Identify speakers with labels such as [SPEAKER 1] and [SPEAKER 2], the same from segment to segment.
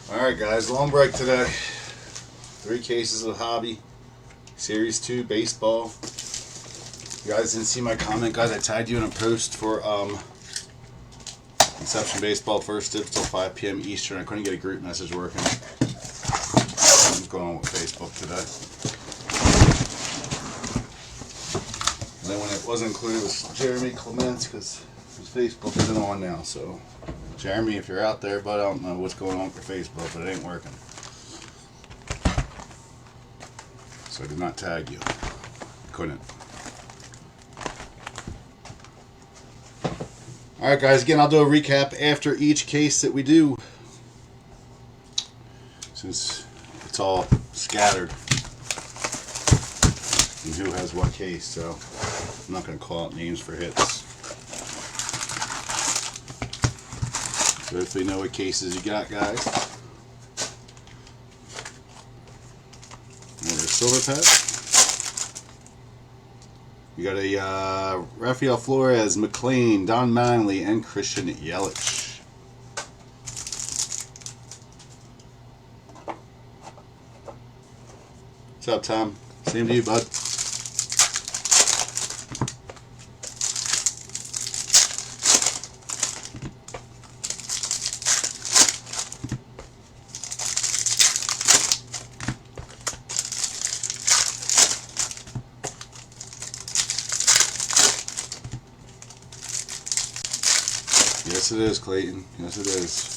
[SPEAKER 1] Alright guys, long break today. 3 cases of Hobby. Series 2 baseball. You guys didn't see my comment, guys. I tagged you in a post for Inception Baseball first dibs till 5 p.m. Eastern. I couldn't get a group message working. What's going on with Facebook today? And then when it wasn't included was Jeremy Clements because his Facebook isn't on now. So Jeremy, if you're out there, but I don't know what's going on with your Facebook, but it ain't working. So I did not tag you. Couldn't. Alright guys, again I'll do a recap after each case that we do, since it's all scattered and who has what case, so I'm not going to call out names for hits. So hopefully you know what cases you got, guys. Another silver pack. You got a Rafael Flores, McLean, Don Manley, and Christian Yelich. What's up, Tom? Same to you, bud. Yes, it is, Clayton. Yes, it is.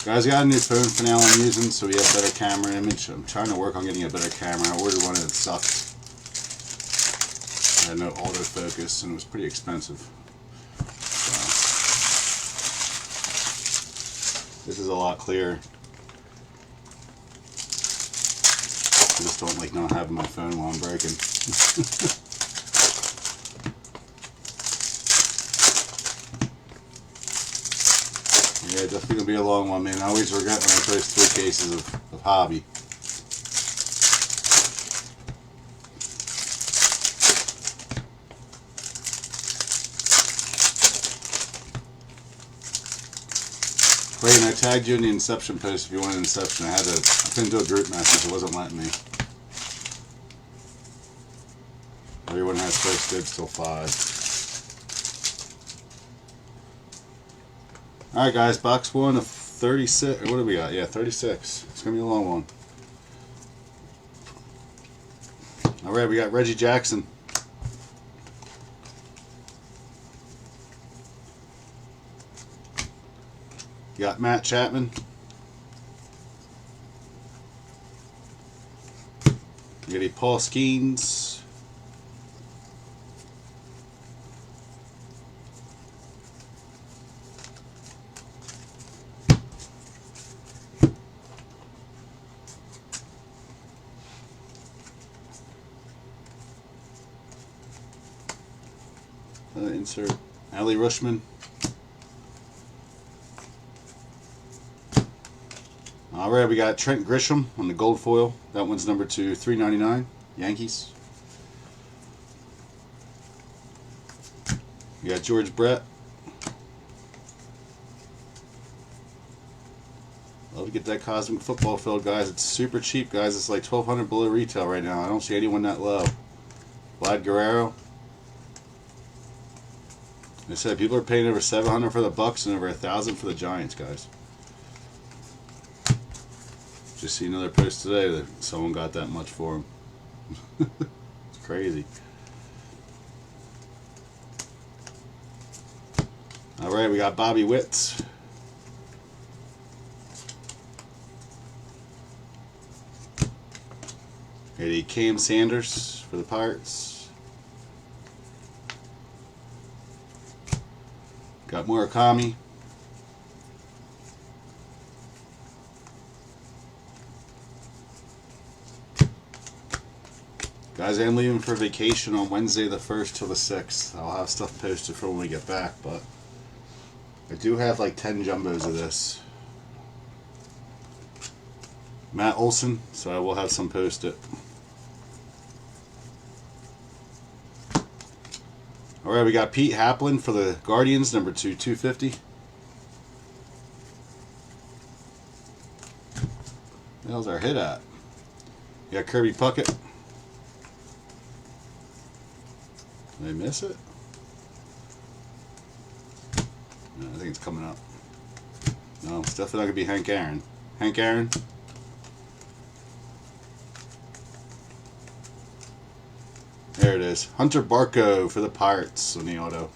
[SPEAKER 1] Guys, I got a new phone for now I'm using, so we have better camera image. I'm trying to work on getting a better camera. I ordered one and it sucked. I had no autofocus and it was pretty expensive. So, this is a lot clearer. I just don't like not having my phone while I'm breaking. Yeah, definitely gonna be a long one, man. I always regret when I post 3 cases of Hobby. Clayton, I tagged you in the Inception post if you wanted Inception. I couldn't do a group message, it wasn't letting me. Everyone has first dibs till 5. Alright guys, box 1 of 36, what do we got? Yeah, 36. It's going to be a long one. Alright, we got Reggie Jackson. You got Matt Chapman. You got a Paul Skeens. Insert Ali Rushman. Alright, we got Trent Grisham on the gold foil. That one's number 2, $3.99, Yankees. We got George Brett. Love to get that Cosmic Football filled, guys. It's super cheap, guys. It's like $1,200 below retail right now. I don't see anyone that low. Vlad Guerrero. I said people are paying over $700 for the Bucks and over $1,000 for the Giants, guys. Just see another post today that someone got that much for them. It's crazy. All right, we got Bobby Witt. Got Cam Sanders for the Pirates. Got Murakami. Guys, I'm leaving for vacation on Wednesday the 1st till the 6th. I'll have stuff posted for when we get back, but I do have like 10 jumbos of this. Matt Olson, so I will have some posted. Alright, we got Pete Haplin for the Guardians, number 2, 250. the hell's our hit at? You got Kirby Puckett. Did I miss it? No, I think it's coming up. No, it's definitely not going to be Hank Aaron. Hank Aaron. There it is. Hunter Barco for the Pirates on the auto.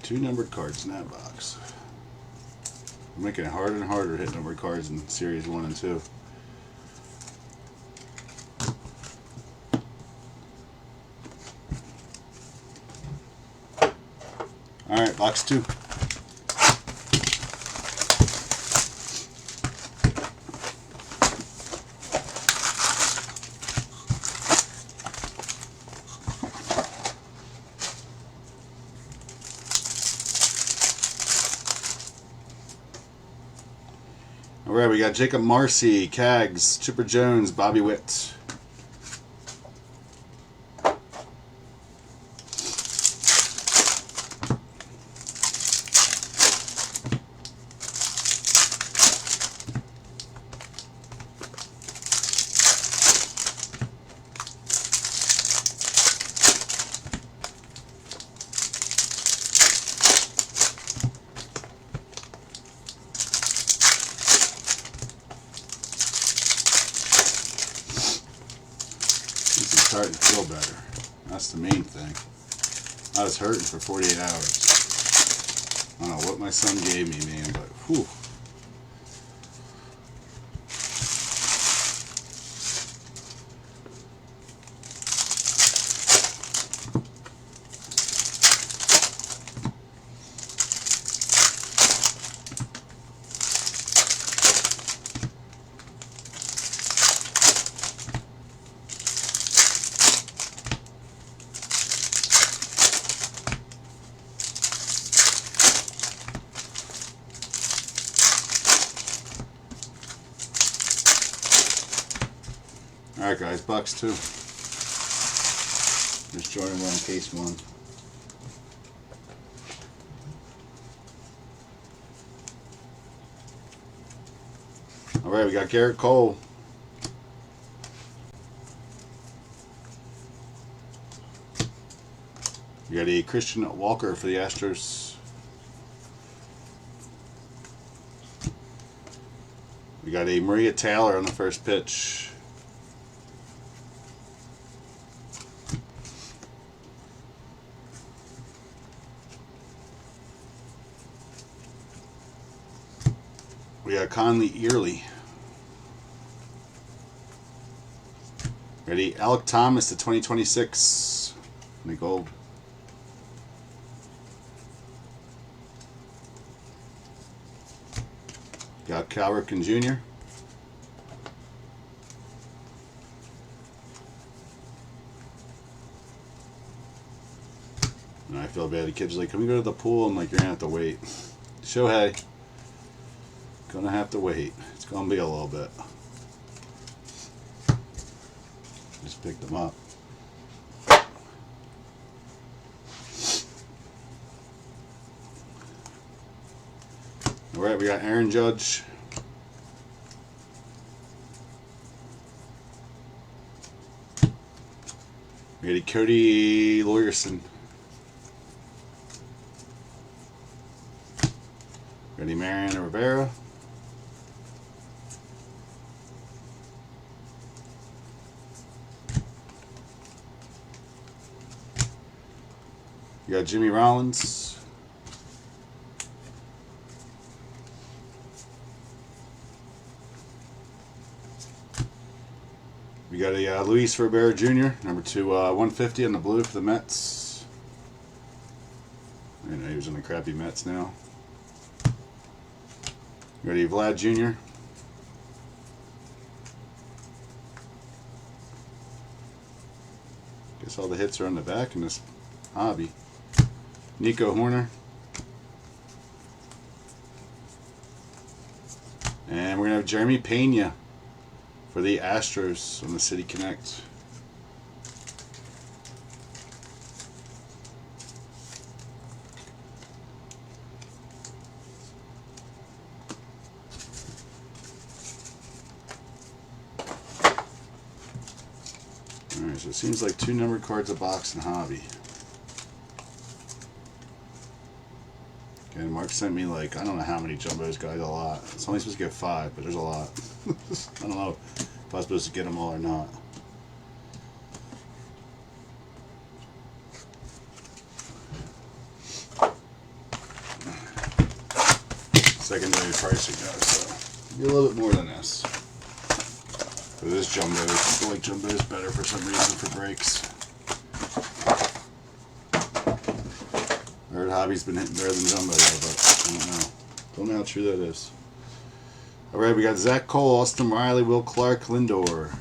[SPEAKER 1] Two numbered cards in that box. I'm making it harder and harder to hit numbered cards in Series 1 and 2. Alright, box 2. Alright, we got Jacob Marcy, Cags, Chipper Jones, Bobby Witt. Starting to feel better. That's the main thing. I was hurting for 48 hours. I don't know what my son gave me, man, but whew. Alright guys, box 2. Just Jordan 1, case 1. Alright, we got Garrett Cole. We got a Christian Walker for the Astros. We got a Maria Taylor on the first pitch. We got Conley Early. Ready? Alec Thomas to 2026. In the gold. Got Cal Ripken Jr. And I feel bad. The kid's like, can we go to the pool? I'm like, you're going to have to wait. Shohei. Gonna have to wait. It's gonna be a little bit. Just picked them up. Alright, we got Aaron Judge. We got Cody Lawyerson. Ready, Mariano Rivera. You got Jimmy Rollins. We got a Luis Rivera Jr., number 2, 150 on the blue for the Mets. I know he was in the crappy Mets now. We got a Vlad Jr. Guess all the hits are on the back in this hobby. Nico Horner. And we're going to have Jeremy Pena for the Astros on the City Connect. Alright, so it seems like 2 numbered cards a box in Hobby. And Mark sent me like, I don't know how many jumbos, guys, a lot. It's only supposed to get 5, but there's a lot. I don't know if I was supposed to get them all or not. Secondary pricing, guys, so be a little bit more than this. But this jumbo, I feel like jumbo is better for some reason for breaks. I heard Hobby's been hitting better than jumbo though, but I don't know. Don't know how true that is. Alright, we got Zach Cole, Austin Riley, Will Clark, Lindor.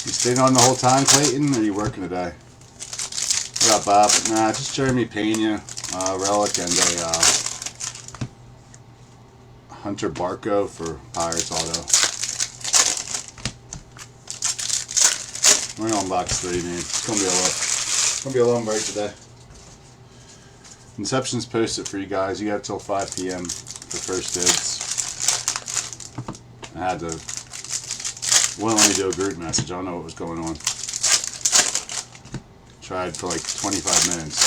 [SPEAKER 1] You staying on the whole time, Clayton, or are you working today? What up, Bob? Nah, just Jeremy Pena, relic, and a Hunter Barco for Pirates Auto. We're on box 3, man. It's gonna be a long break today. Inception's posted for you guys. You got till 5 p.m. for first dibs. I had to willingly do a group message. I don't know what was going on. Tried for like 25 minutes.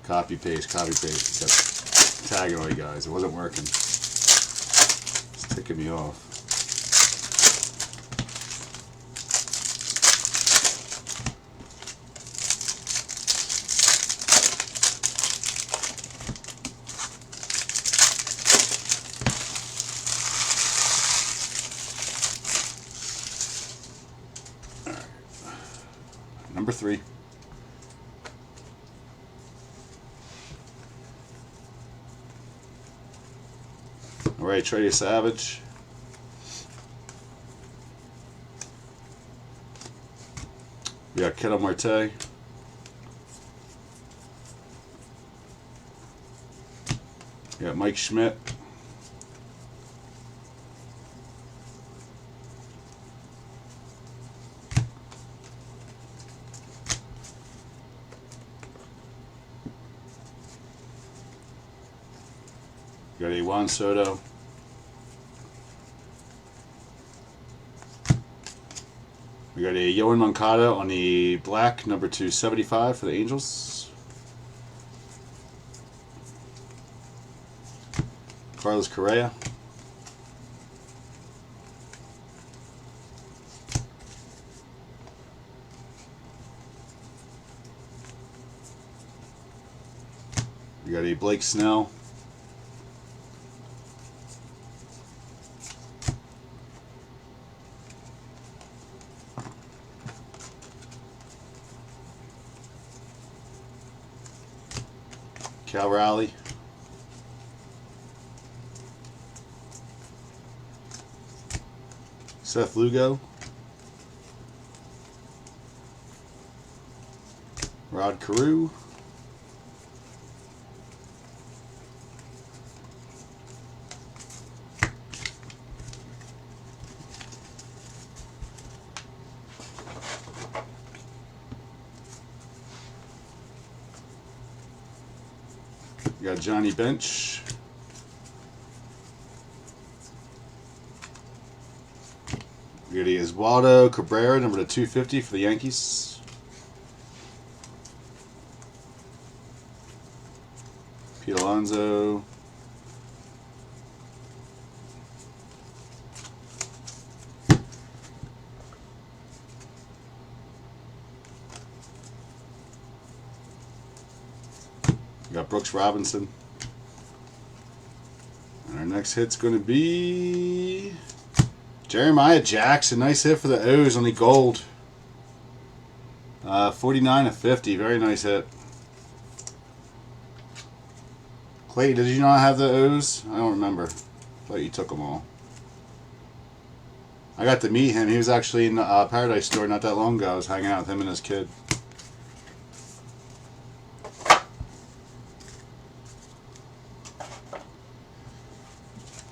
[SPEAKER 1] Copy paste, kept tagging all you guys. It wasn't working. It's ticking me off. All right. Number 3. Alright, Trey Savage. We got Ketel Marte. We got Mike Schmidt. We got a Juan Soto. We got a Yoan Moncada on the black, number 275 for the Angels. Carlos Correa. We got a Blake Snell. Cal Raleigh. Seth Lugo. Rod Carew. We got Johnny Bench. We got Oswaldo Cabrera, number 250 for the Yankees. Pete Alonso. We got Brooks Robinson. And our next hit's going to be Jeremiah Jackson. Nice hit for the O's on the gold. 49/50. Very nice hit. Clay, did you not have the O's? I don't remember. I thought you took them all. I got to meet him. He was actually in the Paradise Store not that long ago. I was hanging out with him and his kid.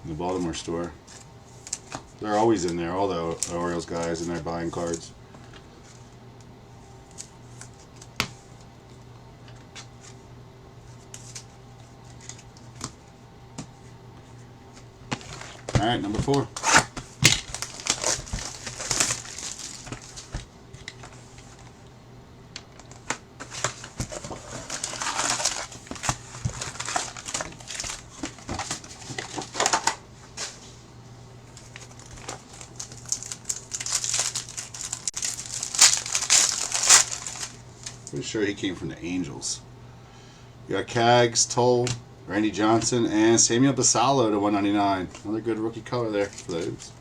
[SPEAKER 1] In the Baltimore store. They're always in there. All the Orioles guys in there buying cards. Alright, number 4. Pretty sure he came from the Angels. You got Kaggs, Toll, Randy Johnson, and Samuel Basallo to 199. Another good rookie color there for those.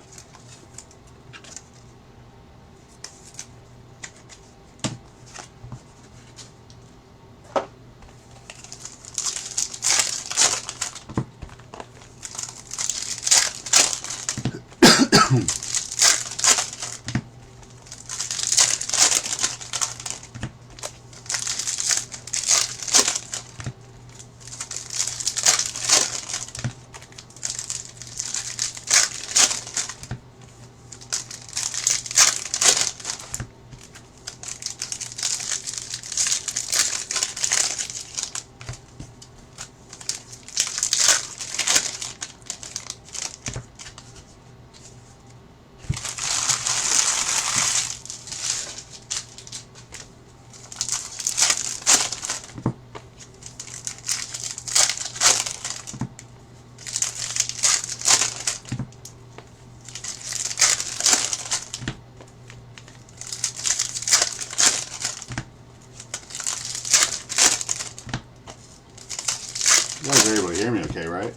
[SPEAKER 1] You guys are able to hear me okay, right?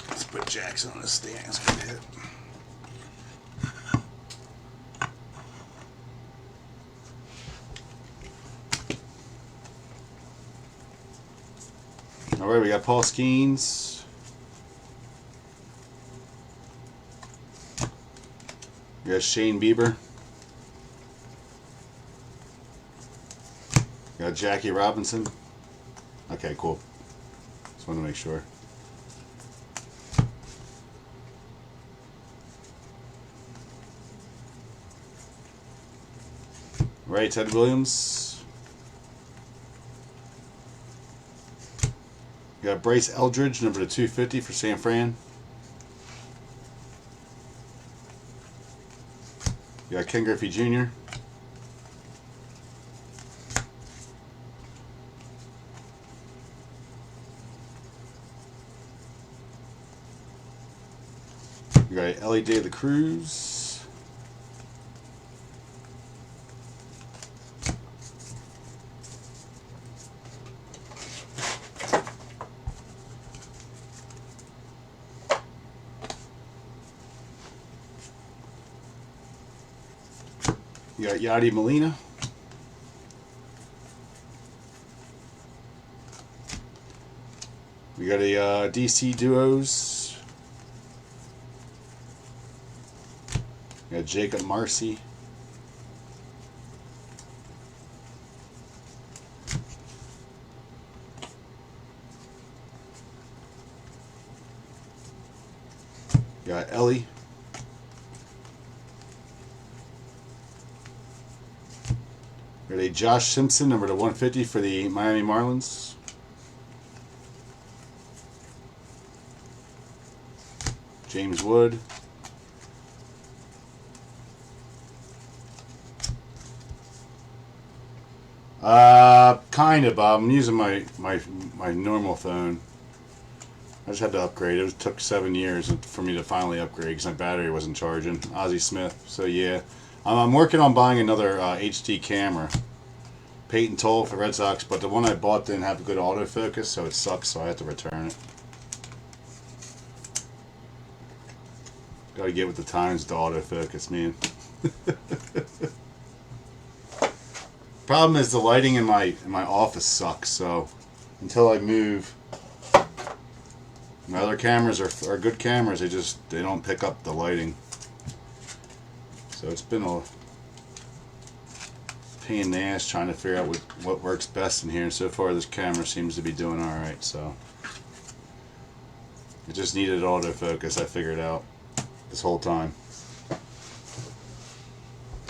[SPEAKER 1] Let's put Jackson on the stand. It's gonna hit. Alright, we got Paul Skeens. We got Shane Bieber. We got Jackie Robinson. Okay, cool. Just want to make sure. Right, Ted Williams. We got Bryce Eldridge, number 250 for San Fran. We got Ken Griffey Jr. We got Ellie De La Cruz. You got Yadi Molina. We got a DC Duos. We got Jacob Marcy. We got Ellie. We got a Josh Simpson, number 150 for the Miami Marlins. James Wood. Kind of, Bob. I'm using my normal phone. I just had to upgrade. It took 7 years for me to finally upgrade because my battery wasn't charging. Ozzie Smith. So yeah, I'm working on buying another HD camera. Peyton Toll for Red Sox, but the one I bought didn't have a good autofocus, so it sucks, so I had to return it. Gotta get with the times, the autofocus, man. Problem is the lighting in my office sucks, so until I move, my other cameras are good cameras, they don't pick up the lighting. So it's been a pain in the ass trying to figure out what works best in here, and so far this camera seems to be doing alright, so it just needed autofocus, I figured out this whole time.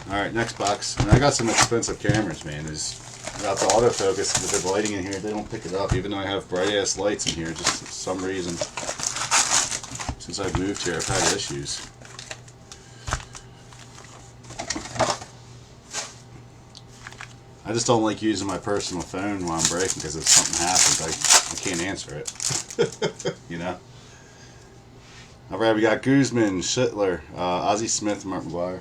[SPEAKER 1] Alright, next box. And I got some expensive cameras, man. Without the autofocus, with the lighting in here, they don't pick it up, even though I have bright ass lights in here. Just for some reason, since I've moved here, I've had issues. I just don't like using my personal phone while I'm breaking, because if something happens, I can't answer it. You know? Alright, we got Guzman, Schittler, Ozzie Smith, Mark McGwire.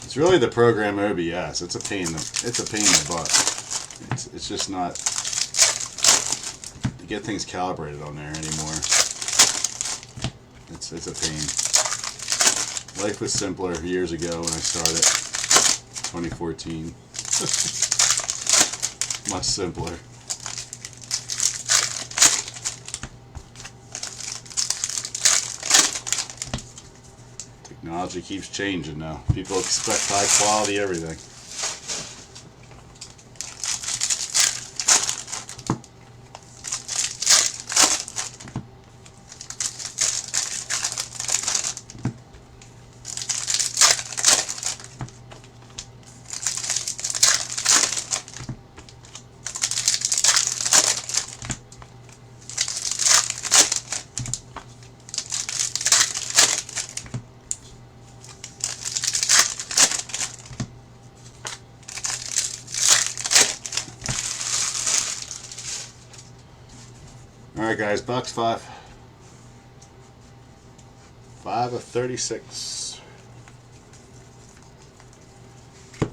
[SPEAKER 1] It's really the program OBS. It's a pain in the butt. It's just not to get things calibrated on there anymore. It's a pain. Life was simpler years ago when I started. 2014. Much simpler. Technology keeps changing now. People expect high quality everything. Alright guys, box 5. 5 of 36.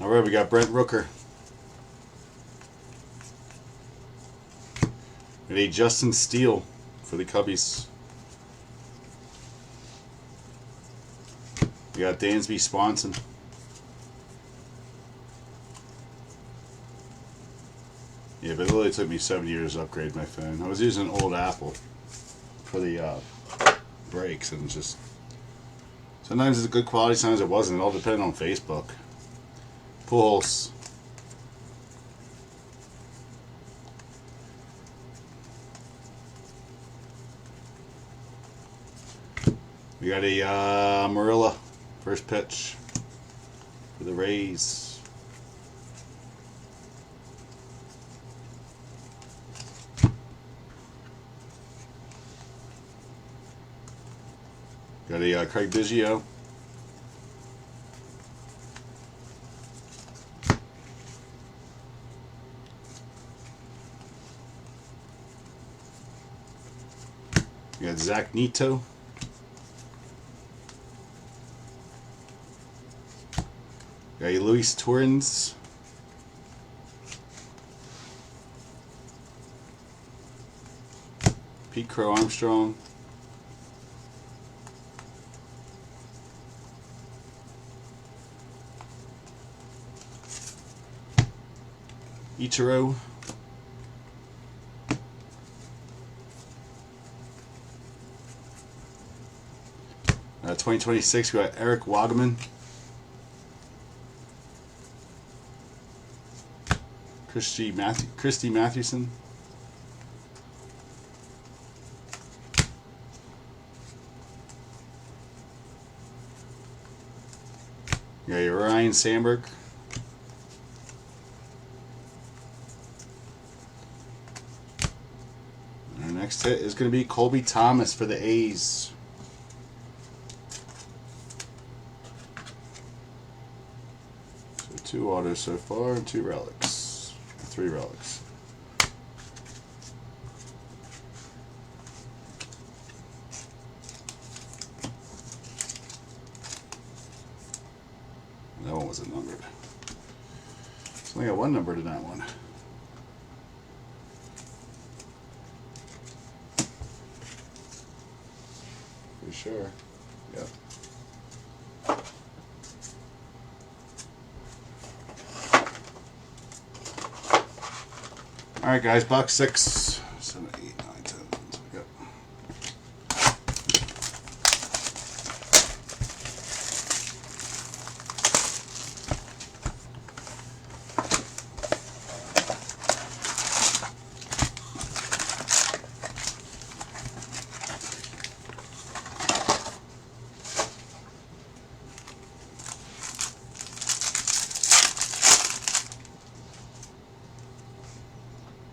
[SPEAKER 1] Alright, we got Brent Rooker. We need Justin Steele for the Cubbies. We got Dansby Swanson. Yeah, but it literally took me 7 years to upgrade my phone. I was using an old Apple for the breaks, and just sometimes it's a good quality, sometimes it wasn't. It all depended on Facebook. Pujols. We got a Marilla first pitch for the Rays. Got a Craig Biggio. We got Zach Neto. Got a Luis Torrens. Pete Crow Armstrong. Ichiro. 2026, we got Eric Wagman. Christy Mathewson. You got your Ryan Sandberg. Our next hit is going to be Colby Thomas for the A's. So 2 autos so far and 2 relics. 3 relics. wasn't numbered. It's only got one numbered in that one. For sure. Yep. Alright guys, box 6, 7, 8, 9, 10. Yep.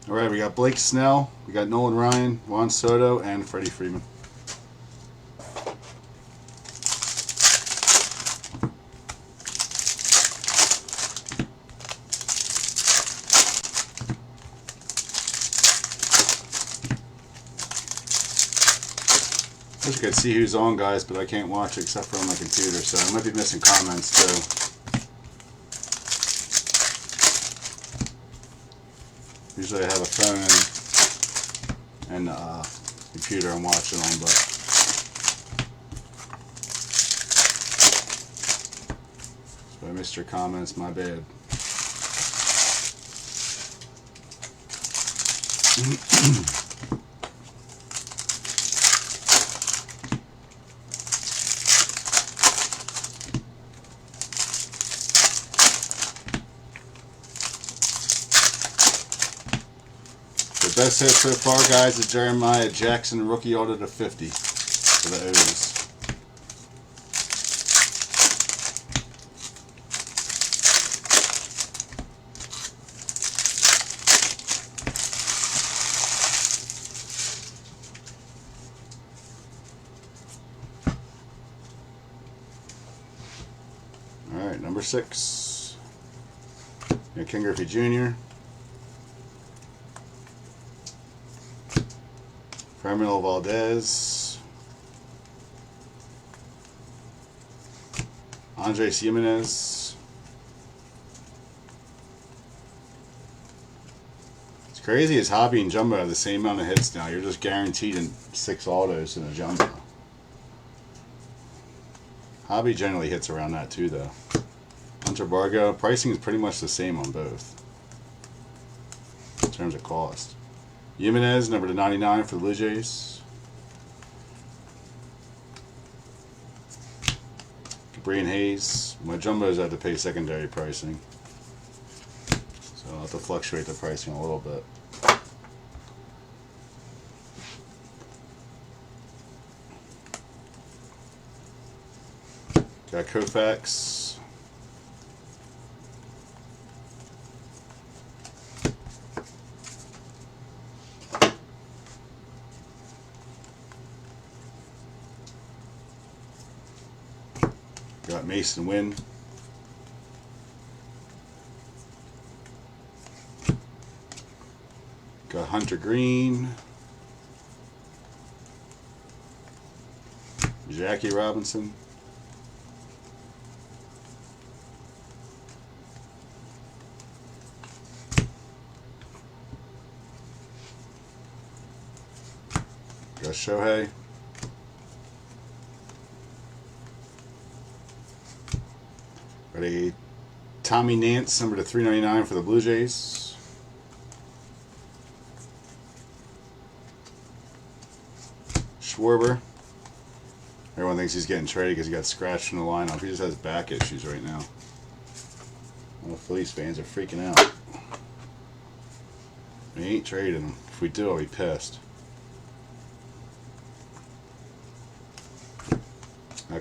[SPEAKER 1] Alright, we got Blake Snell, we got Nolan Ryan, Juan Soto, and Freddie Freeman. I wish I could see who's on, guys, but I can't watch it except for on my computer, so I might be missing comments too. Usually I have a phone and computer I'm watching on, but so I missed your comments, my bad. The best hit so far, guys, is Jeremiah Jackson, rookie auto to 50 for the O's. All right, number 6. Ken Griffey Jr. Ramiro Valdez, Andres Jimenez. It's crazy as Hobby and Jumbo have the same amount of hits now. You're just guaranteed in 6 autos in a Jumbo. Hobby generally hits around that too, though. Hunter Bargo, pricing is pretty much the same on both in terms of cost. Jimenez, number to 99 for the Blue Jays. Brian Hayes. My Jumbos have to pay secondary pricing, so I'll have to fluctuate the pricing a little bit. Got Koufax. Got Mason Wynn. Got Hunter Green. Jackie Robinson. Got Shohei. Got a Tommy Nance, number to 399 for the Blue Jays. Schwarber. Everyone thinks he's getting traded because he got scratched from the lineup. He just has back issues right now. All the Phillies fans are freaking out. We ain't trading him. If we do, I'll be pissed.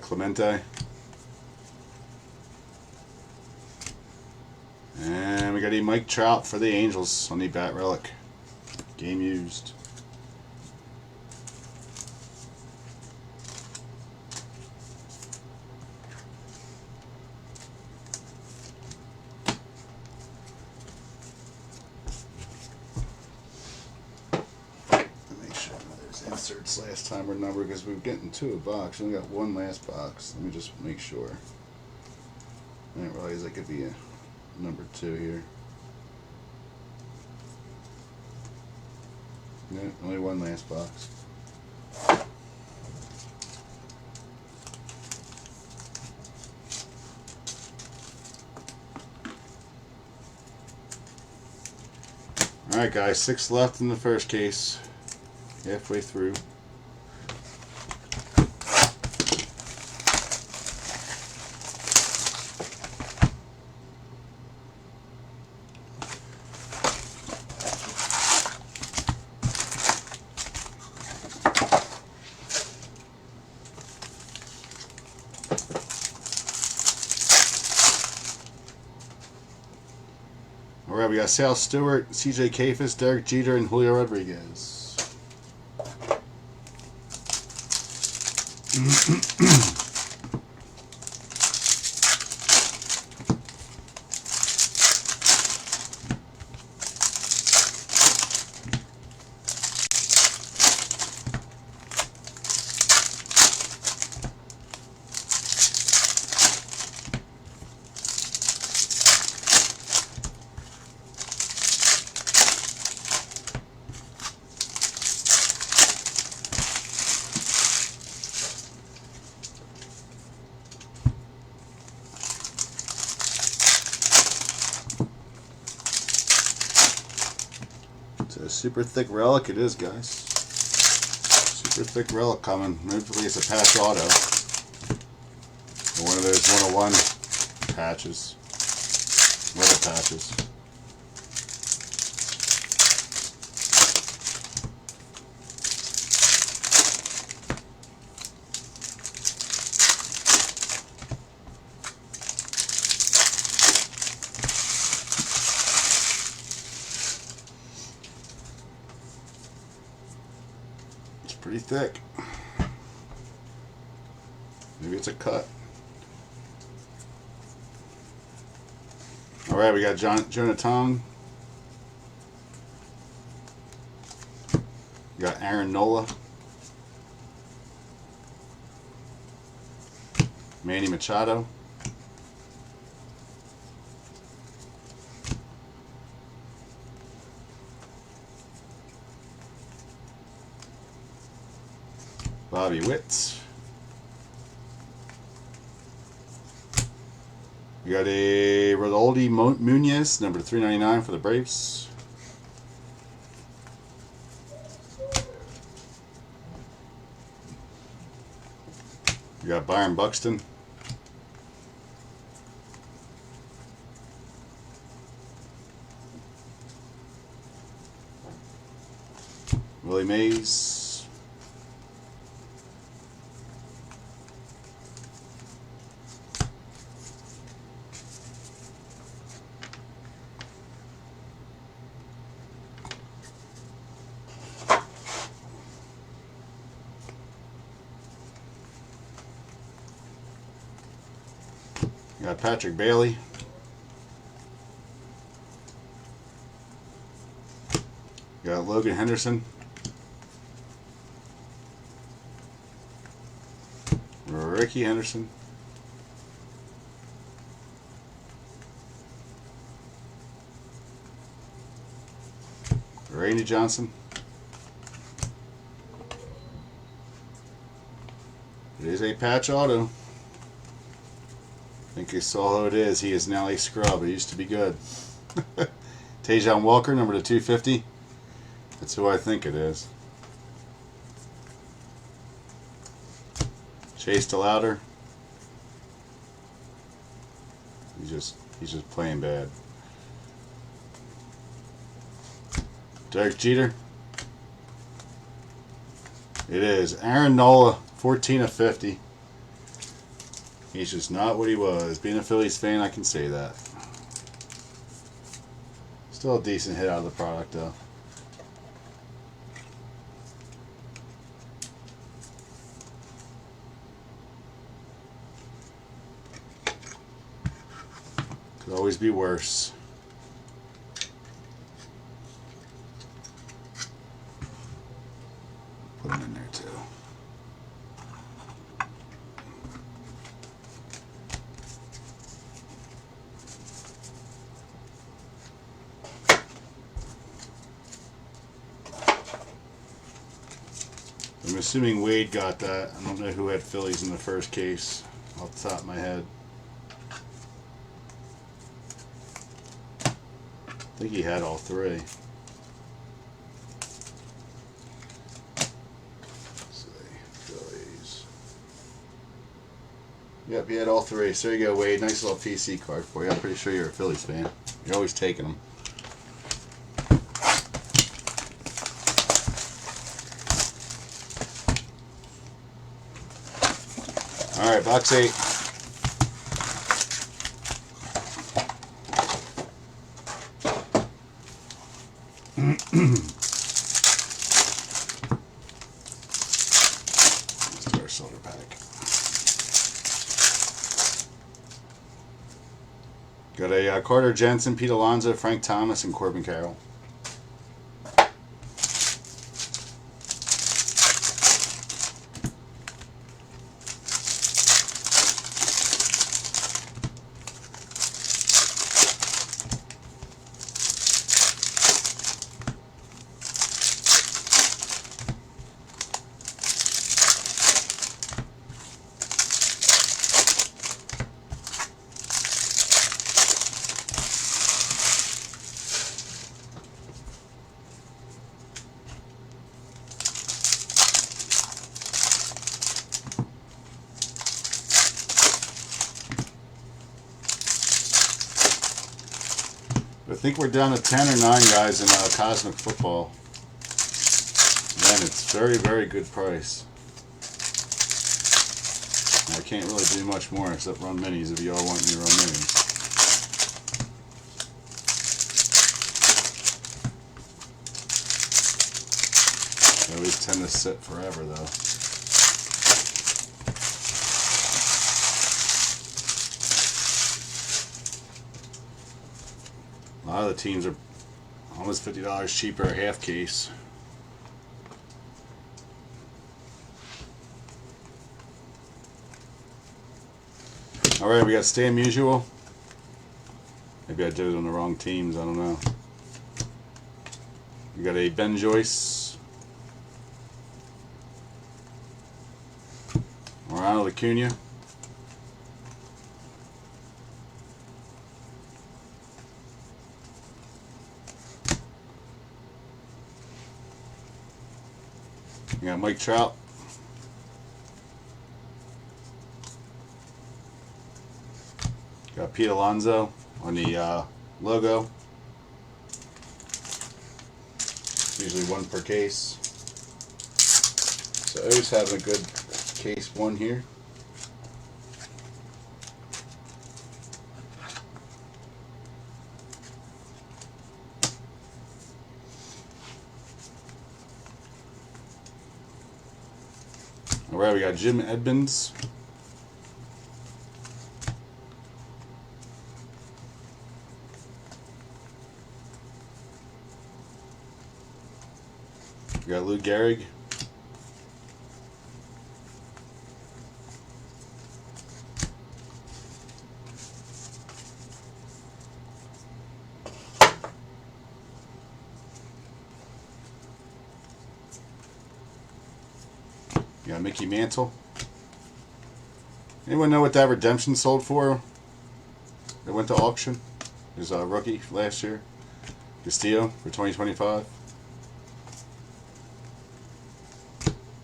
[SPEAKER 1] Clemente. And we got a Mike Trout for the Angels on the bat relic. Game used. Make sure there's inserts last time were numbered because we were getting 2 a box. We only got 1 last box. Let me just make sure. I didn't realize that could be a number 2 here. No, only one last box. Alright guys, 6 left in the first case. Halfway through. Alright, we got Sal Stewart, CJ Kayfus, Derek Jeter, and Julio Rodriguez. It's a super thick relic it is, guys. Super thick relic coming. Hopefully it's a patch auto. Or one of those 101 patches. Weather patches. Pretty thick. Maybe it's a cut. Alright, we got Jonah Tong. We got Aaron Nola. Manny Machado. Bobby Witt. We got a Rodoldi Munoz, number 399 for the Braves. We got Byron Buxton. Willie Mays. We got Patrick Bailey. We got Logan Henderson. Ricky Henderson. Randy Johnson. It is a patch auto. I think you saw who it is. He is now a scrub. He used to be good. Tajon Walker, number 250. That's who I think it is. Chase DeLauder. He's just playing bad. Derek Jeter. It is Aaron Nola, 14 of 50. He's just not what he was. Being a Phillies fan, I can say that. Still a decent hit out of the product, though. Could always be worse. Put him in there, too. assuming Wade got that. I don't know who had Phillies in the first case off the top of my head. I think he had all three. Phillies. Yep, he had all three. So there you go, Wade. Nice little PC card for you. I'm pretty sure you're a Phillies fan. You're always taking them. All right, box 8. Let's do our silver pack. Got a Carter Jensen, Pete Alonso, Frank Thomas, and Corbin Carroll. I think we're down to 10 or 9 guys in Cosmic Football. Man, it's very, very good price. I can't really do much more except run minis if you all want me to run minis. They always tend to sit forever though. A lot of the teams are almost $50 cheaper a half case. Alright, we got Stan Musial. Maybe I did it on the wrong teams, I don't know. We got a Ben Joyce. Ronald Acuna. We got Mike Trout. Got Pete Alonso on the logo. Usually one per case. So always having a good case one here. Alright, we got Jim Edmonds. We got Lou Gehrig. We got Mickey Mantle. Anyone know what that redemption sold for? It went to auction. It was a rookie last year. Castillo for 2025.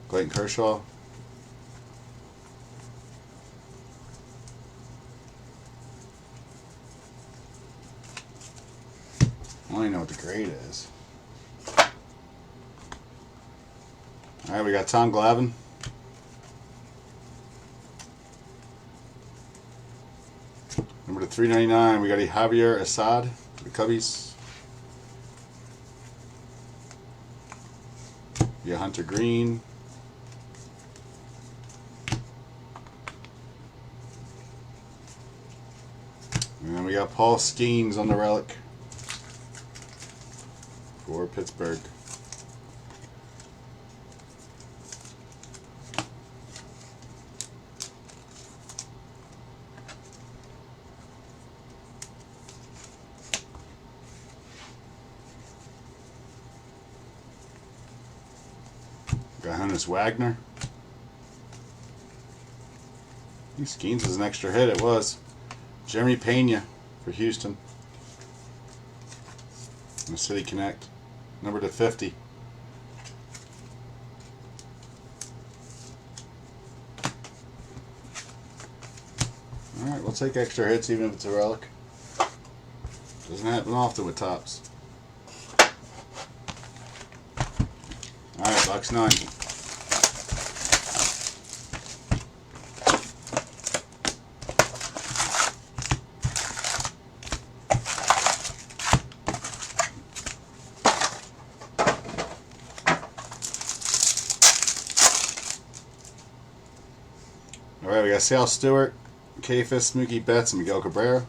[SPEAKER 1] Clayton Kershaw. I don't even know what the grade is. Alright, we got Tom Glavine. Number to 399, we got a Javier Assad for the Cubbies. We got Hunter Green. And then we got Paul Skeens on the relic for Pittsburgh. Got Hunter Honus Wagner. I think Skeens was an extra hit. It was. Jeremy Pena for Houston. The City Connect. Number to 50. Alright, we'll take extra hits even if it's a relic. Doesn't happen often with Topps. Alright, box 9. Alright, we got Sal Stewart, Kayfus, Mookie Betts, and Miguel Cabrera.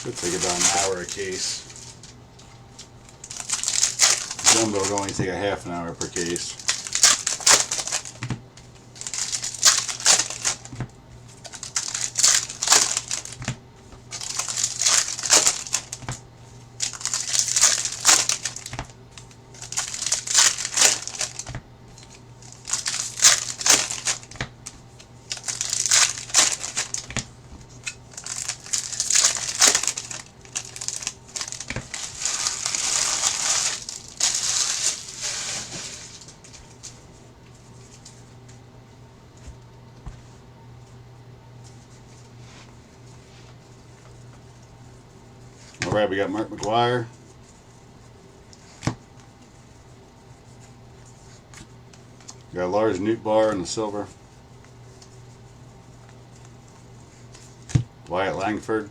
[SPEAKER 1] Should take about an hour a case. Jumbo would only take a half an hour per case. Alright, we got Mark McGwire. We got Lars Nootbaar in the silver. Wyatt Langford.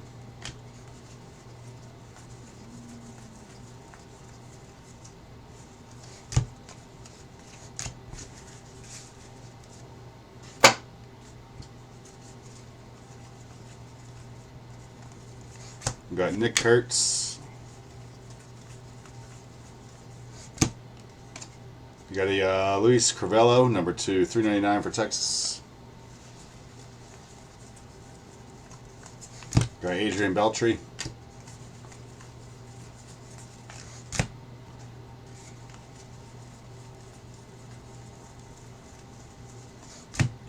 [SPEAKER 1] We got Nick Kurtz. We got a Luis Crivello, number 2, $3.99 for Texas. Got Adrian Beltre.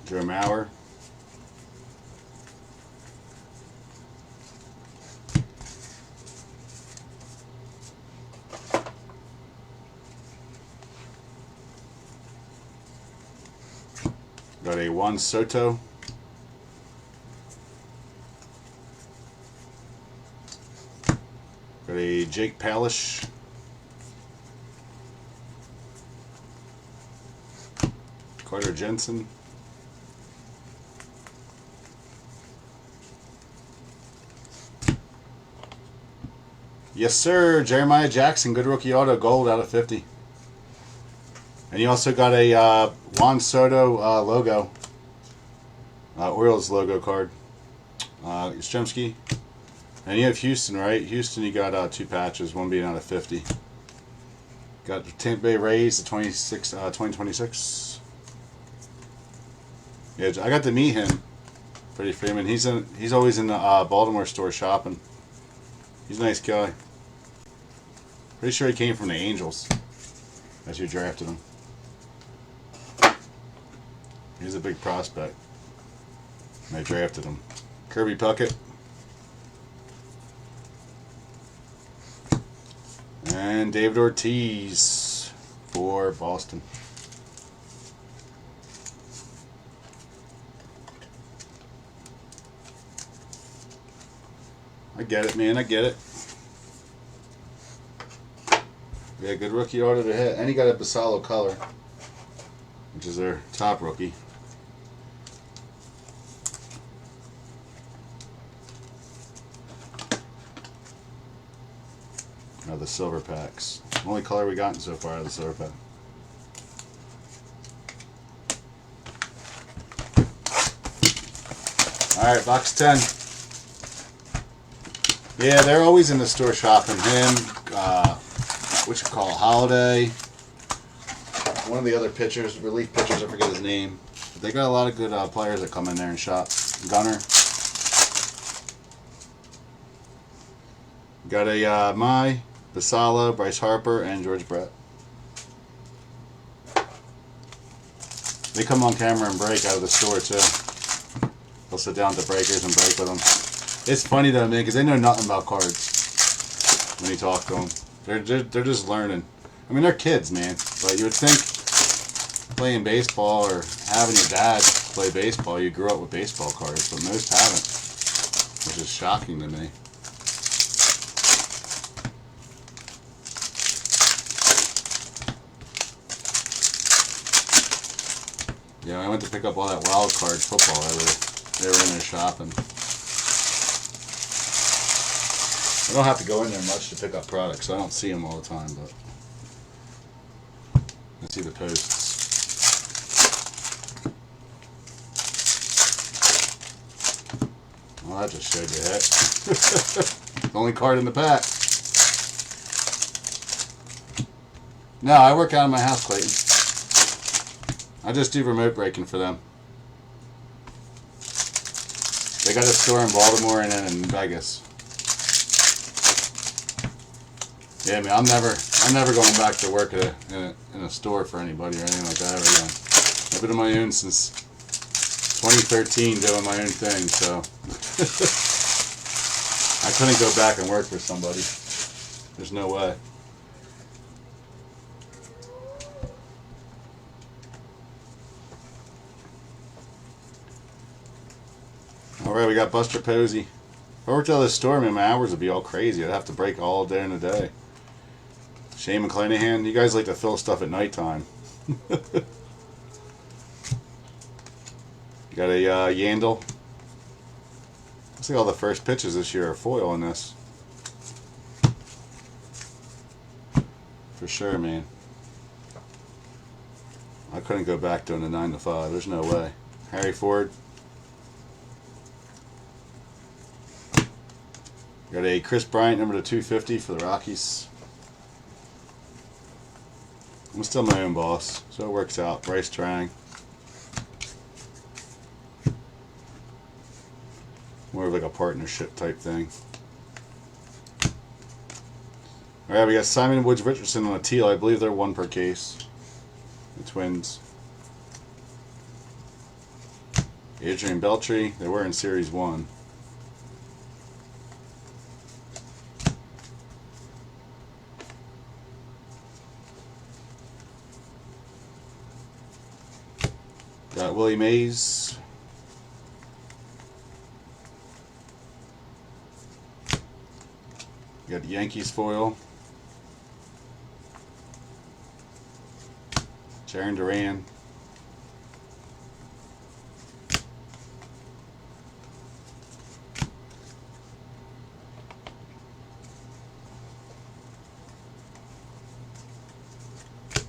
[SPEAKER 1] Joe Mauer. Got a Juan Soto. Got a Jake Palish. Carter Jensen. Yes, sir. Jeremiah Jackson, good rookie auto, gold out of 50. And you also got a Juan Soto logo, Orioles logo card. Yastrzemski. And you have Houston, right? Houston, you got 2 patches, one being out of 50. Got the Tampa Bay Rays, the 2026. Yeah, I got to meet him, Freddie Freeman. He's always in the Baltimore store shopping. He's a nice guy. Pretty sure he came from the Angels as you drafted him. He's a big prospect. And they drafted him. Kirby Puckett. And David Ortiz for Boston. I get it, man. I get it. Yeah, good rookie auto to hit. And he got a Basallo color, which is their top rookie. Now the silver packs. Only color we gotten so far out of the Silver Pack. Alright, box 10. Yeah, they're always in the store shopping. Him, what you call Holiday. One of the other pitchers, relief pitchers, I forget his name. But they got a lot of good players that come in there and shop. Gunner. Got a Mai, Basala, Bryce Harper, and George Brett. They come on camera and break out of the store too. They'll sit down at the breakers and break with them. It's funny though, man, because they know nothing about cards when you talk to them. They're just learning. I mean, they're kids, man. But you would think playing baseball or having your dad play baseball, you grew up with baseball cards, but most haven't, which is shocking to me. Yeah, I went to pick up all that wild card football. They were in there shopping. I don't have to go in there much to pick up products. I don't see them all the time, but I see the posts. Well, that just showed you a hit. The only card in the pack. No, I work out of my house, Clayton. I just do remote breaking for them. They got a store in Baltimore and then in Vegas. Yeah, man, I'm never going back to work at in a store for anybody or anything like that ever again. I've been on my own since 2013 doing my own thing, so I couldn't go back and work for somebody. There's no way. Alright, we got Buster Posey. If I worked out of the store, man, my hours would be all crazy. I'd have to break all day in a day. Shane McClanahan, you guys like to fill stuff at nighttime. You got a Yandel. Looks like all the first pitches this year are foil in this. For sure, man. I couldn't go back doing the 9 to 5. There's no way. Harry Ford. Got a Chris Bryant, number to 250 for the Rockies. I'm still my own boss, so it works out. Bryce Trang. More of like a partnership type thing. Alright, we got Simon Woods Richardson on a teal. I believe they're 1 per case. The Twins. Adrian Beltre. They were in Series 1. Got Willie Mays. Got the Yankees foil. Jarren Duran.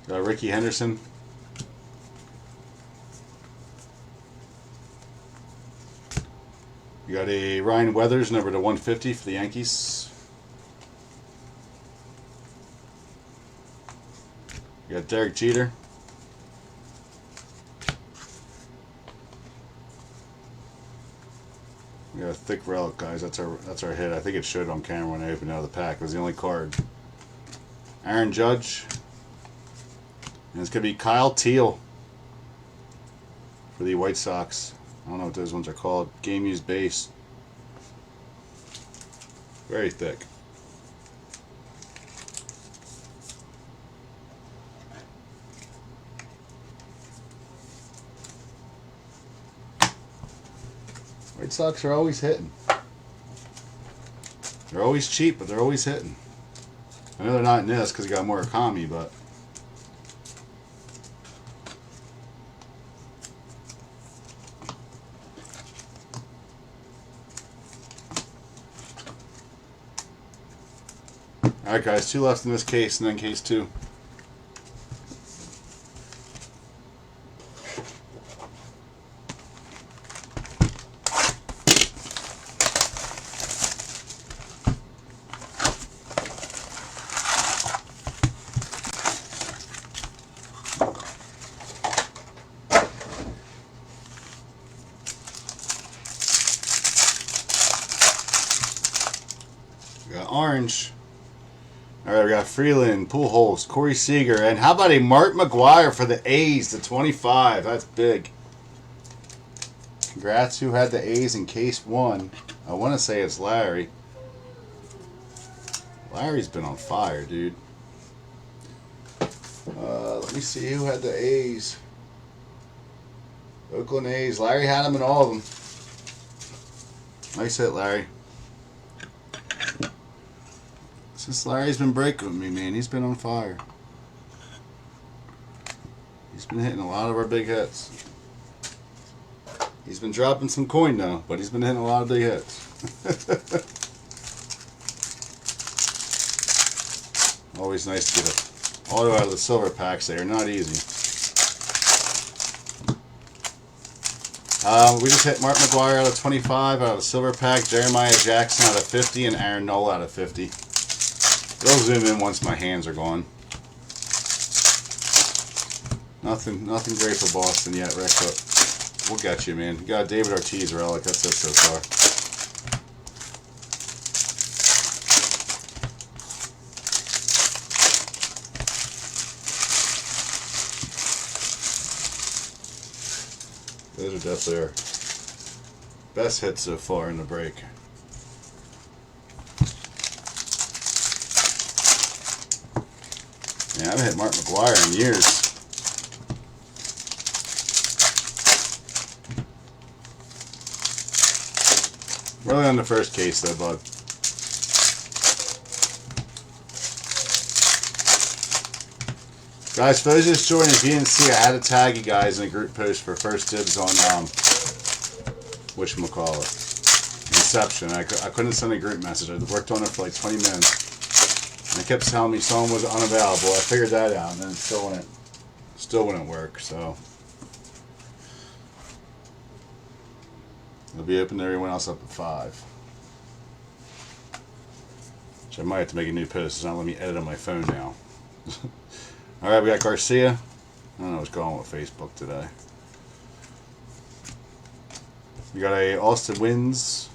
[SPEAKER 1] Got Ricky Henderson. You got a Ryan Weathers, number to 150 for the Yankees. You got Derek Jeter. We got a thick relic, guys. That's our hit. I think it showed on camera when I opened it out of the pack. It was the only card. Aaron Judge. And it's going to be Kyle Teal for the White Sox. I don't know what those ones are called. Game used base. Very thick. White Sox are always hitting. They're always cheap, but they're always hitting. I know they're not in this because you got Murakami, but Alright guys, 2 left in this case and then case 2. We got orange. Alright, we got Freeland, Pujols, Corey Seager, and how about a Mark McGwire for the A's, the 25. That's big. Congrats who had the A's in case 1. I want to say it's Larry. Larry's been on fire, dude. Let me see who had the A's. Oakland A's. Larry had them in all of them. Nice hit, Larry. Since Larry's been breaking with me, man, he's been on fire. He's been hitting a lot of our big hits. He's been dropping some coin now, but he's been hitting a lot of big hits. Always nice to get an auto out of the silver packs. They are not easy. We just hit Mark McGwire out of 25 out of the silver pack, Jeremiah Jackson out of 50, and Aaron Nola out of 50. They'll zoom in once my hands are gone. Nothing great for Boston yet, Rick, but we'll get you, man. You got a David Ortiz relic. That's it so far. Those are definitely our best hits so far in the break. Yeah, I haven't hit Mark McGwire in years. Really on the first case though, bud. Guys, for those just joining, if you didn't see, I had to tag you guys in a group post for first dibs on whatchamacallit, Inception. I couldn't send a group message. I worked on it for like 20 minutes. And it kept telling me someone was unavailable. I figured that out, and then it still wouldn't work. So it'll be open to everyone else up at 5. Which I might have to make a new post. It's not letting me edit on my phone now. All right, we got Garcia. I don't know what's going on with Facebook today. We got a Austin Wins,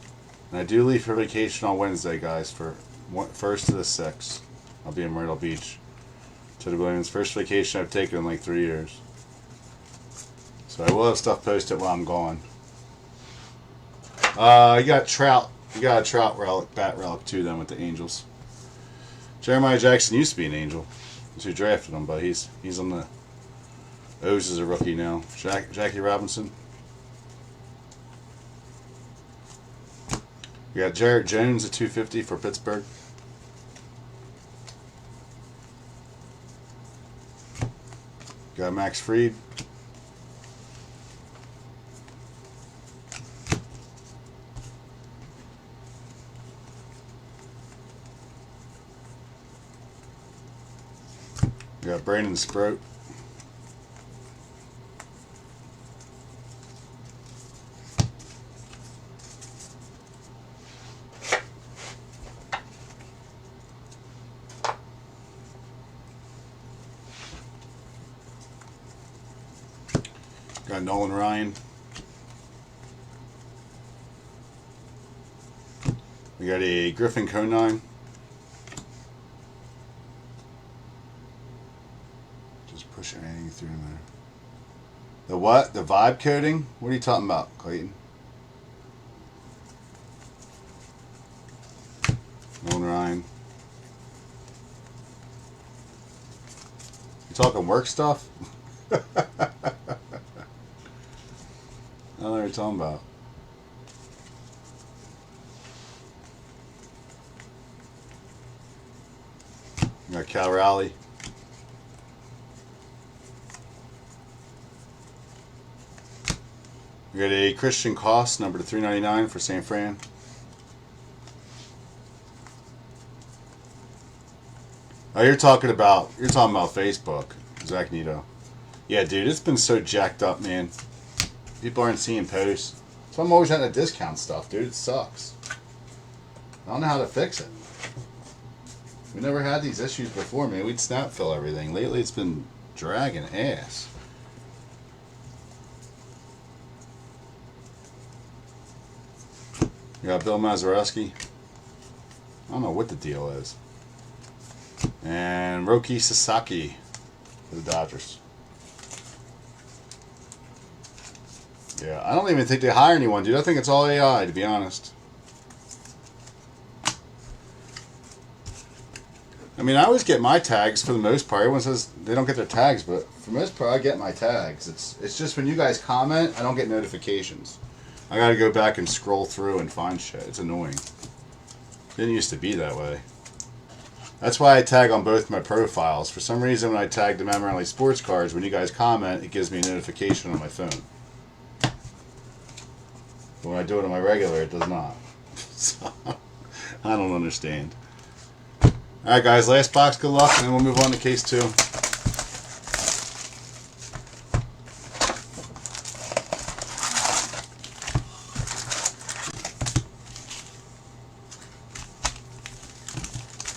[SPEAKER 1] and I do leave for vacation on Wednesday, guys, for 1st to the 6th. I'll be in Myrtle Beach. To the Williams, first vacation I've taken in like 3 years. So I will have stuff posted while I'm gone. You got Trout. You got a Trout relic, bat relic too, then with the Angels. Jeremiah Jackson used to be an Angel. That's who drafted him, but he's on the O's as a rookie now. Jackie Robinson. We got Jarrett Jones at 250 for Pittsburgh. Got Max Fried. We got Brandon Sproat. Got Nolan Ryan. We got a Griffin Conine. Just pushing anything through in there. The what? The vibe coding? What are you talking about, Clayton? Nolan Ryan. You talking work stuff? I don't know what you're talking about. We got Cal Raleigh. We got a Christian Koss, number to 399 for San Fran. Oh, you're talking about Facebook, Zach Nito. Yeah, dude, it's been so jacked up, man. People aren't seeing posts. So I'm always having to discount stuff, dude. It sucks. I don't know how to fix it. We never had these issues before, man. We'd snap fill everything. Lately, it's been dragging ass. You got Bill Mazeroski. I don't know what the deal is. And Roki Sasaki for the Dodgers. Yeah, I don't even think they hire anyone, dude. I think it's all AI, to be honest. I mean, I always get my tags for the most part. Everyone says they don't get their tags, but for the most part, I get my tags. It's just when you guys comment, I don't get notifications. I gotta go back and scroll through and find shit. It's annoying. Didn't used to be that way. That's why I tag on both my profiles. For some reason, when I tag the Memory Only Sports Cards, when you guys comment, it gives me a notification on my phone. But when I do it on my regular, it does not. So, I don't understand. Alright guys, last box, good luck, and then we'll move on to case 2.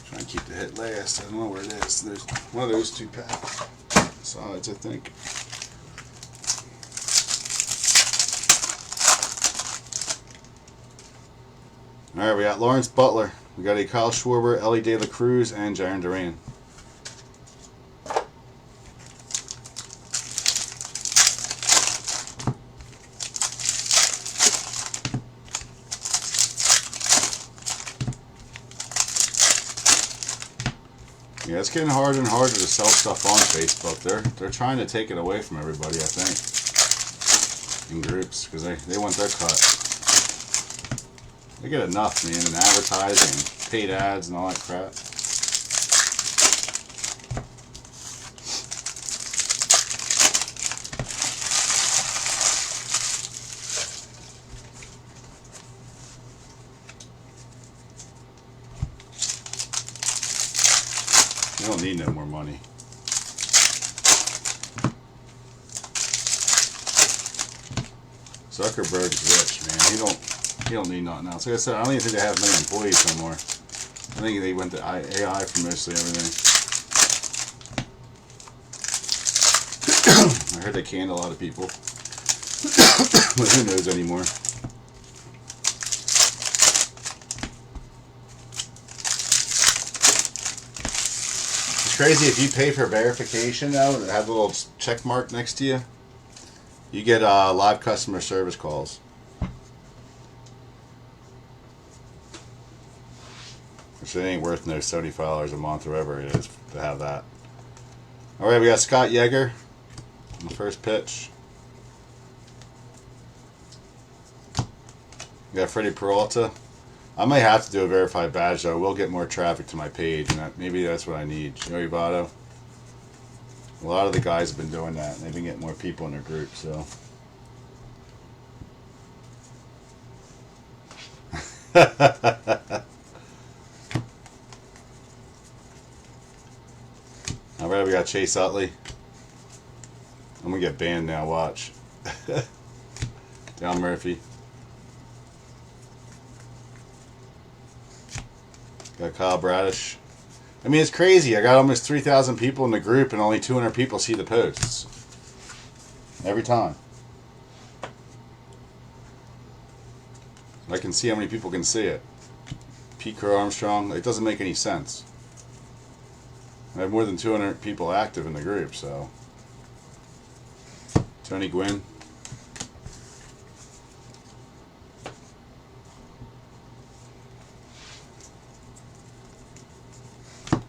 [SPEAKER 1] Try and keep the hit last. I don't know where it is. There's one of those 2 packs. Sides, I think. Alright, we got Lawrence Butler. We got a Kyle Schwarber, Ellie De La Cruz, and Jarren Duran. Yeah, it's getting harder and harder to sell stuff on Facebook. They're trying to take it away from everybody, I think, in groups, because they want their cut. They get enough, man, in advertising, paid ads, and all that crap. You don't need no more money. Zuckerberg's rich, man. He don't need nothing else. Like I said, I don't even think they have many employees no more. I think they went to AI for mostly everything. I heard they canned a lot of people. But who knows anymore? It's crazy if you pay for verification though, and have a little check mark next to you, you get live customer service calls. Which it ain't worth no $75 a month or whatever it is to have that. Alright, we got Scott Yeager on the first pitch. We got Freddie Peralta. I might have to do a verified badge though. We'll get more traffic to my page, and maybe that's what I need. Joey Votto. A lot of the guys have been doing that, and they've been getting more people in their group, so. Alright, we got Chase Utley. I'm gonna get banned now, watch. Dale Murphy. Got Kyle Bradish. I mean, it's crazy. I got almost 3,000 people in the group and only 200 people see the posts. Every time. I can see how many people can see it. Pete Crow Armstrong. It doesn't make any sense. I have more than 200 people active in the group, so. Tony Gwynn.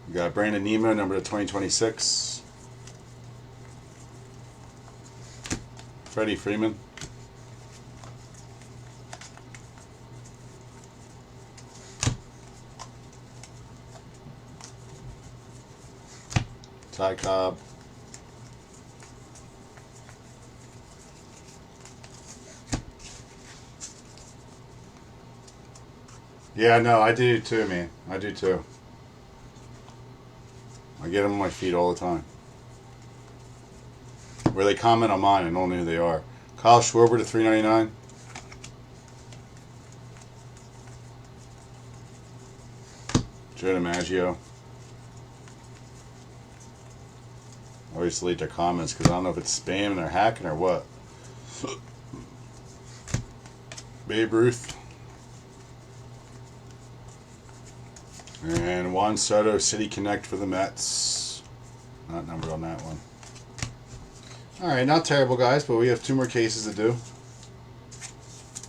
[SPEAKER 1] We got Brandon Nemo, number to 2026. Freddie Freeman. Ty Cobb. Yeah, no, I do too, man. I do too. get them on my feed all the time. Where they comment on mine, I don't know who they are. Kyle Schwarber to $3.99. Joe DiMaggio. I always delete their comments because I don't know if it's spam and they're hacking or what. Babe Ruth. And Juan Soto, City Connect for the Mets. Not numbered on that one. Alright, not terrible, guys, but we have 2 more cases to do.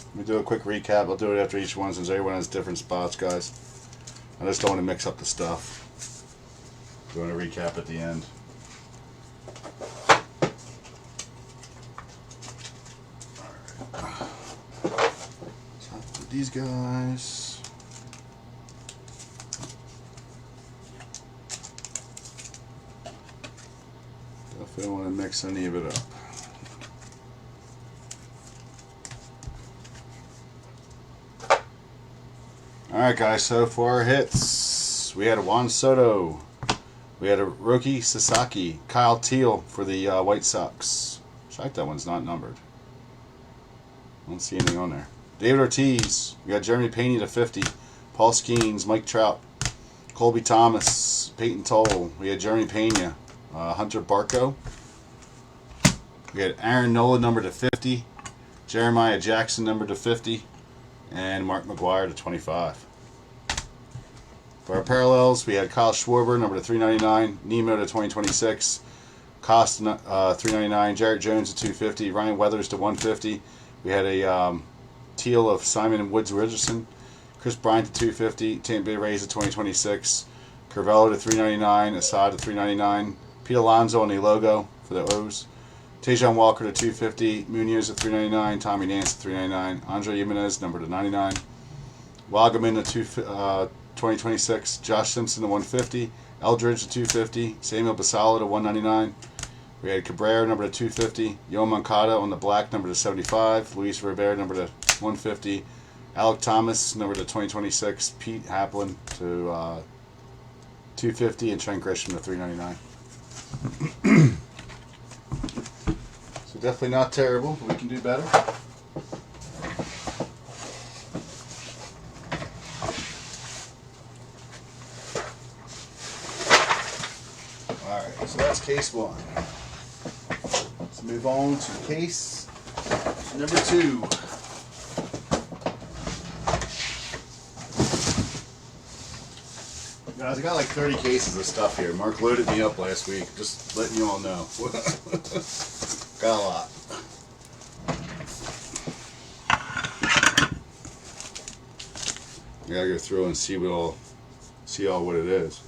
[SPEAKER 1] Let me do a quick recap. I'll do it after each one since everyone has different spots, guys. I just don't want to mix up the stuff. Doing a recap at the end. Alright. So put these guys. Definitely don't want to mix any of it up. Alright guys, so for our hits, we had a Juan Soto, we had a Roki Sasaki, Kyle Teal for the White Sox. Check, that one's not numbered. I don't see anything on there. David Ortiz, we got Jeremy Pena to 50, Paul Skeens, Mike Trout, Colby Thomas, Peyton Toll, we had Jeremy Pena, Hunter Barco, we had Aaron Nola numbered to 50, Jeremiah Jackson numbered to 50, and Mark McGwire to 25. For our parallels, we had Kyle Schwarber, number to 399, Nemo to 2026, Cost 399, Jarrett Jones to 250, Ryan Weathers to 150. We had a teal of Simon and Woods Richardson, Chris Bryant to 250, Tampa Bay Rays to 2026, Curvelo to 399, Assad to 399, Pete Alonso on the logo for the O's, Tejon Walker to 250, Munoz to 399, Tommy Nance to 399, Andre Jimenez number to 99, Wagaman to 2026, Josh Simpson to 150, Eldridge to 250, Samuel Basala to 199. We had Cabrera number to 250, Yo Moncada on the black number to 75, Luis Rivera number to 150, Alec Thomas number to 2026, Pete Haplin to 250, and Trent Grisham to 399. So definitely not terrible. We can do better. Alright, so that's case 1. Let's move on to case number 2. Guys, I got like 30 cases of stuff here. Mark loaded me up last week, just letting you all know. Got a lot. I gotta go through and see all what it is.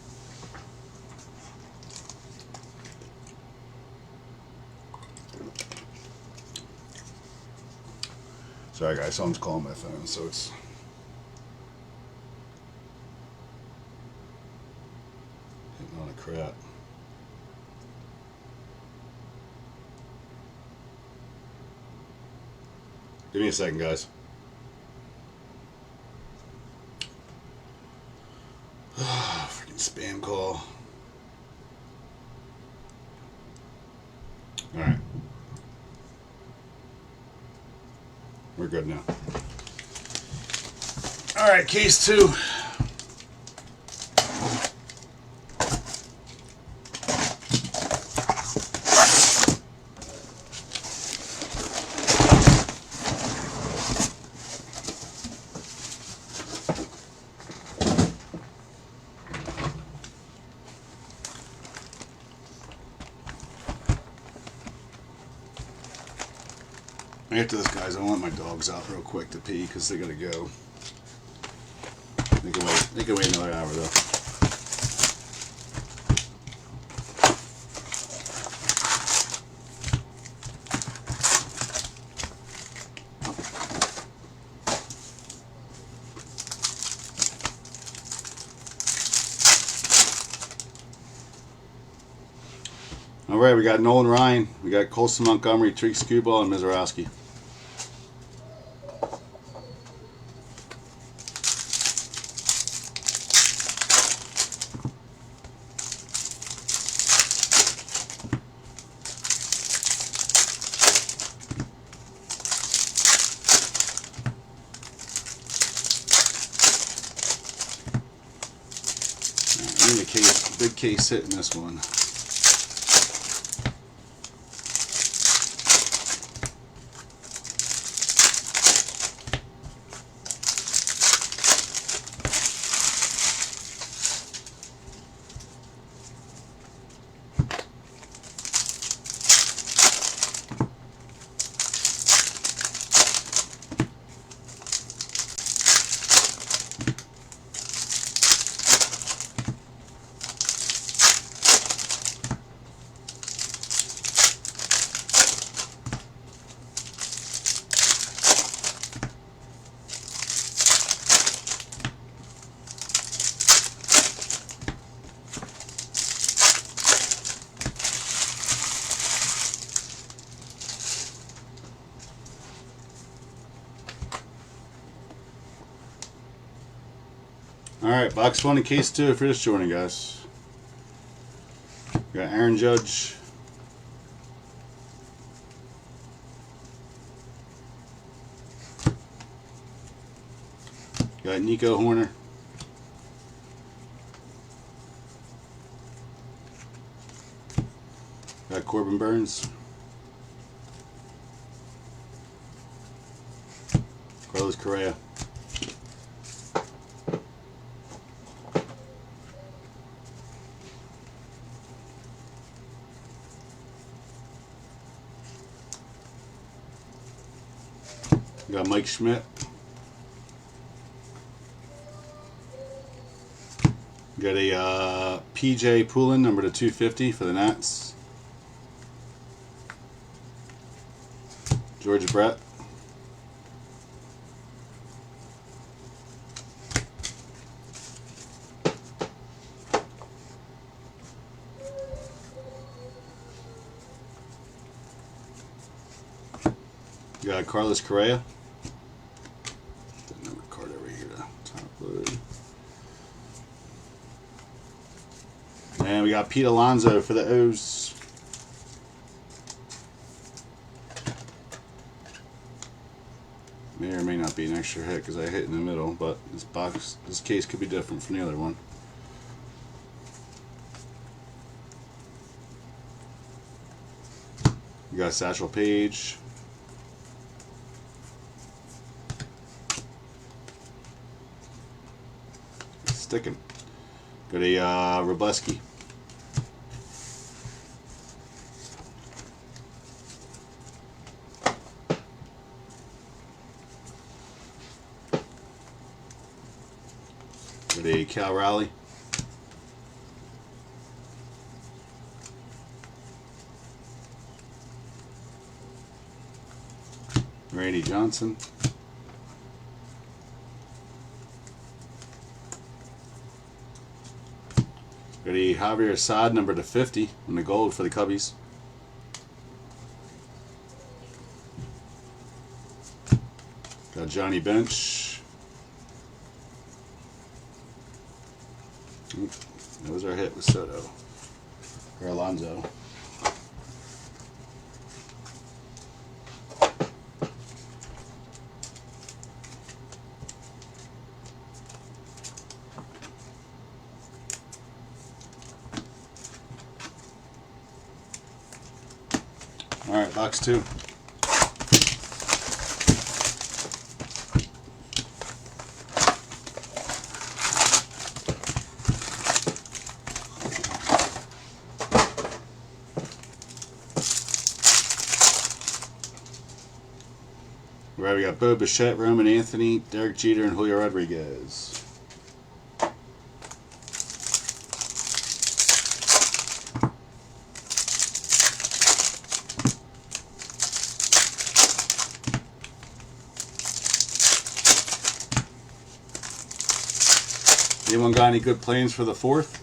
[SPEAKER 1] Sorry guys, someone's calling my phone, so it's hitting on a crap. Give me a second, guys. Freaking spam call. Alright. We're good now. Alright, case 2. After this, guys, I want my dogs out real quick to pee because they gotta go. They can wait another hour though. All right, we got Nolan Ryan, we got Colson Montgomery, Tariq Skubal, and Mizorowski. big case hit in this one. Alright, box 1 and case 2 if you're just joining, guys. We got Aaron Judge. Got Nico Horner. Got Corbin Burns. Carlos Correa. Got Mike Schmidt. Got a PJ Poulin, number to 250 for the Nats. George Brett. Got Carlos Correa. Number card over here to top load. And we got Pete Alonso for the O's. May or may not be an extra hit because I hit in the middle, but this case could be different from the other one. We got Satchel Paige. Sticking. Got a Robleski. Got a Cal Raleigh. Randy Johnson. Got a Javier Assad, number to 50 in the gold for the Cubbies. Got Johnny Bench. Oop, that was our hit with Soto. Or Alonso. Alright, box 2. Right, we got Bo Bichette, Roman Anthony, Derek Jeter, and Julio Rodriguez. Anyone got any good plans for the 4th?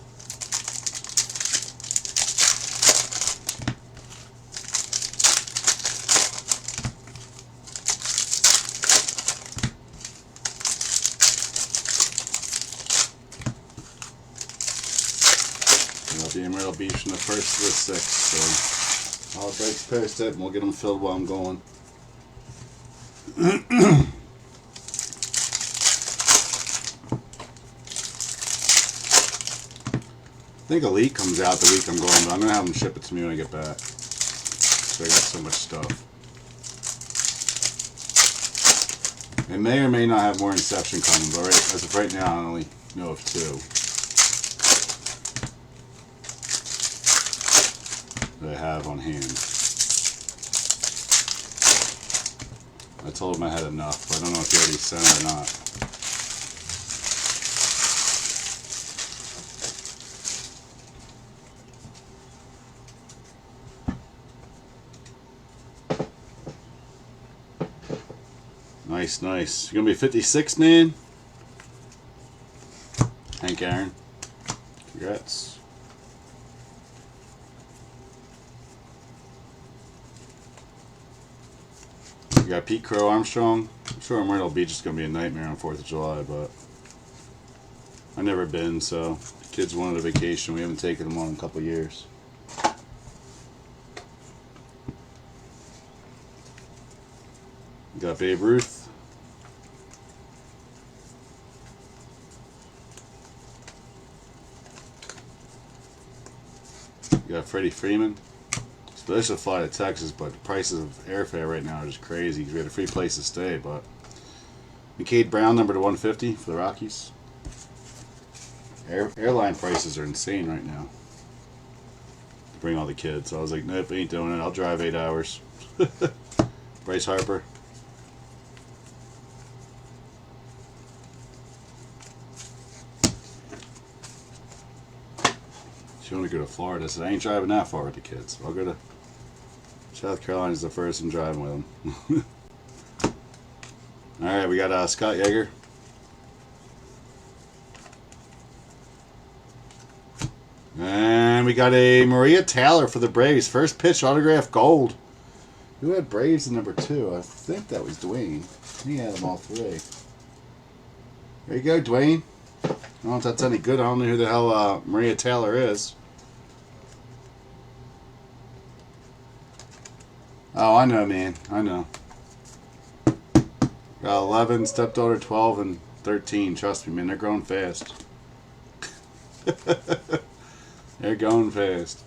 [SPEAKER 1] Myrtle Beach from the 1st to the 6th, so I'll post it and we'll get them filled while I'm going. think Elite comes out the week I'm going, but I'm gonna have them ship it to me when I get back. So I got so much stuff. They may or may not have more Inception coming, but as of right now, I only know of 2 that I have on hand. I told him I had enough, but I don't know if he already sent it or not. Nice, nice. You're gonna be 56, man? Hank Aaron. Congrats. You got Pete Crow Armstrong. I'm sure Myrtle Beach is gonna be a nightmare on 4th of July, but I've never been, so the kids wanted a vacation. We haven't taken them on in a couple years. You got Babe Ruth. You got Freddie Freeman. Supposed to fly to Texas, but the prices of airfare right now are just crazy because we had a free place to stay. But McCade Brown, number to 150 for the Rockies. Airline prices are insane right now to bring all the kids. So I was like, nope, ain't doing it. I'll drive 8 hours. Bryce Harper. She wanted to go to Florida. I said, I ain't driving that far with the kids. I'll go to South Carolina's the first I'm driving with them. Alright, we got Scott Yeager. And we got a Maria Taylor for the Braves. First pitch autograph gold. Who had Braves in number 2? I think that was Dwayne. He had them all 3. There you go, Dwayne. I don't know if that's any good. I don't know who the hell Maria Taylor is. Oh, I know, man. I know. Got 11, stepdaughter 12, and 13. Trust me, man. They're growing fast. They're going fast.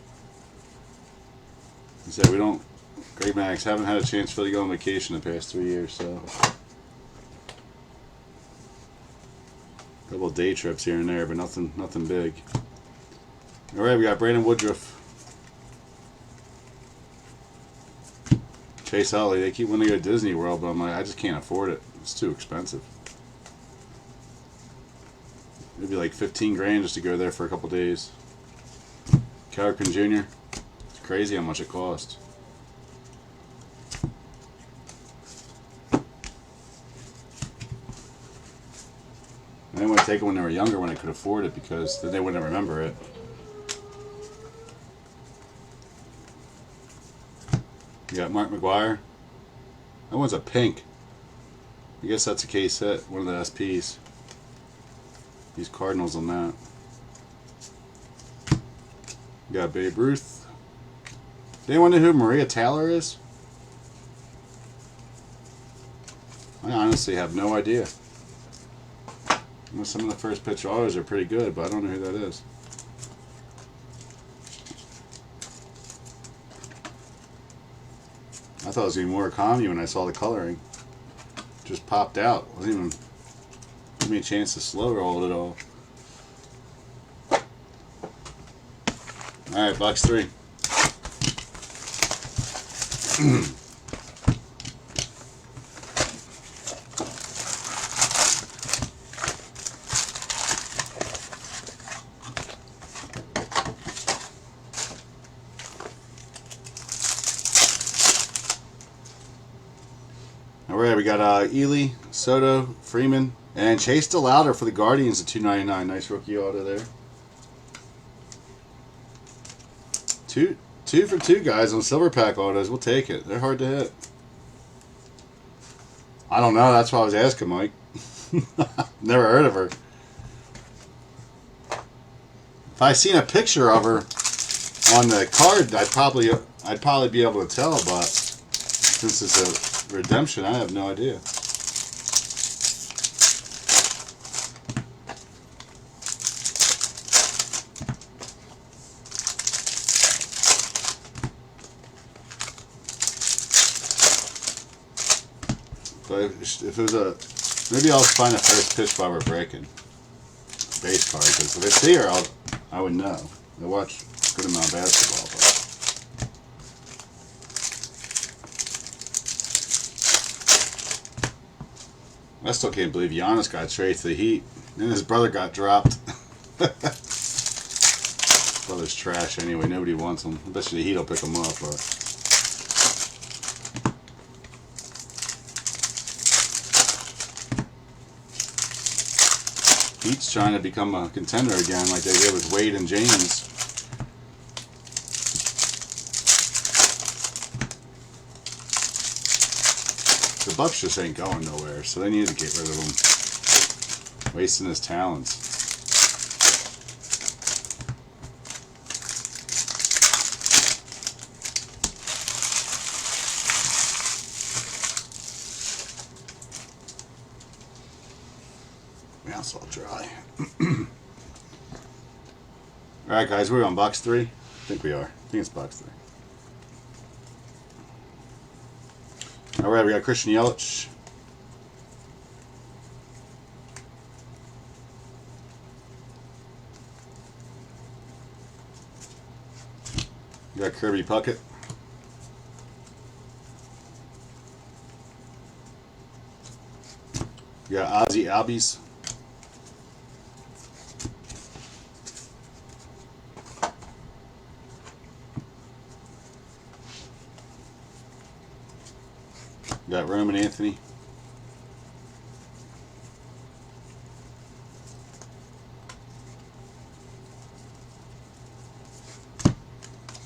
[SPEAKER 1] I said we don't. Greg Max haven't had a chance for to go on vacation the past 3 years, so. A couple of day trips here and there, but nothing big. All right, we got Brandon Woodruff. Chase Utley, they keep wanting to go to Disney World, but I'm like, I just can't afford it. It's too expensive. It'd be like 15 grand just to go there for a couple days. Cal Ripken Jr. It's crazy how much it costs. I didn't want to take it when they were younger when I could afford it because then they wouldn't remember it. You got Mark McGwire. That one's a pink. I guess that's a case hit, one of the SPs. These Cardinals on that. You got Babe Ruth. Does anyone know who Maria Taylor is? I honestly have no idea. Some of the first pitch autos are pretty good, but I don't know who that is. I thought it was going to be Murakami when I saw the coloring. Just popped out. Wasn't even give me a chance to slow roll it all. Alright, box 3. Alright, we got Ely, Soto, Freeman, and Chase DeLauder for the Guardians at $2.99. Nice rookie auto there. Two for 2 guys on silver pack autos. We'll take it. They're hard to hit. I don't know. That's why I was asking, Mike. Never heard of her. If I seen a picture of her on the card, I'd probably be able to tell. But since it's a redemption, I have no idea. But if it was a, maybe I'll find the first pitch while we're breaking base card, because if it's here, I would know. I watch a good amount of basketball, but I still can't believe Giannis got traded to the Heat, and his brother got dropped. Brother's trash anyway. Nobody wants him. I bet you the Heat will pick him up, but. Heat's trying to become a contender again, like they did with Wade and James. The Bucks just ain't going nowhere, so they need to get rid of him. Wasting his talents. Mouth's all dry. Alright guys, we're on box 3. I think we are. I think it's box 3. Alright, we got Christian Yelich. We got Kirby Puckett. We got Ozzy Albies. We got Roman Anthony.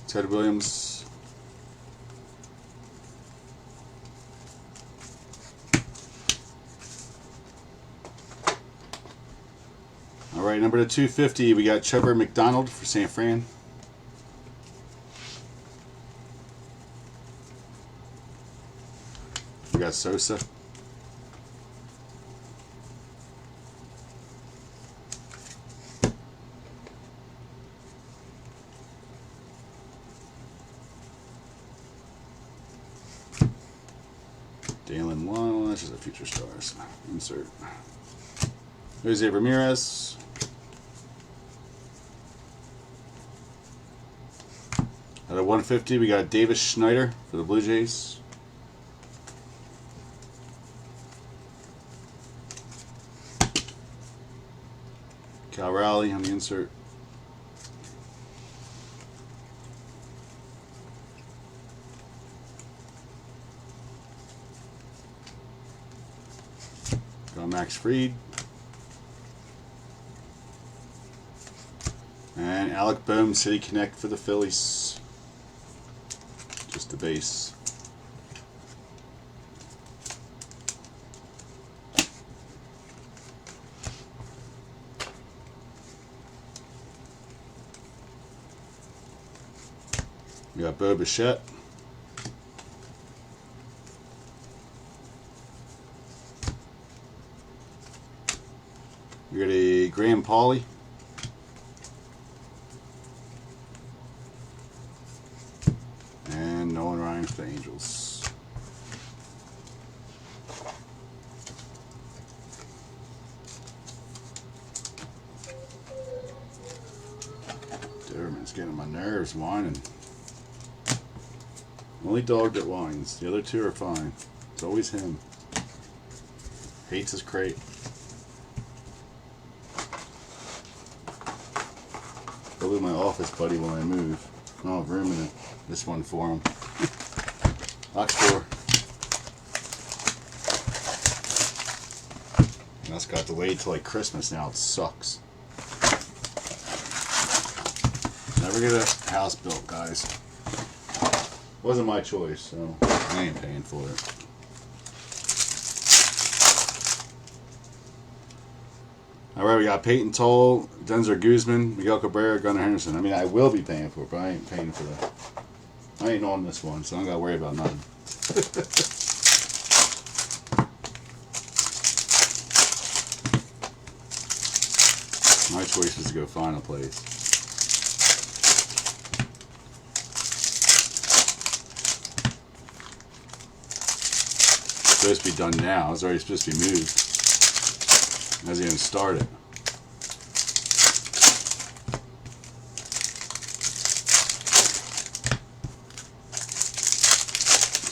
[SPEAKER 1] Ted Williams. Alright, number to 250, we got Trevor McDonald for San Fran. We got Sosa. Dalen Lyle, that's just a future stars. Insert. Jose Ramirez. At a 150, we got Davis Schneider for the Blue Jays. Cal Raleigh on the insert. Got Max Fried. And Alec Bohm, City Connect for the Phillies. Just the base. We got Bo Bichette. We got a Graham Pauley. And Nolan Ryan for the Angels. Derman's getting on my nerves whining. Only dog that whines. The other two are fine. It's always him. Hates his crate. Go with my office buddy when I move. I don't have room in this one for him. Box 4. And that's got delayed till like Christmas now. It sucks. Never get a house built, guys. Wasn't my choice, so I ain't paying for it. Alright, we got Peyton Toll, Denzer Guzman, Miguel Cabrera, Gunnar Henderson. I mean, I will be paying for it, but I ain't paying for that. I ain't on this one, so I don't gotta worry about nothing. My choice is to go find a place. supposed to be done now. It's already supposed to be moved. It hasn't even started.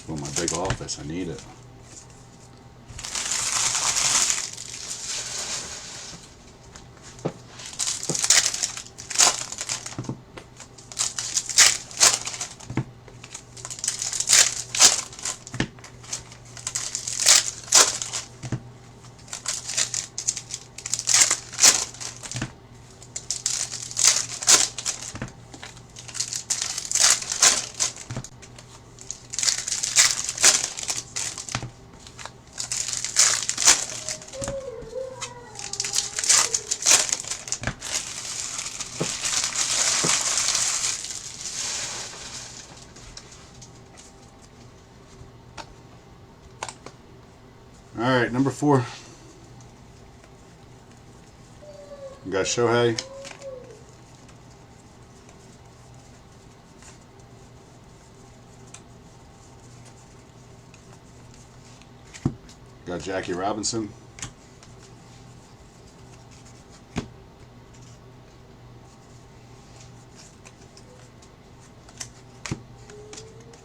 [SPEAKER 1] Well, my big office, I need it. Alright, number 4. We got Shohei. Got Jackie Robinson.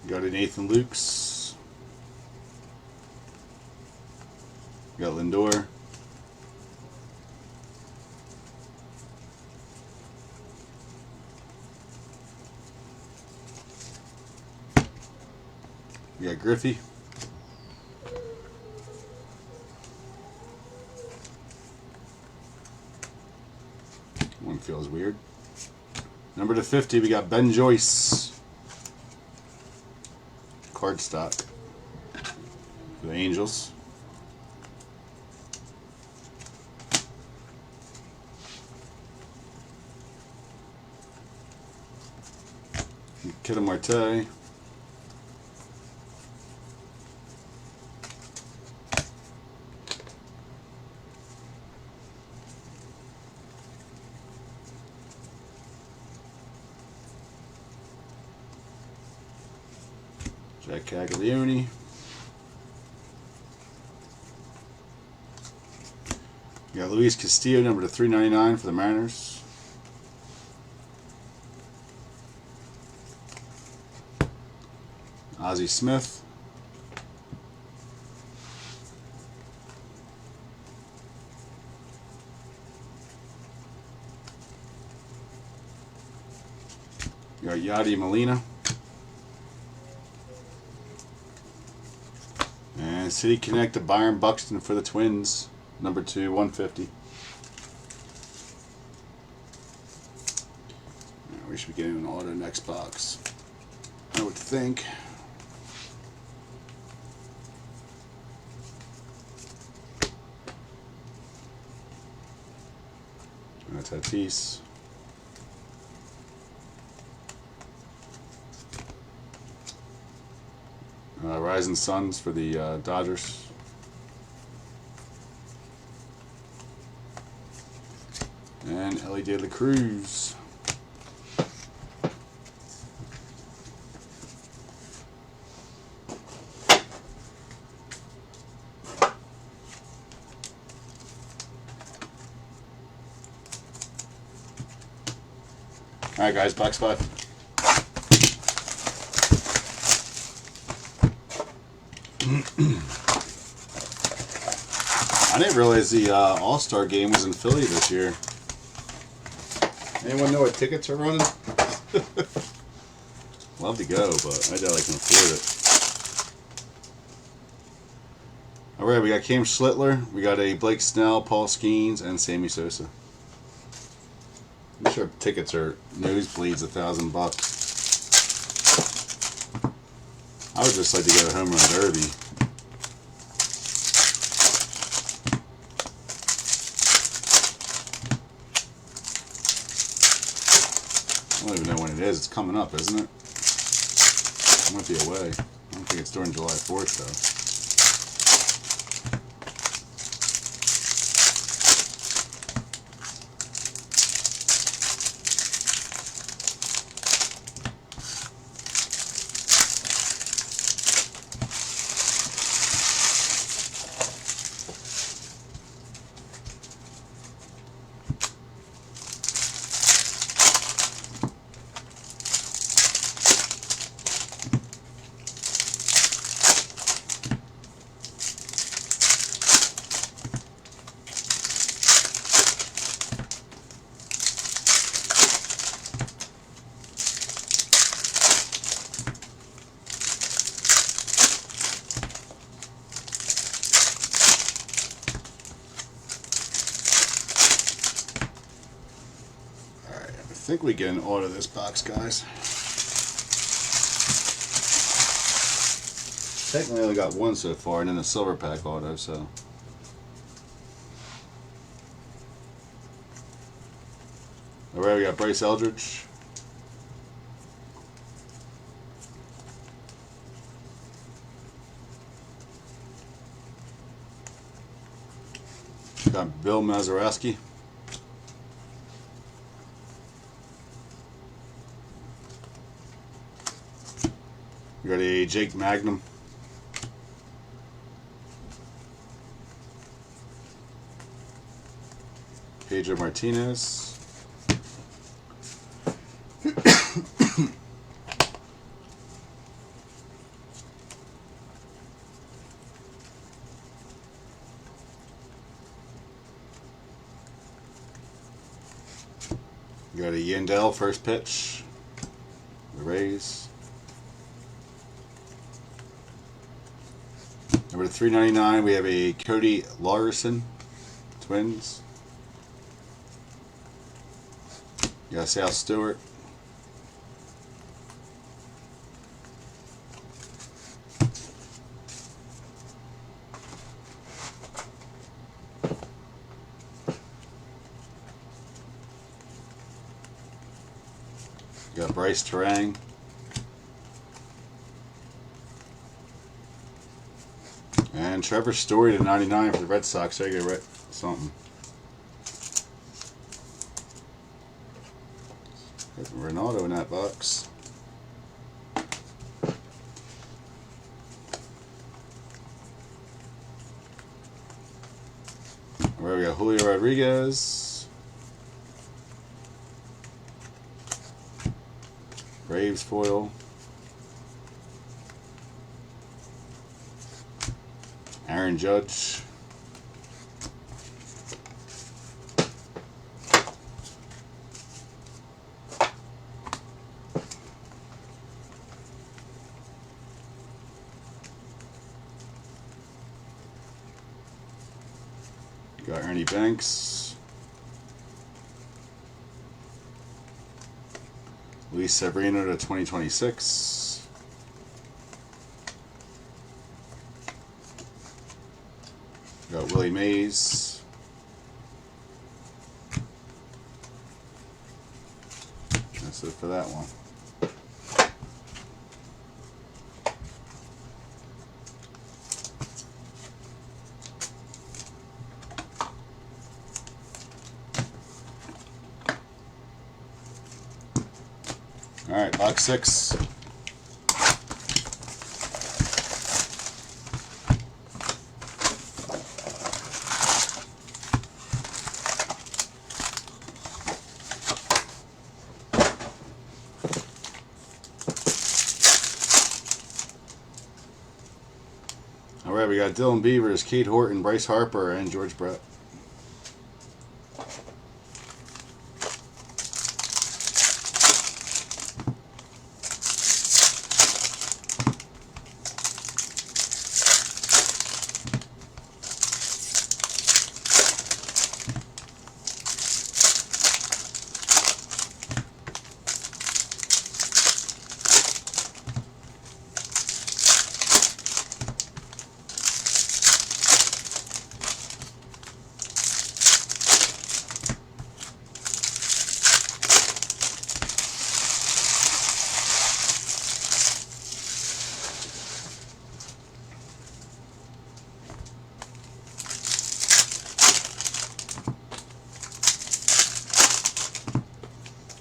[SPEAKER 1] Got a Nathan Lukes. Got Lindor. We got Griffey. One feels weird. Number to 50, we got Ben Joyce. Card stock for the Angels. Ketel Marte. Jack Caglione. We got Luis Castillo, number to 399 for the Mariners. Ozzie Smith. We got Yadi Molina. And City Connect to Byron Buxton for the Twins, number 2, 150. We should be getting an auto next box, I would think. That's Tatis. Rising Suns for the Dodgers. And Ellie De La Cruz. Alright guys, box 5. I didn't realize the All-Star game was in Philly this year. Anyone know what tickets are running? Love to go, but I doubt I can afford it. Alright, we got Cam Schlittler, we got a Blake Snell, Paul Skeens, and Sammy Sosa. I'm sure tickets are nosebleeds $1,000. I would just like to go to Home Run Derby. I don't even know when it is. It's coming up, isn't it? It might be away. I don't think it's during July 4th, though. think we get an auto this box, guys. Technically, I only got one so far, and then a silver pack auto, so. Alright, we got Bryce Eldridge. Got Bill Mazeroski. We got a Jake Magnum. Pedro Martinez. We got a Yandel first pitch. The Rays. Number 399, we have a Cody Larson, Twins. You got Sal Stewart. You got Bryce Terang. And Trevor Story to 99 for the Red Sox. There you go, right? Something. Got Ronaldo in that box. Where we got Julio Rodriguez. Braves foil. Aaron Judge. You got Ernie Banks. Luis Severino to 2026. Got Willie Mays. That's it for that one. All right, box 6. All right, we got Dylan Beavers, Kate Horton, Bryce Harper, and George Brett.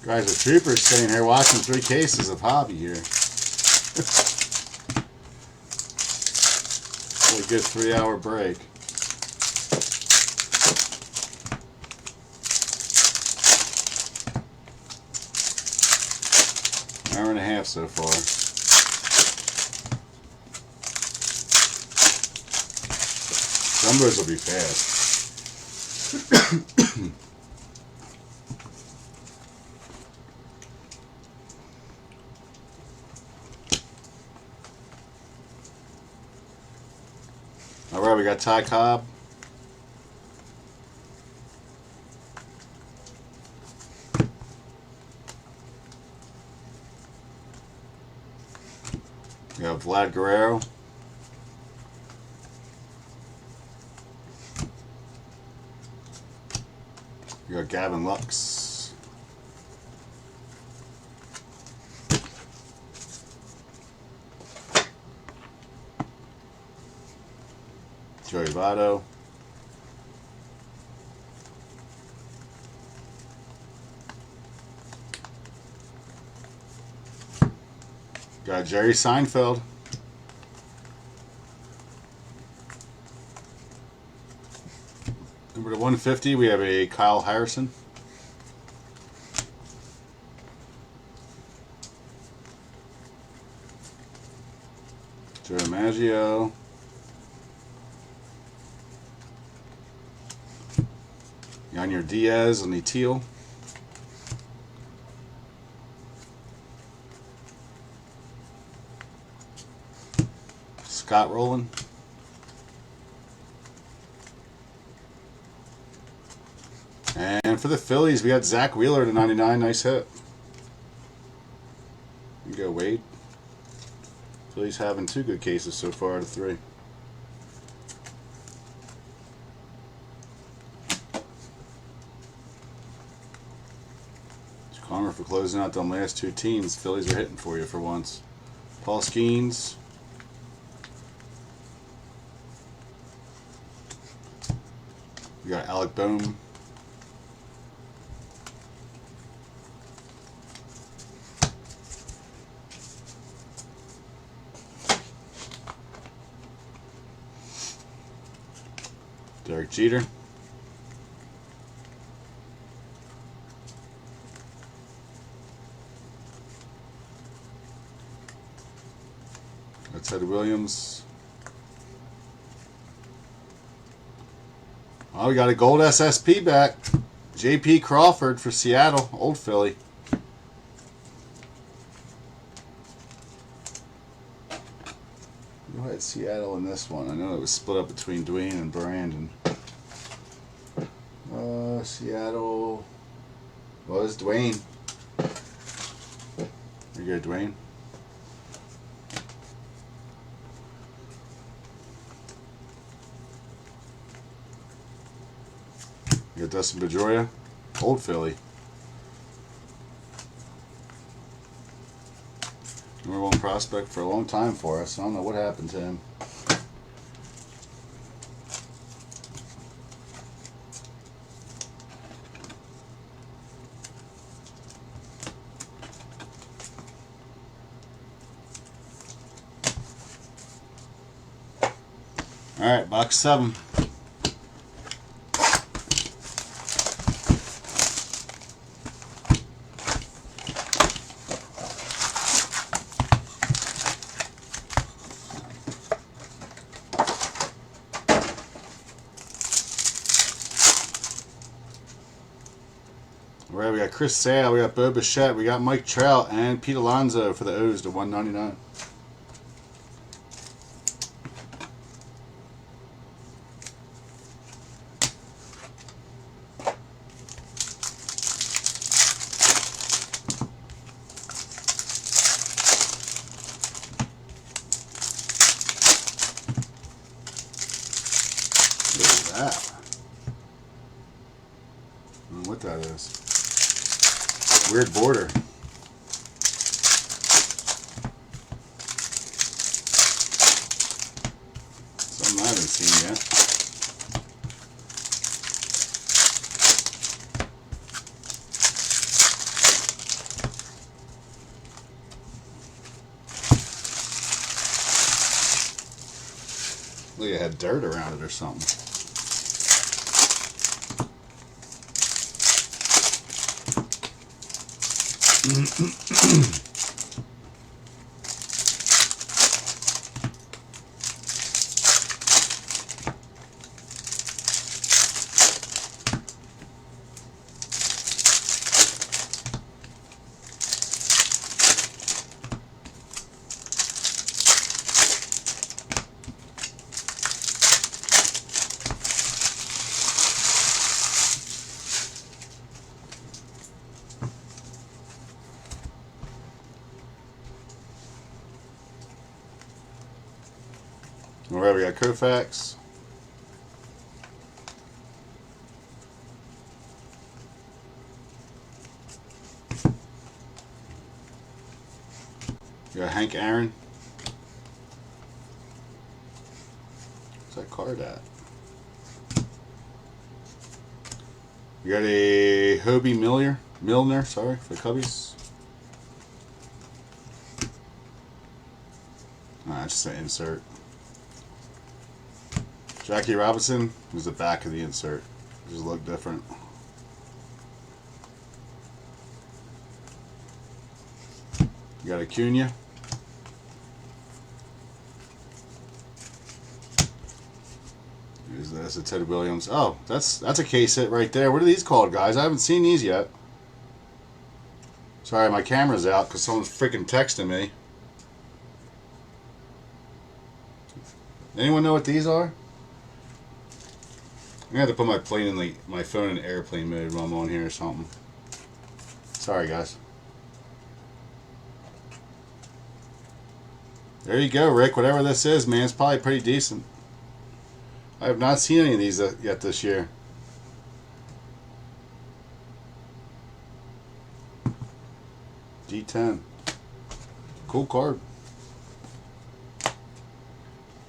[SPEAKER 1] Guys, the trooper's sitting here watching 3 cases of hobby here. A good 3-hour break. Hour and a half so far. Numbers will be fast. All right, we got Ty Cobb. got Vlad Guerrero. We got Gavin Lux. Joey Votto. Got Jerry Seinfeld. Number to 150, we have a Kyle Harrison. Joe Maggio. Yanier Diaz on the teal. Scott Rowland. And for the Phillies, we got Zach Wheeler to 99. Nice hit. You go, Wade. Phillies having 2 good cases so far out of 3. Connor for closing out them last 2 teams. Phillies are hitting for you for once. Paul Skeens. We got Alec Bohm. Derek Jeter. That's Ted Williams. Oh, we got a gold SSP back. J.P. Crawford for Seattle, old Philly. Who had Seattle in this one? I know it was split up between Dwayne and Brandon. Seattle was Dwayne. There you go, Dwayne. You got Dustin Pedroia, old Philly. Number 1 prospect for a long time for us. I don't know what happened to him. All right, box 7. All right, we got Chris Sale, we got Bo Bichette, we got Mike Trout, and Pete Alonso for the O's to 199. That. I don't know what that is. Weird border. Something I haven't seen yet. Look, it had dirt around it or something. Alright, we got Koufax. We got Hank Aaron. What's that card at? We got a Hobie Milner, sorry, for the Cubbies. Nah, just an insert. Jackie Robinson was the back of the insert. It just looked different. You got Acuna. That's a Ted Williams. Oh, that's a case hit right there. What are these called, guys? I haven't seen these yet. Sorry, my camera's out because someone's freaking texting me. Anyone know what these are? I'm gonna have to put my phone in airplane mode while I'm on here or something. Sorry, guys. There you go, Rick. Whatever this is, man, it's probably pretty decent. I have not seen any of these yet this year. D10. Cool card.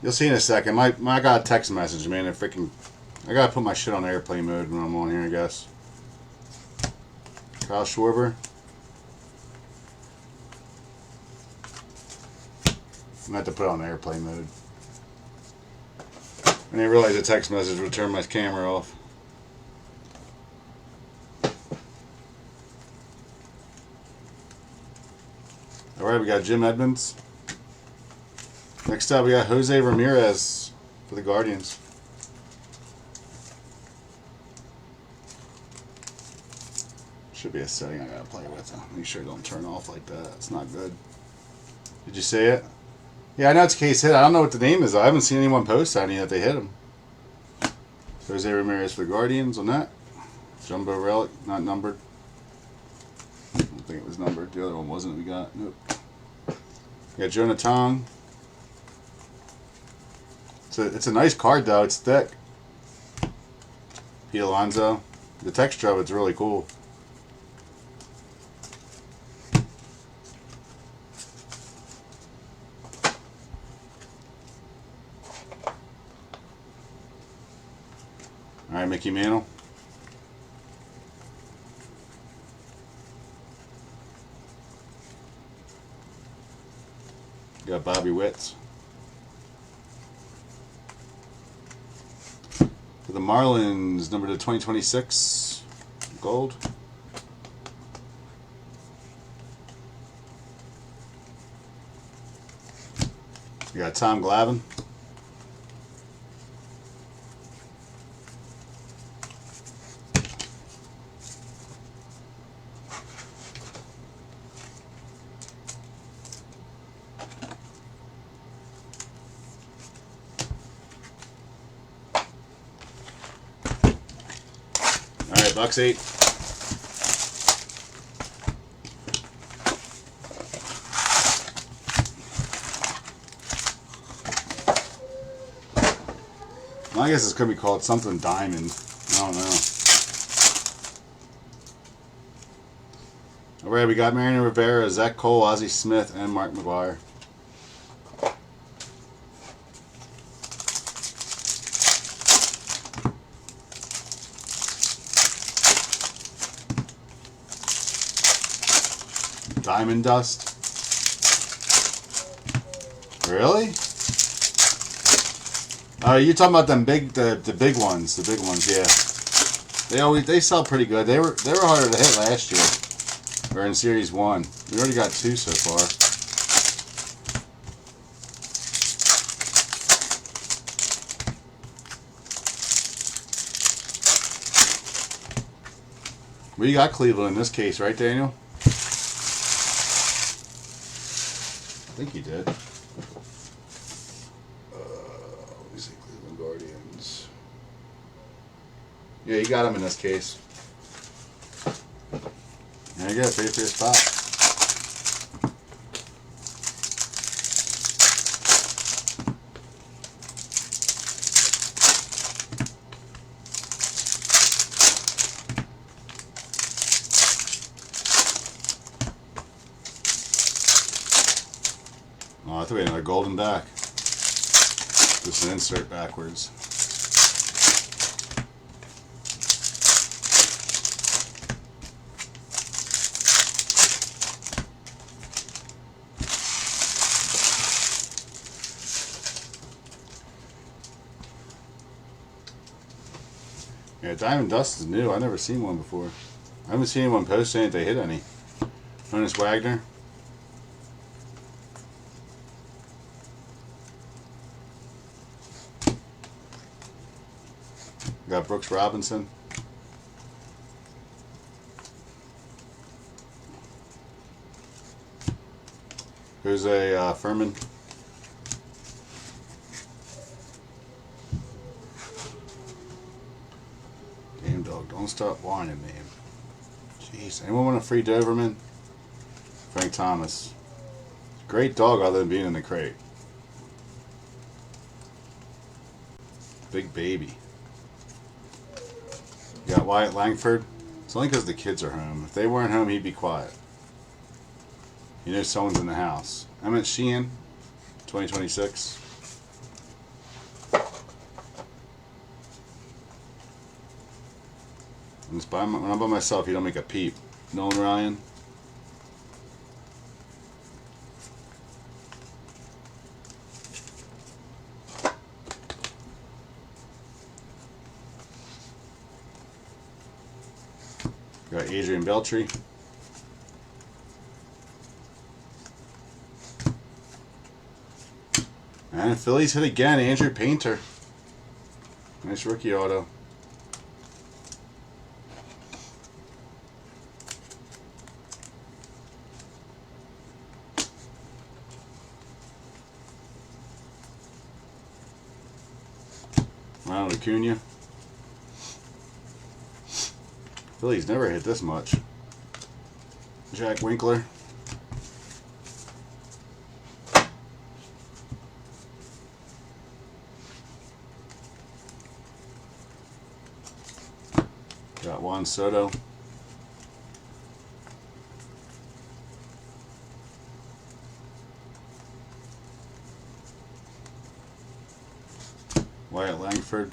[SPEAKER 1] You'll see in a second. I got a text message, man. I gotta put my shit on airplane mode when I'm on here, I guess. Kyle Schwarber. I'm gonna have to put it on airplane mode. I didn't realize the text message would turn my camera off. Alright, we got Jim Edmonds. Next up, we got Jose Ramirez for the Guardians. Should be a setting I gotta play with. Make sure it don't turn off like that. It's not good. Did you see it? Yeah, I know it's a case hit. I don't know what the name is. I haven't seen anyone post any that they hit him. Jose Ramirez for the Guardians on that. Jumbo relic, not numbered. I don't think it was numbered. The other one wasn't. We got nope. We got Jonah Tong. It's a nice card though. It's thick. Pete Alonso. The texture of it's really cool. All right, Mickey Mantle. Got Bobby Witt. For the Marlins, number to 2026, gold. We got Tom Glavine. Alright, box 8. Well, I guess it's going to be called something diamond. I don't know. Alright, we got Mariano Rivera, Zach Cole, Ozzie Smith, and Mark McGwire. Diamond dust. Really? You're talking about them the big ones, yeah. They sell pretty good. They were harder to hit last year. We're in Series 1. We already got 2 so far. We got Cleveland in this case, right, Daniel? I think he did. Let me see, Cleveland Guardians. Yeah, you got him in this case. There you go, pay for your spot. to be another golden back. Just an insert backwards. Yeah, Diamond Dust is new. I've never seen one before. I haven't seen anyone post saying they hit any. Honus Wagner. Got Brooks Robinson. Here's a Furman. Game Dog, don't stop whining, man. Jeez, anyone want a free Doberman? Frank Thomas. Great dog other than being in the crate. Big baby. You got Wyatt Langford. It's only because the kids are home. If they weren't home, he'd be quiet. You know someone's in the house. Emmett Sheehan, 2026. When I'm by myself, you don't make a peep. Nolan Ryan. Got Adrian Beltre. And Phillies hit again, Andrew Painter. Nice rookie auto. Ronald Acuna. Phillies never hit this much. Jack Winkler. Got Juan Soto. Wyatt Langford.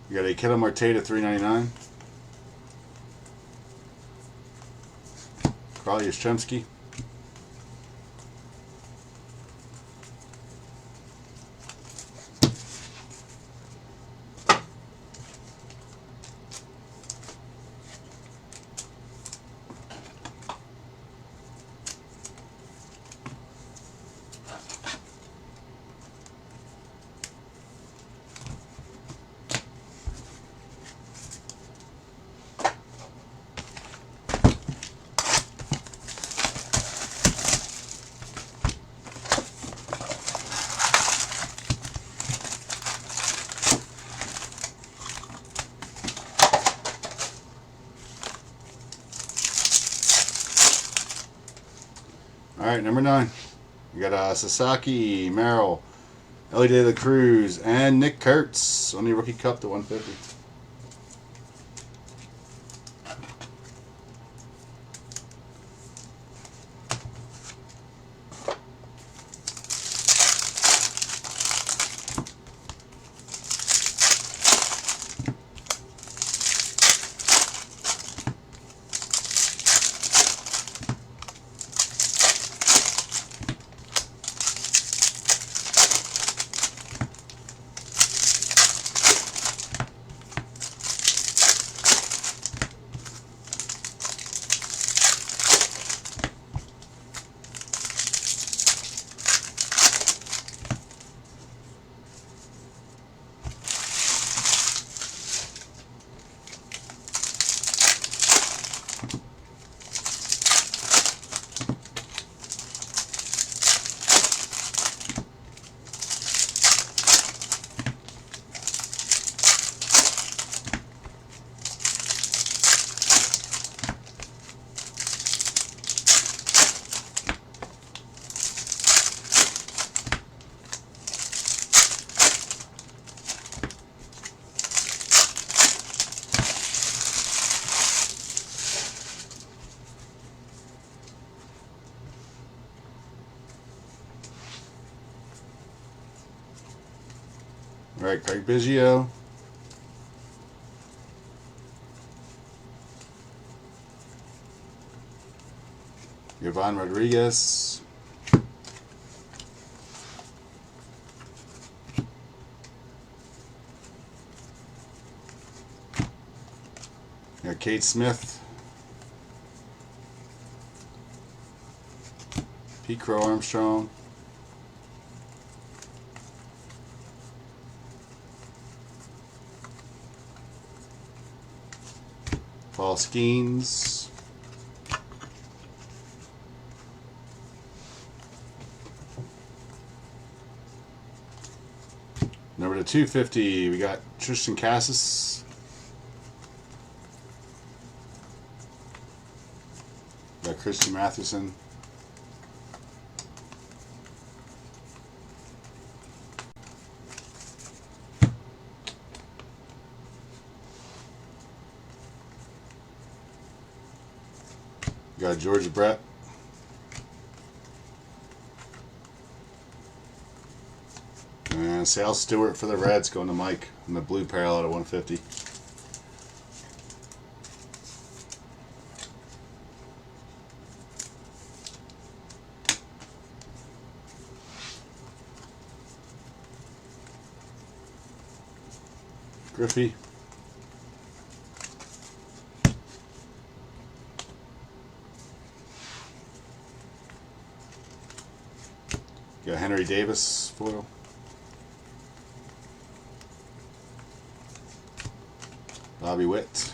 [SPEAKER 1] You got a Ketel Marte to $3.99. Carl Yastrzemski. Alright, number 9. We got Sasaki, Merrill, Ellie De La Cruz, and Nick Kurtz on the Rookie Cup to 150. Alright, Craig Biggio. Yvonne Rodriguez. Kate Smith. Pete Crow Armstrong. Paul Skeens. Number to 250, we got Tristan Cassis. Got Christian Mathewson. Got George Brett. And Sal Stewart for the Reds going to Mike in the blue parallel at 150. Griffey. Got Henry Davis foil. Bobby Witt.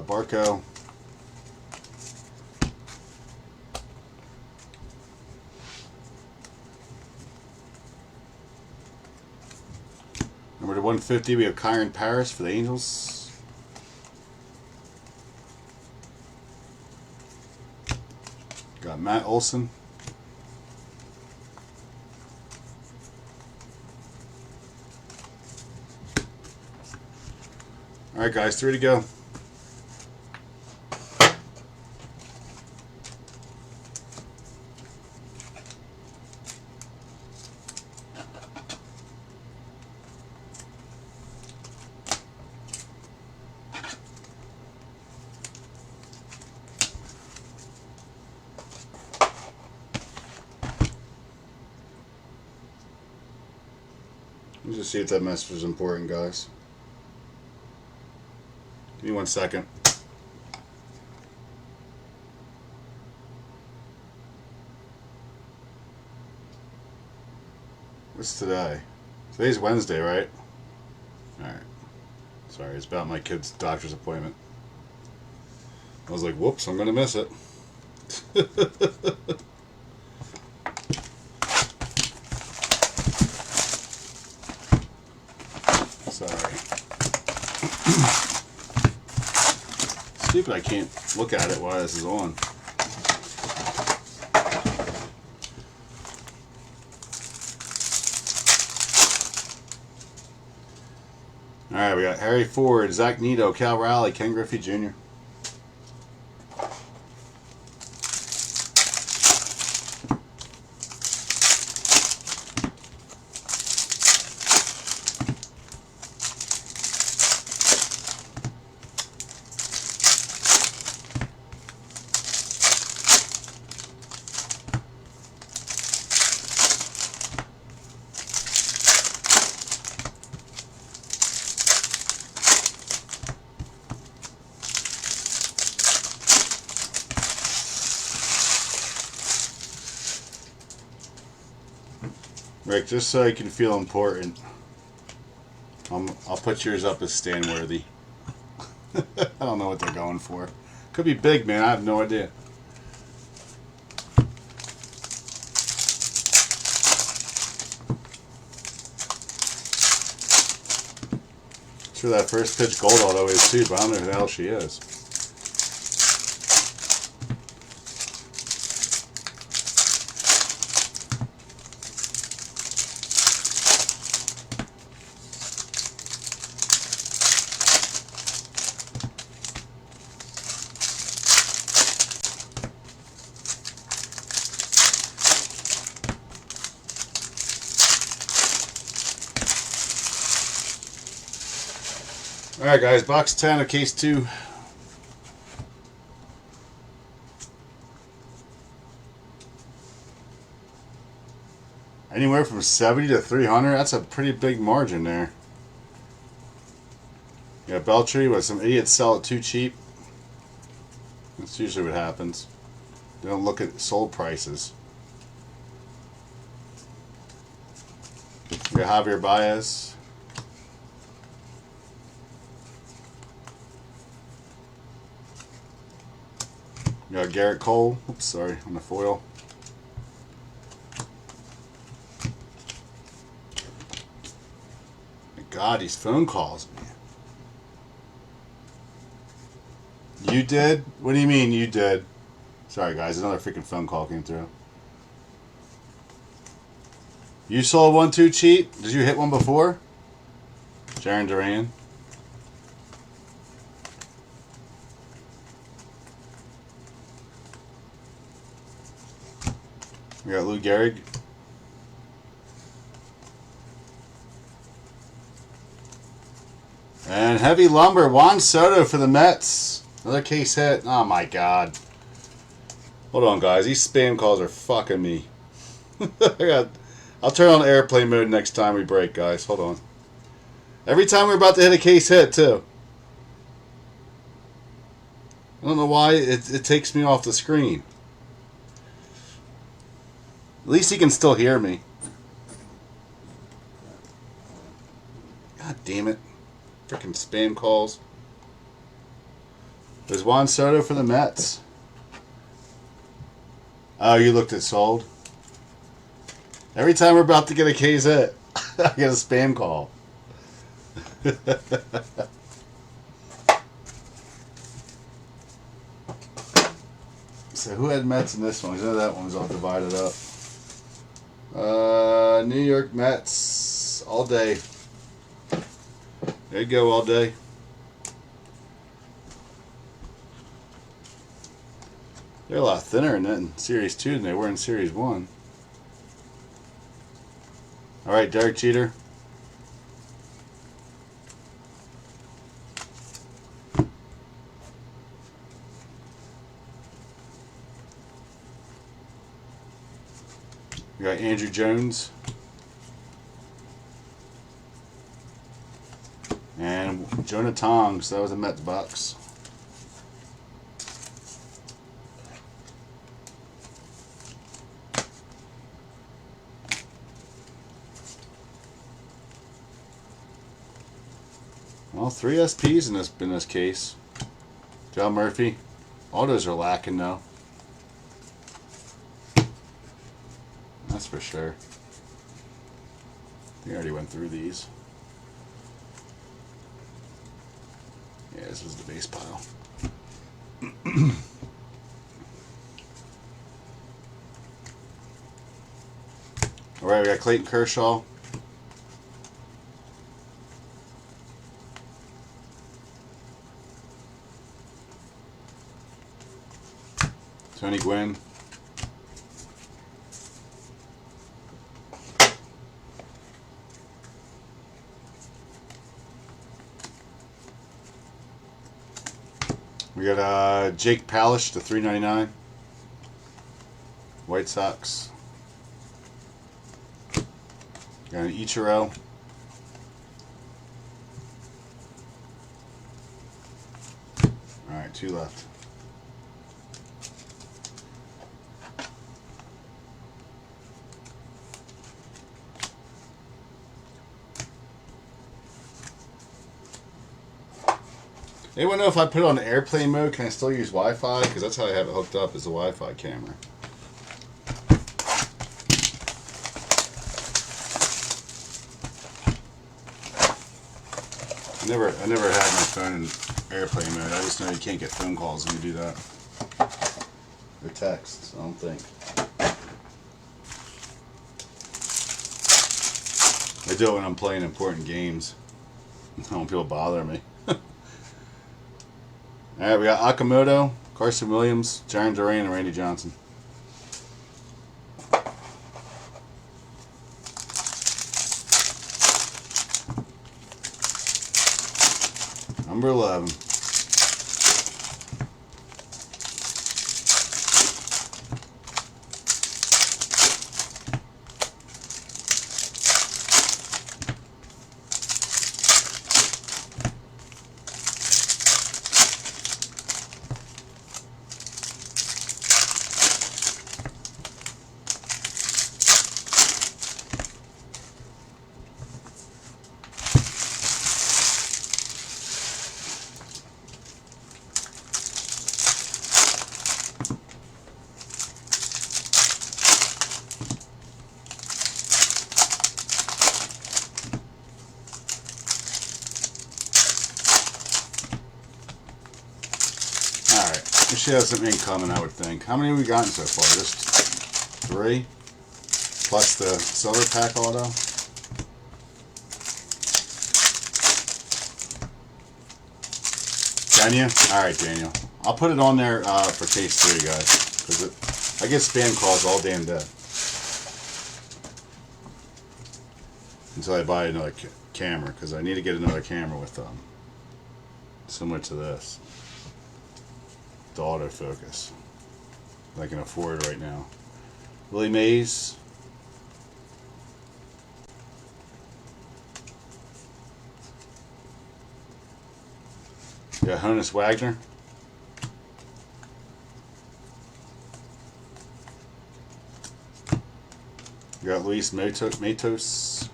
[SPEAKER 1] Barco. Number to 150, we have Kyron Paris for the Angels. Got Matt Olson. All right, guys, 3 to go. Let's just see if that message is important, guys. Give me 1 second. What's today? Today's Wednesday, right? Alright. Sorry, it's about my kid's doctor's appointment. I was like, whoops, I'm going to miss it. Sorry. Stupid, I can't look at it while this is on. Alright, we got Harry Ford, Zach Neto, Cal Raleigh, Ken Griffey Jr. Rick, just so you can feel important, I'll put yours up as stand-worthy. I don't know what they're going for. Could be big, man. I have no idea. Sure, that first pitch gold auto is too, but I don't know who the hell she is. Alright guys, box 10 of case 2. Anywhere from 70 to 300, that's a pretty big margin there. You got Beltry with some idiots sell it too cheap. That's usually what happens. They don't look at sold prices. You got Javier Baez. You got Garrett Cole. Oops, sorry, on the foil. My God, these phone calls, man. You did? What do you mean you did? Sorry guys, another freaking phone call came through. You sold one too cheap? Did you hit one before? Jarren Duran. We got Lou Gehrig. And heavy lumber, Juan Soto for the Mets. Another case hit. Oh my God. Hold on guys, these spam calls are fucking me. I'll turn on airplane mode next time we break, guys. Hold on. Every time we're about to hit a case hit, too. I don't know why it takes me off the screen. At least he can still hear me. God damn it. Freaking spam calls. There's Juan Soto for the Mets. Oh, you looked at sold? Every time we're about to get a case hit, I get a spam call. So who had Mets in this one? I know that one was all divided up. New York Mets all day. There you go, all day. They're a lot thinner in Series 2 than they were in Series 1. Alright, Derek Jeter. We got Andrew Jones. And Jonah Tongs. That was a Mets box. Well, 3 SPs in this case. John Murphy. Autos are lacking though. That's for sure. I think I already went through these. Yeah, this was the base pile. Alright, we got Clayton Kershaw. Tony Gwynn. We got Jake Palish to 399. White Sox. Got an Ichiro. Alright, 2 left. Anyone know if I put it on airplane mode, can I still use Wi-Fi? Because that's how I have it hooked up, is the Wi-Fi camera. I never had my phone in airplane mode. I just know you can't get phone calls when you do that. Or texts, I don't think. I do it when I'm playing important games. I don't want people to bother me. Alright, we got Okamoto, Carson Williams, Jarren Duran, and Randy Johnson. number 11. We should have some ink coming, I would think. How many have we gotten so far? Just 3? Plus the silver pack auto? Can you? Alright, Daniel. I'll put it on there for case 3, guys. Because I get spam calls all damn day. Until I buy another camera. Because I need to get another camera with similar to this. The autofocus that I can afford right now. Willie Mays. Yeah, Honus Wagner. You got Luis Matos.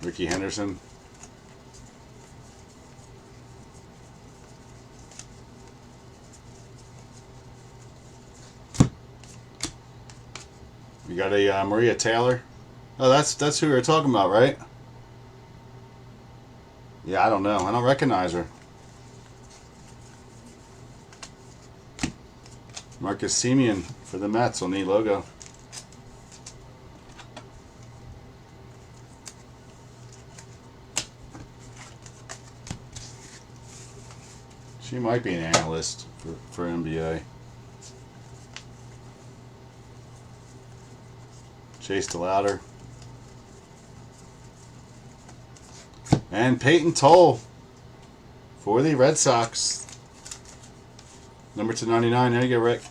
[SPEAKER 1] Ricky Henderson. We got a Maria Taylor. Oh, that's who we were talking about, right? Yeah, I don't know. I don't recognize her. Marcus Semien for the Mets on the logo. She might be an analyst for NBA. Chase DeLauder. And Peyton Toll for the Red Sox. Number 299. There you go, Rick.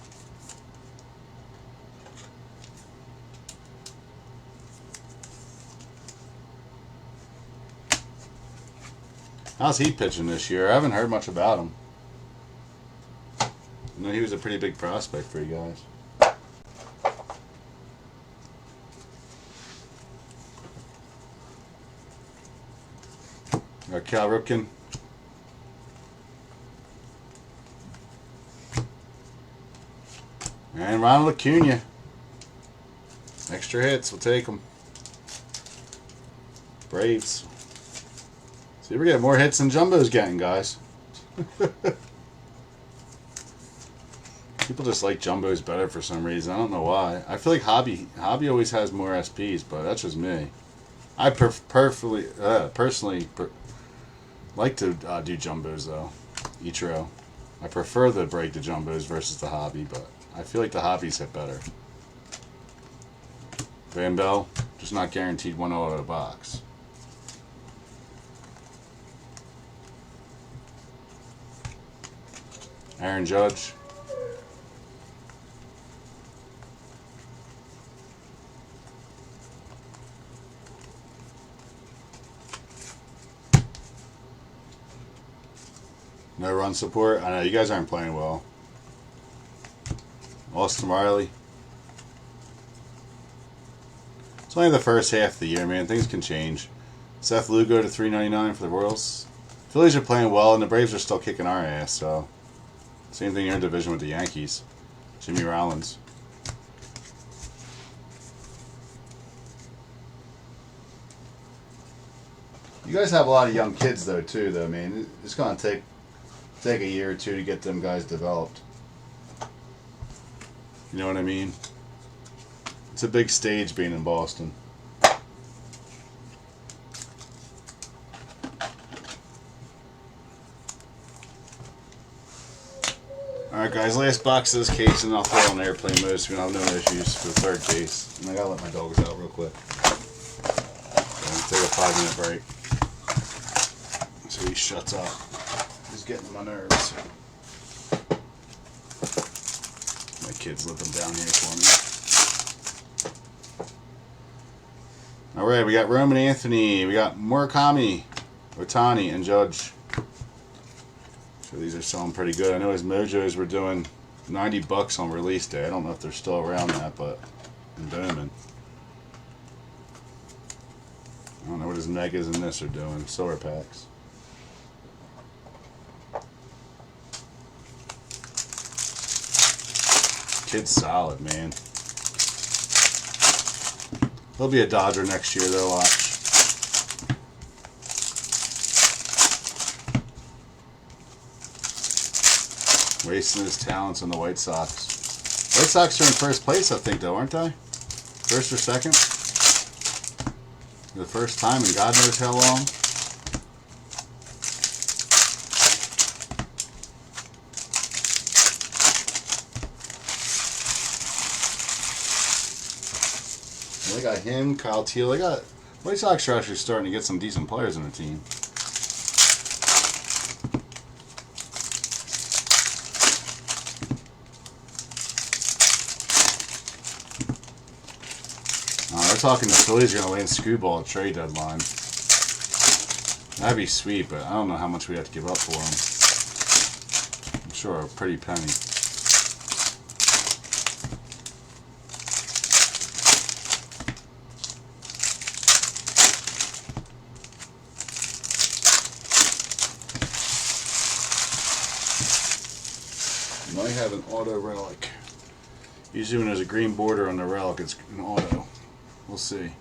[SPEAKER 1] How's he pitching this year? I haven't heard much about him. I know he was a pretty big prospect for you guys. Got Cal Ripken. And Ronald Acuna. Extra hits, we'll take them. Braves. See, we're getting more hits than Jumbo's getting, guys. People just like Jumbos better for some reason. I don't know why. I feel like Hobby always has more SPs, but that's just me. I personally like to do Jumbos, though. Ichiro. I prefer the break to Jumbos versus the Hobby, but I feel like the Hobbies hit better. Van Bell, just not guaranteed one out of the box. Aaron Judge. No run support. I know you guys aren't playing well. Austin Riley. It's only the first half of the year, man. Things can change. Seth Lugo to $3.99 for the Royals. Phillies are playing well, and the Braves are still kicking our ass. So, same thing in your division with the Yankees. Jimmy Rollins. You guys have a lot of young kids, though, too. Though, man, it's gonna take a year or two to get them guys developed. You know what I mean? It's a big stage being in Boston. Alright guys, last box of this case and I'll throw it on airplane mode so we don't have no issues for the third case. And I gotta let my dogs out real quick. So take a 5-minute break. So he shuts up. He's getting on my nerves. My kids let them down here for me. Alright, we got Roman Anthony, we got Murakami, Otani, and Judge. So these are selling pretty good. I know his Mojos were doing $90 on release day. I don't know if they're still around that, but in Bowman. I don't know what his Megas and this are doing. Silver packs. Kid's solid, man. He'll be a Dodger next year, though. Watch. Wasting his talents on the White Sox. White Sox are in first place, I think, though, aren't they? First or second? The first time in God knows how long. They got him, Kyle Teal. They got White Sox are actually starting to get some decent players on their team. They're talking the Phillies are going to land Screwball at trade deadline. That'd be sweet, but I don't know how much we have to give up for him. I'm sure a pretty penny. Might have an auto relic. Usually when there's a green border on the relic, it's an auto. We'll see.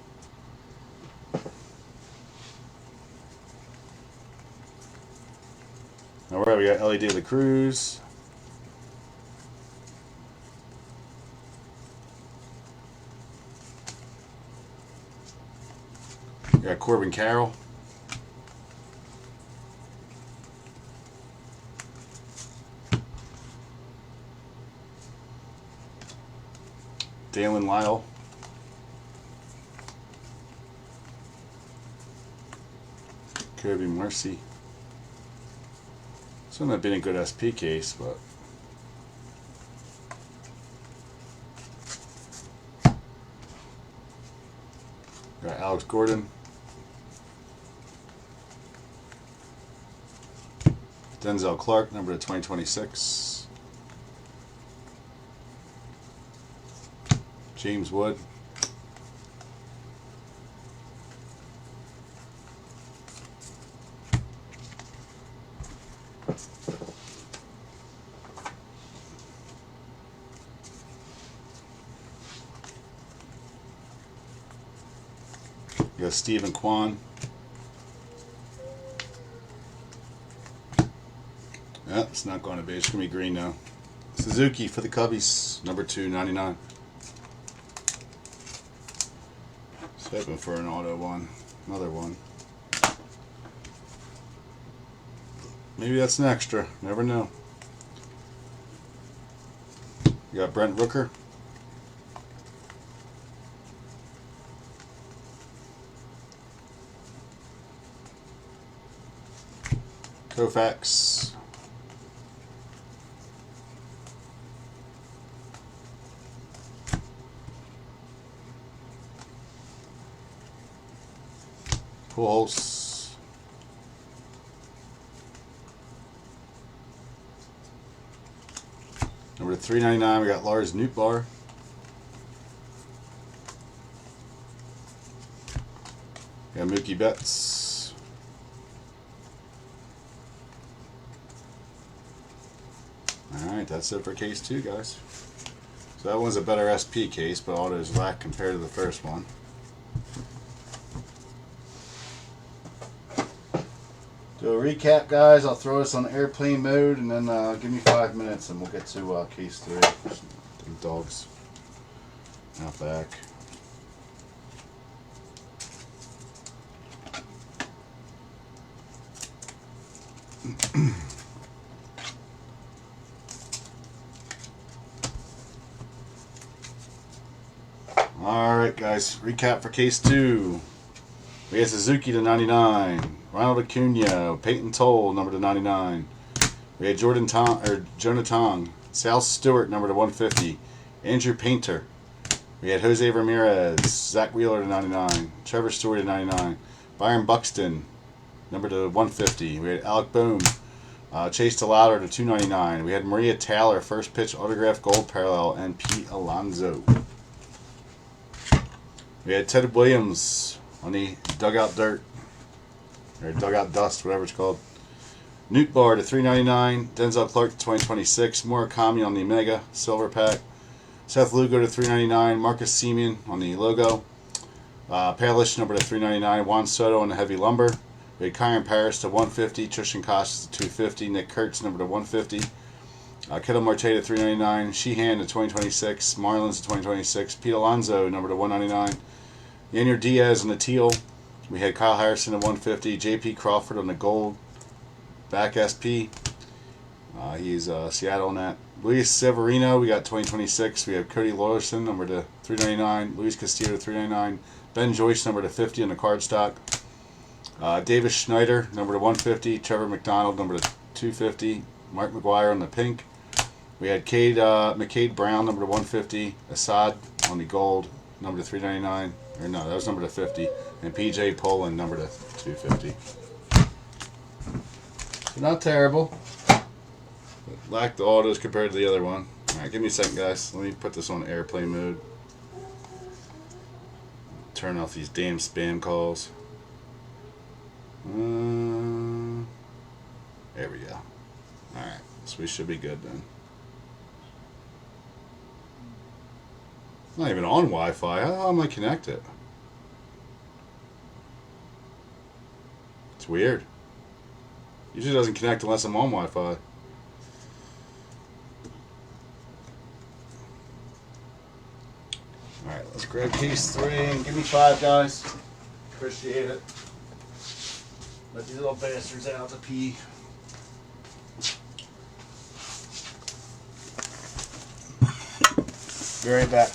[SPEAKER 1] Alright, we got Ellie De La Cruz. We got Corbin Carroll. Dalen Lyle. Kirby Mercy. This wouldn't have been a good SP case, but got Alex Gordon. Denzel Clark, number to 2026. James Wood. You got Stephen Kwan. Yep, it's not going to be. It's going to be green now. Suzuki for the Cubbies, number 299. Hoping for an auto one. Another one. Maybe that's an extra. Never know. You got Brent Rooker. Koufax. Pujols. Number 399, we got Lars Nootbaar. We got Mookie Betts. Alright, that's it for case 2, guys. So that one's a better SP case, but autos lack compared to the first one. Do a recap, guys. I'll throw this on airplane mode and then give me 5 minutes and we'll get to case 3. The dogs out back. Alright guys, recap for case 2. We had Suzuki to 99, Ronald Acuna, Peyton Toll, number to 99. We had Jonah Tong, Sal Stewart, number to 150, Andrew Painter. We had Jose Ramirez, Zach Wheeler to 99, Trevor Story to 99, Byron Buxton, number to 150. We had Alec Bohm, Chase DeLauder to 299. We had Maria Taylor, first pitch autograph gold parallel, and Pete Alonso. We had Ted Williams on the dugout dirt, or dugout dust, whatever it's called. Newt Bar to 399. Denzel Clark to 2026. Murakami on the Mega Silver Pack. Seth Lugo to 399. Marcus Semien on the logo. Palish number to 399. Juan Soto on the Heavy Lumber. We had Kyron Paris to 150. Tristan Costas to 250. Nick Kurtz number to 150. Ketel Marte to 399. Sheehan to 2026. Marlins to 2026. Pete Alonso number to 199. Yanier Diaz on the teal. We had Kyle Harrison at 150. J.P. Crawford on the gold. Back SP. He's Seattle on that. Luis Severino, we got 2026. We have Cody Lawlerson, number to 399. Luis Castillo to 399. Ben Joyce, number to 50 on the card stock. Davis Schneider, number to 150. Trevor McDonald, number to 250. Mark McGuire on the pink. We had McCade Brown, number to 150. Assad on the gold, number to 399. Or no, that was number to 50. And PJ Poland, number to 250. Not terrible. Lacked the autos compared to the other one. Alright, give me a second, guys. Let me put this on airplane mode. Turn off these damn spam calls. There we go. Alright, so we should be good then. Not even on Wi-Fi. How am I connected? It's weird. Usually doesn't connect unless I'm on Wi-Fi. Alright, let's grab case 3 and give me 5, guys. Appreciate it. Let these little bastards out to pee. Be right back.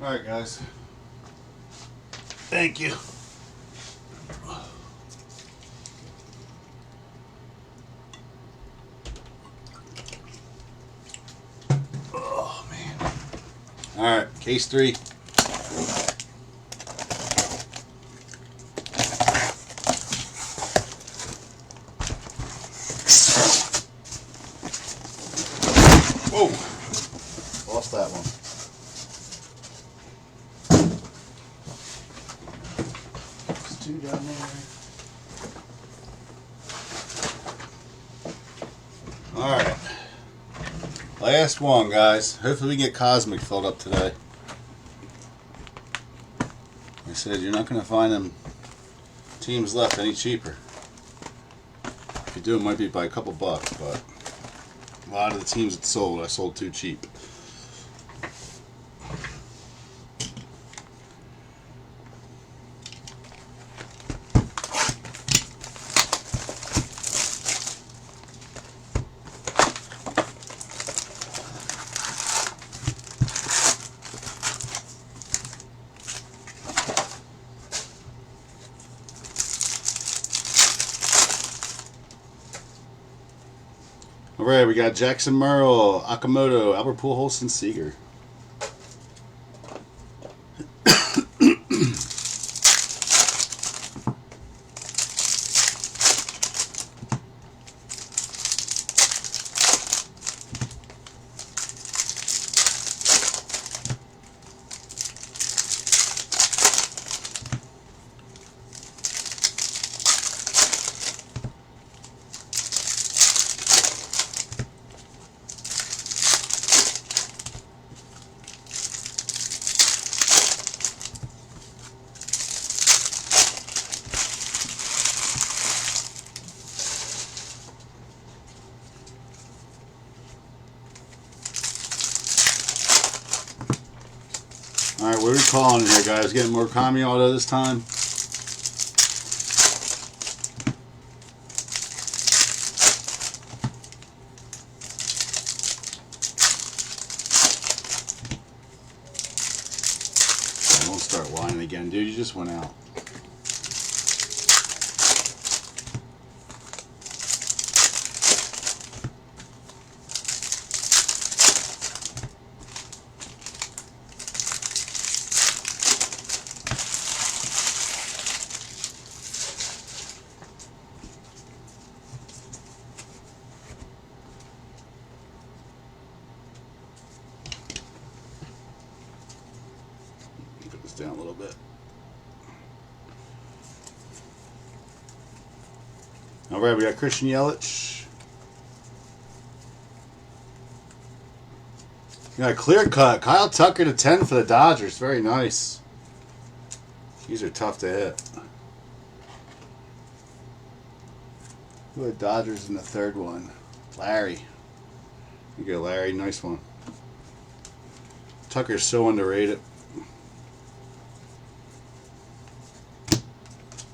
[SPEAKER 1] Alright, guys. Thank you. Oh, man. Alright, case 3. Whoa! Lost that one. There's 2 down there. Alright. Last one, guys. Hopefully we get Cosmic filled up today. Like I said, you're not going to find them teams left any cheaper. If you do, it might be by a couple bucks, but a lot of the teams that sold, I sold too cheap. Alright, we got Jackson Merle, Akamoto, Albert Pujols, and Seager. Alright, what are we calling it here, guys? Getting more Kami auto this time? I won't start whining again, dude. You just went out. Put this down a little bit. Alright, we got Christian Yelich. We got clear cut. Kyle Tucker to 10 for the Dodgers. Very nice. These are tough to hit. Who are the Dodgers in the third one? Larry. You go, Larry. Nice one. Tucker's so underrated.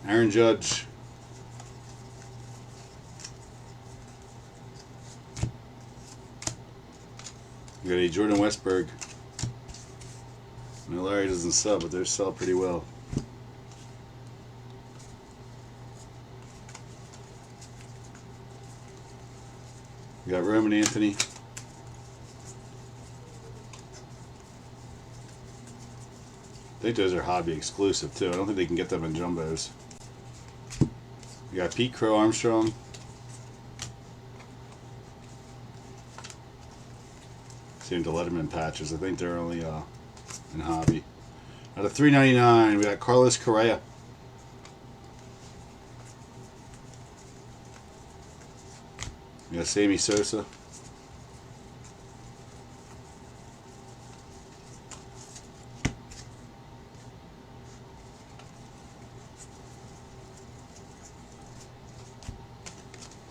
[SPEAKER 1] Aaron Judge. You got a Jordan Westberg. I know Larry doesn't sell, but they sell pretty well. You got Roman Anthony. I think those are hobby exclusive too. I don't think they can get them in jumbos. You got Pete Crow Armstrong. Same to Letterman patches. I think they're only in hobby. Out of $3.99, we got Carlos Correa. We got Sammy Sosa.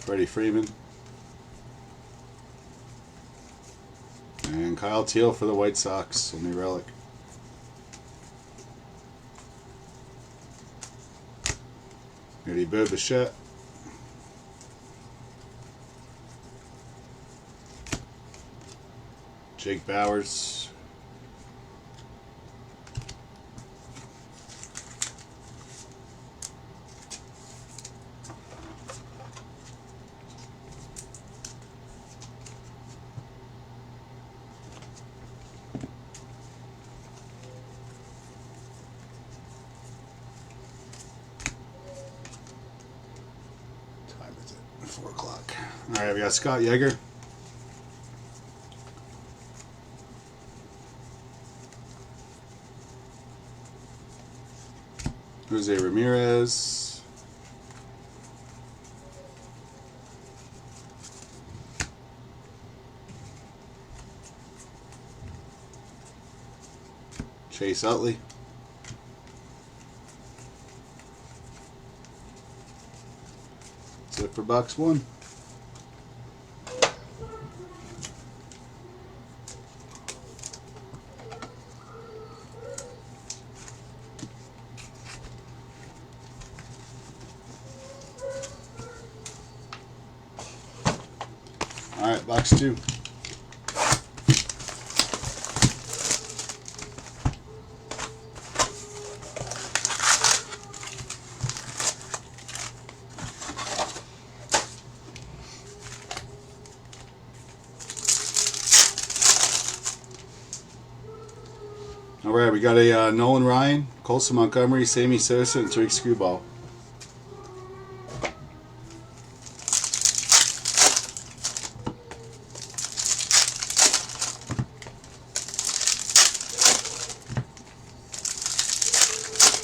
[SPEAKER 1] Freddie Freeman. And Kyle Teal for the White Sox, only relic. Ready, Bo Bichette. Jake Bowers. Alright, we got Scott Yeager. Jose Ramirez. Chase Utley. That's it for box 1. Alright, box 2. Alright, we got a Nolan Ryan, Colson Montgomery, Sammy Sosa, and Tariq Skubal.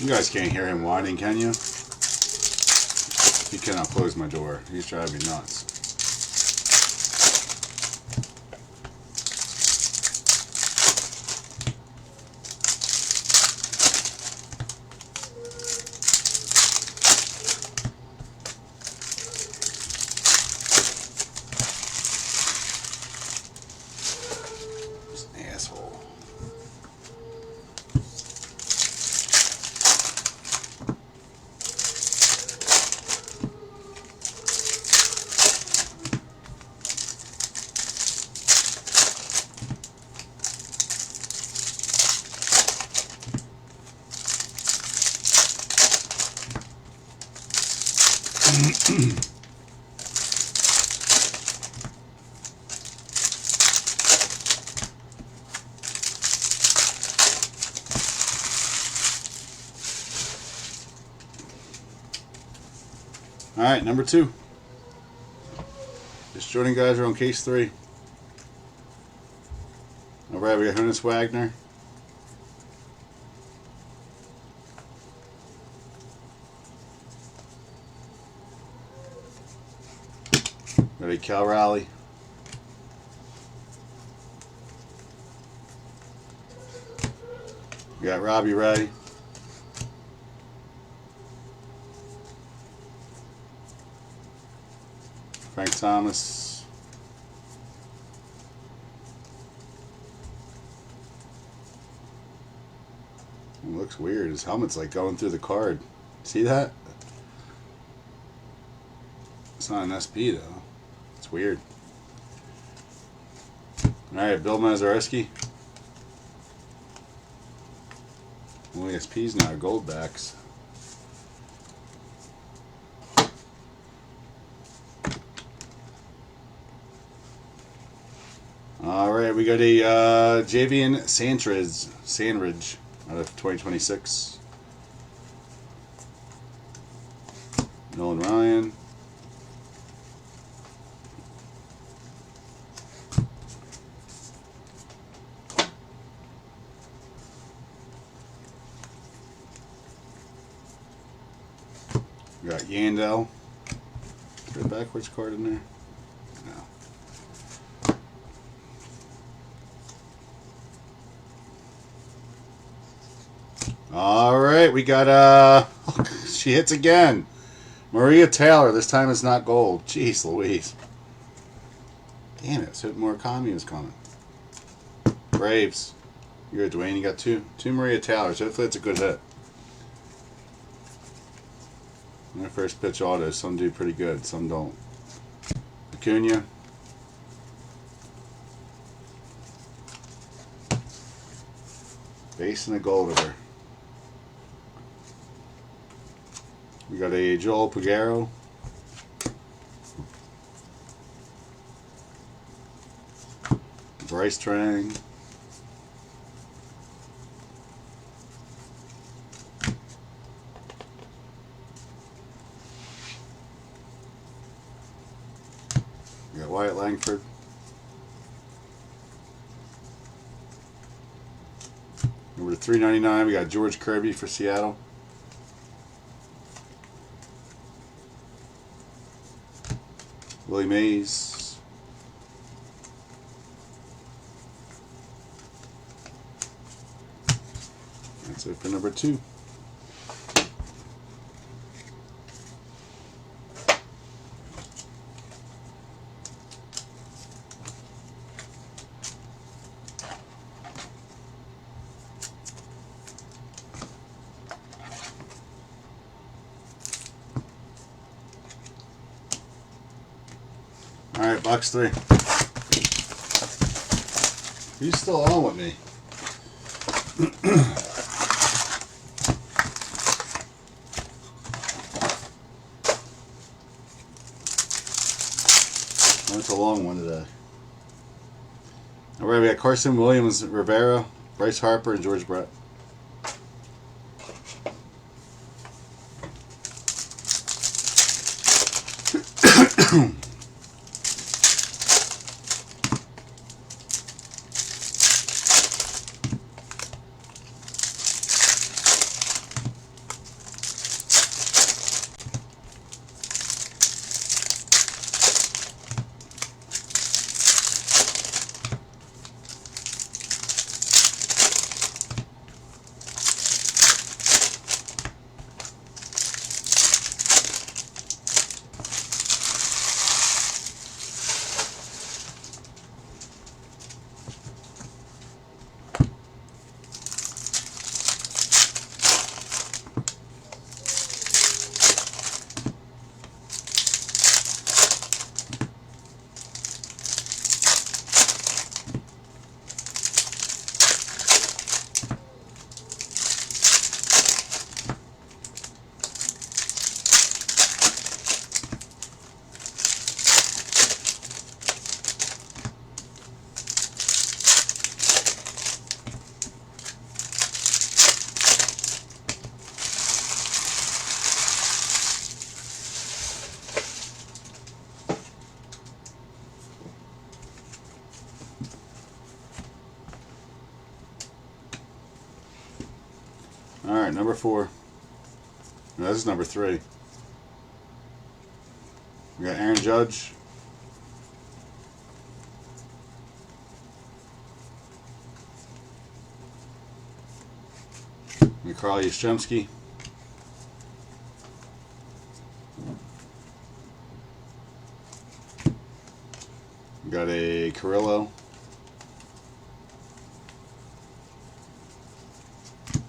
[SPEAKER 1] You guys can't hear him whining, can you? He cannot close my door. He's driving me nuts. He's an asshole. Alright, number 2. Just joining guys are on case 3. Alright, we got Honus Wagner. We got a Cal Raleigh. We got Robbie Ray. Frank Thomas. It looks weird. His helmet's like going through the card. See that? It's not an SP though. It's weird. Alright, Bill Mazereski. Only SPs now, gold backs. Alright, we got a Javian Sandridge out of 2026. Nolan Ryan. We got Yandel. Is there a backwards card in there? No. Alright, we got she hits again. Maria Taylor. This time it's not gold. Jeez Louise. Damn it, so Murakami was coming. Braves. You're Dwayne, you got two Maria Taylors. Hopefully it's a good hit. Their first pitch autos, some do pretty good, some don't. Acuna. Base and a gold of her. We got a Joel Pagero. Bryce Trang. Wyatt Langford. Number 399, we got George Kirby for Seattle. Willie Mays. That's it for number 2. Alright, box 3. He's still on with me. That's a long one today. Alright, we got Carson Williams, Rivera, Bryce Harper, and George Brett. Alright, number 4. No, this is number 3. We got Aaron Judge. We got Carl Yastrzemski. We got a Carrillo.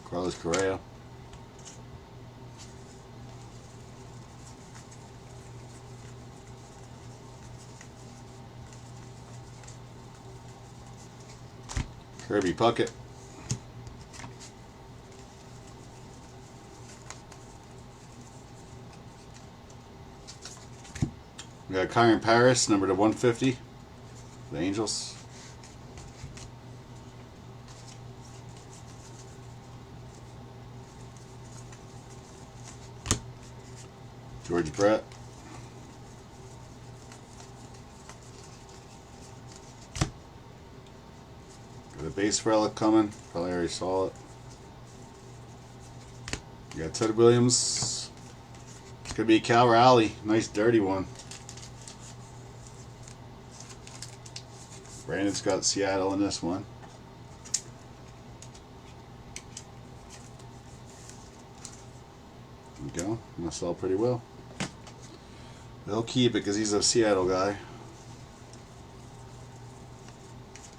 [SPEAKER 1] Carlos Correa. Kirby Puckett. We got Kyron Paris, number to 150. The Angels. George Brett. Got a base relic coming. Probably already saw it. You got Ted Williams. It's going to be Cal Raleigh. Nice dirty one. Brandon's got Seattle in this one. There we go. Must sell pretty well. They'll keep it because he's a Seattle guy.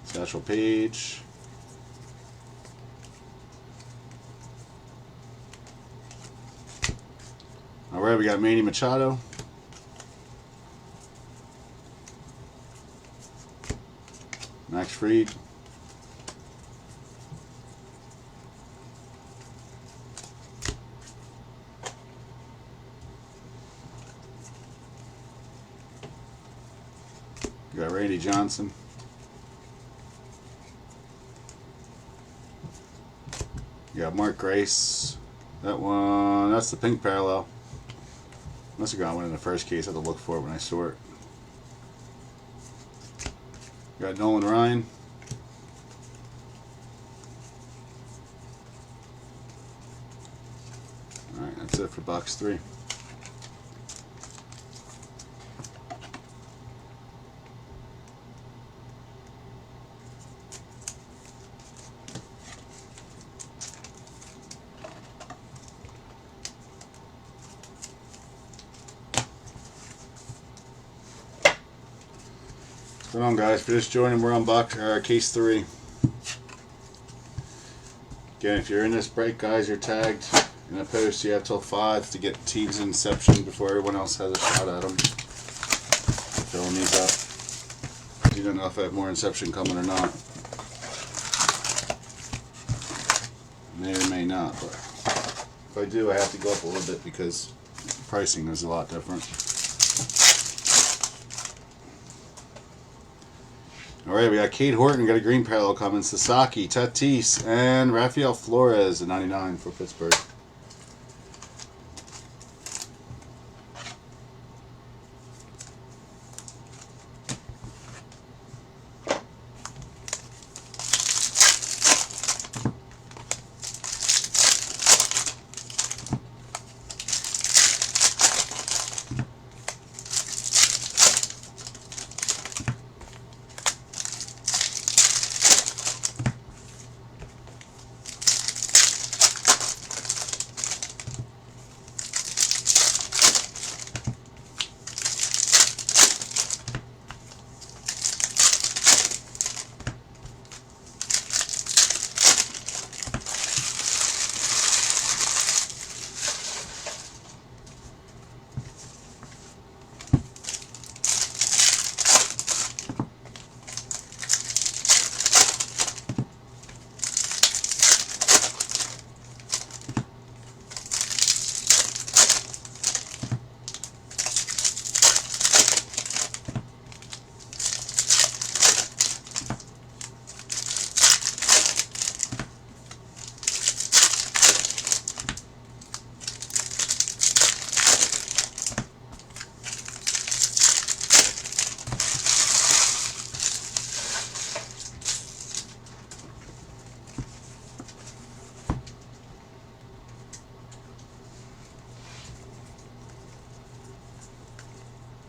[SPEAKER 1] Satchel Paige. Alright, we got Manny Machado. Max Fried. We got Randy Johnson. You got Mark Grace. That one, that's the pink parallel. Must have got one in the first case. I had to look for it when I saw it. got Nolan Ryan. Alright, that's it for box 3. What's going on, guys? If you're just joining, we're on case 3. Again, if you're in this break, guys, you're tagged in a post. You have till 5 to get Teague's Inception before everyone else has a shot at them. Filling these up. You don't know if I have more Inception coming or not. May or may not, but if I do, I have to go up a little bit because pricing is a lot different. Alright, we got Cade Horton, we got a green parallel coming, Sasaki, Tatis, and Rafael Flores at 99 for Pittsburgh.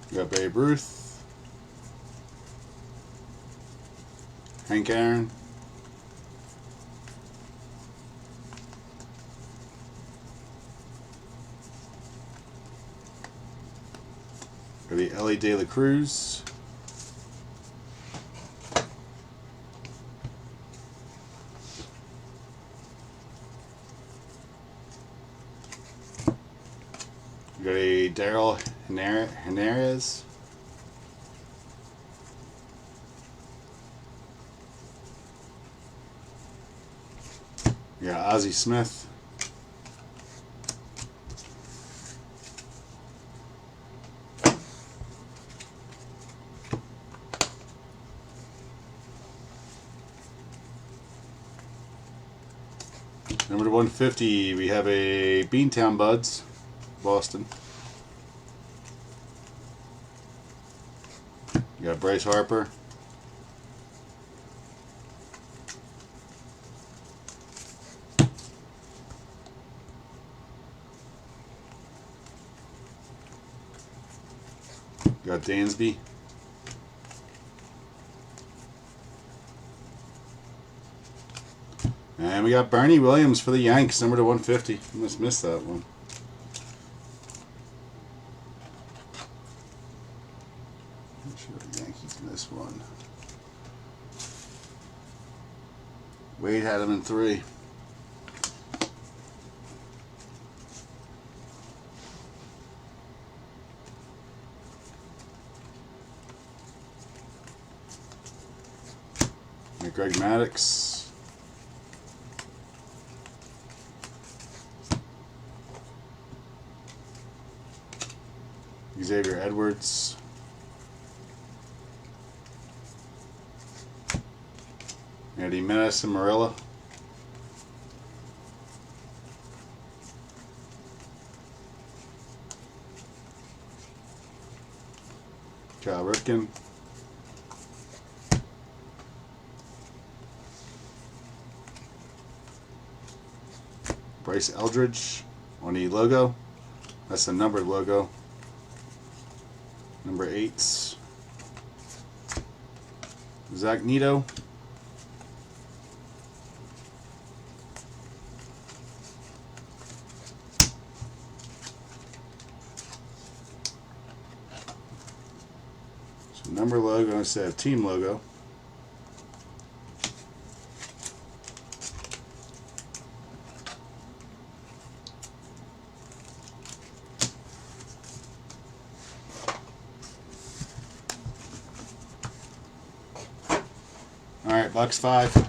[SPEAKER 1] We got Babe Ruth, Hank Aaron, got the Ellie De La Cruz, we got a Daryl Hernandez. We got Ozzie Smith. Number to 150, we have a Beantown Buds, Boston. You got Bryce Harper. You got Dansby. And we got Bernie Williams for the Yanks, number to 150. I must miss that one. Not sure the Yankees in this one. Wade had him in 3. Greg Maddux. Xavier Edwards. Eddie Menace and Marilla. Cal Ripken. Bryce Eldridge on the logo. That's the numbered logo. Number 8s. Zach Neto. So number logo instead of team logo. Alright, box 5.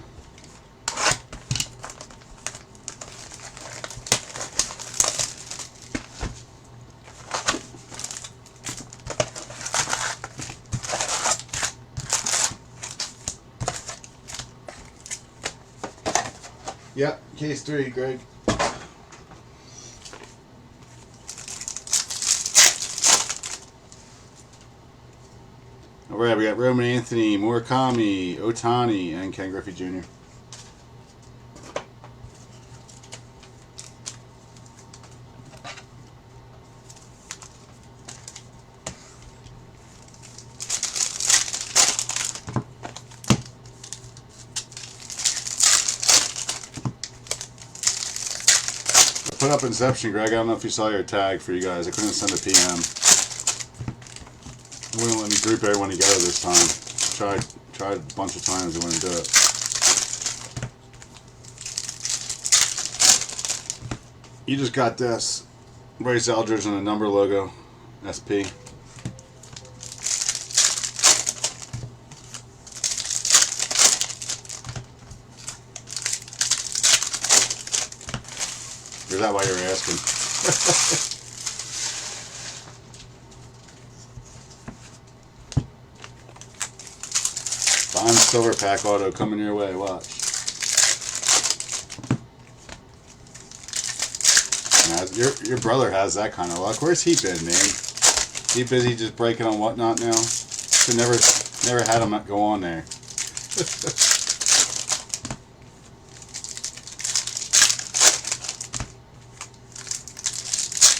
[SPEAKER 1] Yep, case 3, Greg. Alright, we got Roman Anthony, Murakami, Ohtani, and Ken Griffey Jr. I put up Inception, Greg. I don't know if you saw your tag for you guys. I couldn't send a PM. It wouldn't let me group everyone together this time. Tried a bunch of times. It wouldn't do it. You just got this. Bryce Eldridge and the number logo. SP. Is that why you're asking? Fine silver pack auto coming your way. Watch. Now, your brother has that kind of luck. Where's he been, man? He busy just breaking on Whatnot now? Should never had him go on there.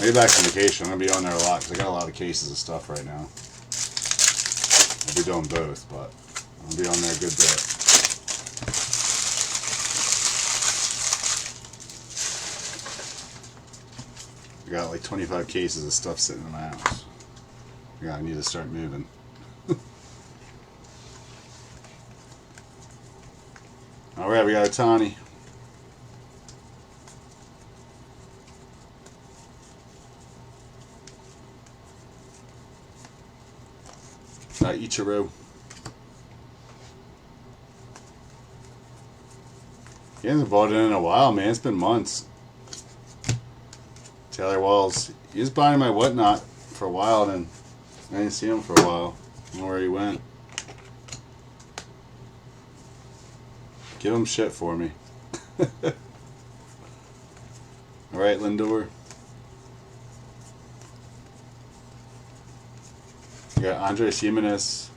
[SPEAKER 1] Maybe back on vacation. I'm going to be on there a lot because I got a lot of cases of stuff right now. I'll be doing both, but I'll be on there a good bit. I got like 25 cases of stuff sitting in my house. Yeah, I need to start moving. Alright, we got Ohtani. Ichiro. He hasn't bought it in a while, man. It's been months. Taylor Walls. He was buying my Whatnot for a while, and I didn't see him for a while. I don't know where he went. Give him shit for me. Alright, Lindor. We got Andres Gimenez.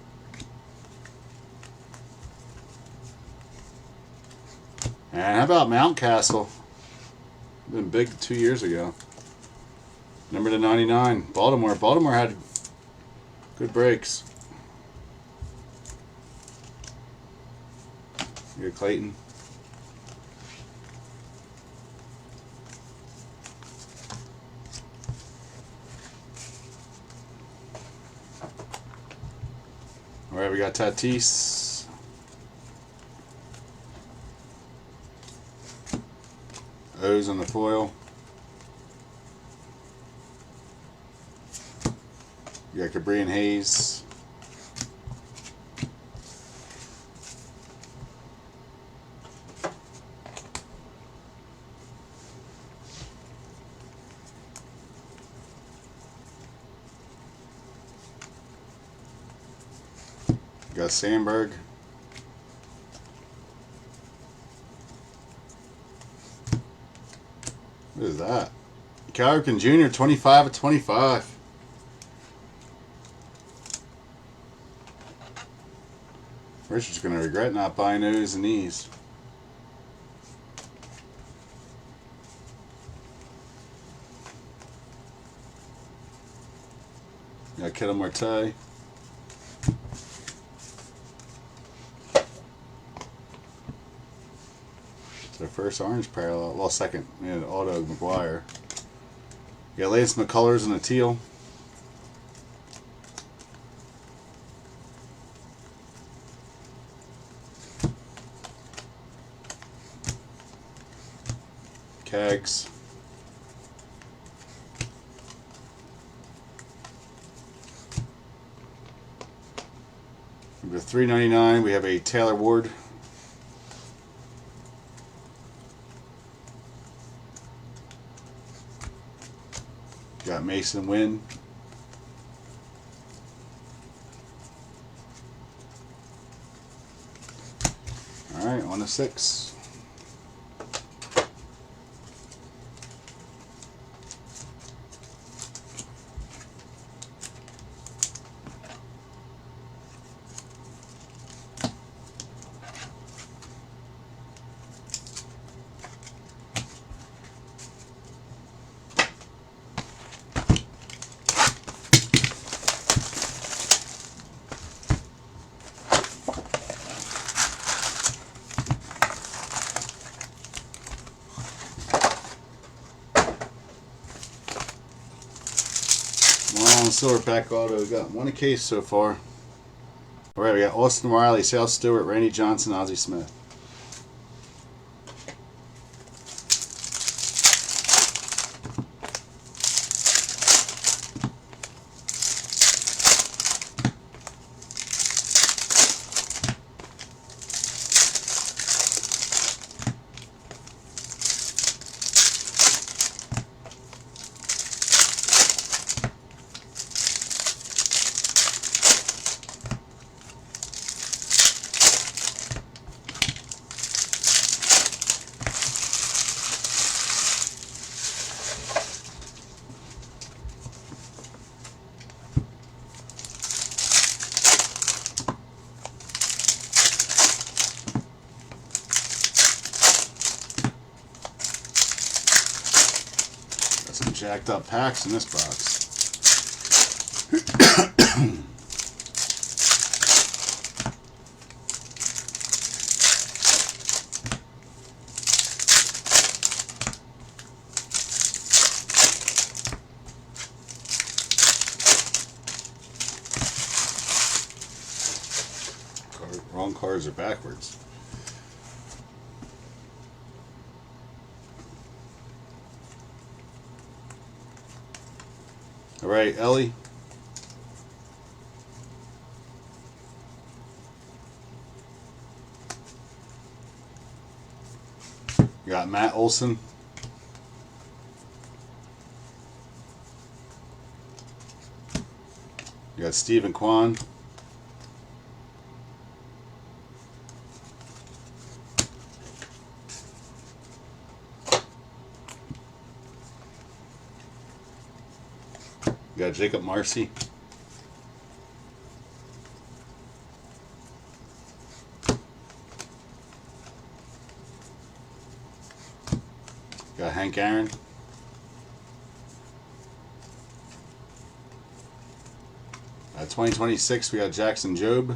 [SPEAKER 1] And how about Mountcastle? Been big 2 years ago. Number to 99. Baltimore. Baltimore had good breaks. You got Clayton. Alright, we got Tatis. O's on the foil. You got Cabrian Hayes. You got Sandberg. What is that? Cal Ripken Jr. 25 of 25. Richard's going to regret not buying those and these. Got Ketel Marte. It's our first orange parallel. Well, second. Yeah, auto McGuire. You got Lance McCullers in a teal. Cags. Number $3.99, we have a Taylor Ward. Got Mason Wynn. Alright, on to 6. Silverback auto. We got one a case so far. Alright, we got Austin Riley, Sal Stewart, Randy Johnson, Ozzie Smith. Some jacked up packs in this box. Wrong cards are backwards. All right, Ellie. You got Matt Olson. You got Stephen Kwan. You got Jacob Marcy. You got Hank Aaron. 2026, we got Jackson Jobe.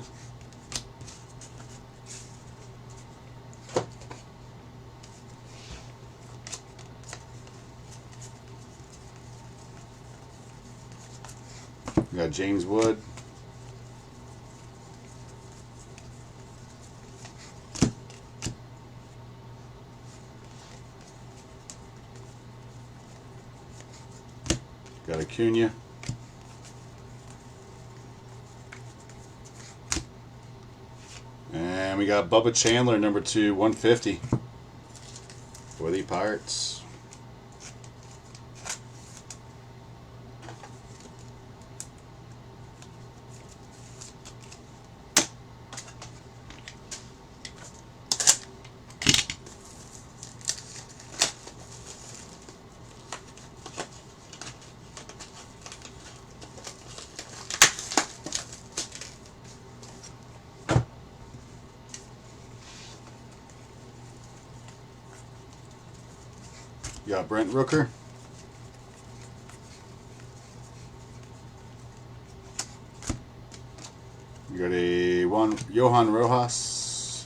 [SPEAKER 1] We got James Wood. Got Acuna. And we got Bubba Chandler, number 2, 150 for the Pirates. You got Brent Rooker. got a Johan Rojas.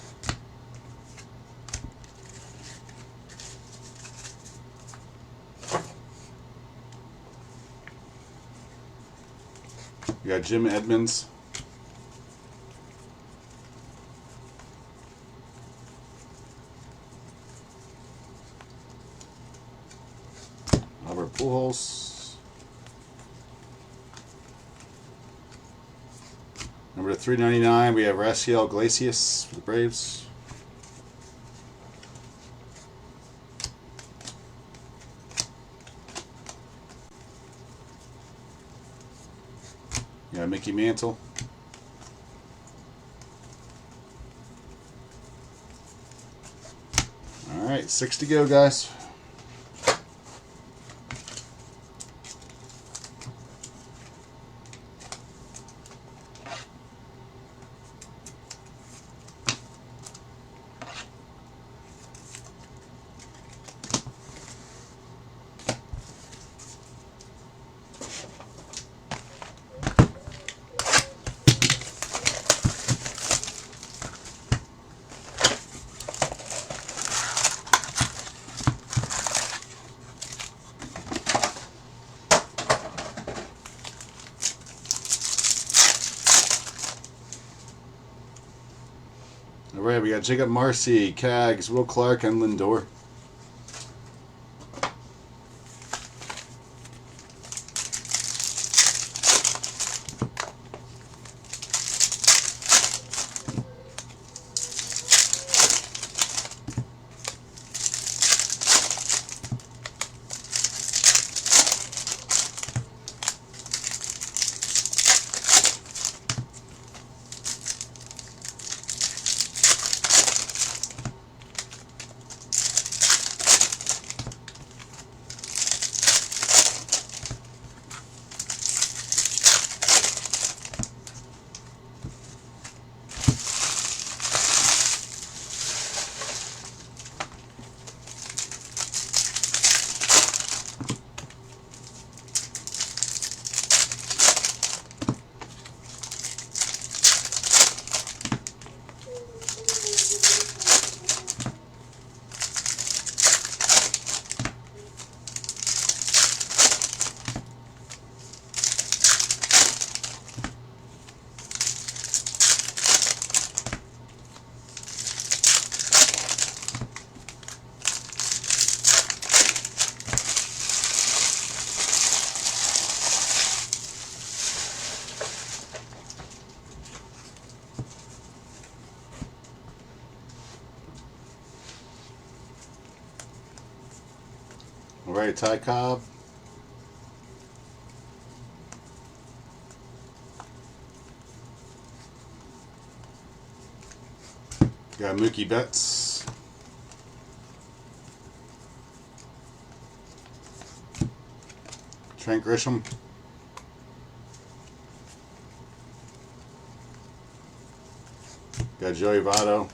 [SPEAKER 1] We got Jim Edmonds. Albert Pujols. Number 399, we have Raciel Iglesias for the Braves. Yeah, Mickey Mantle. All right, 6 to go, guys. All right, we got Jacob Marcy, Cags, Will Clark, and Lindor. All right, Ty Cobb. Got Mookie Betts. Trent Grisham. Got Joey Votto.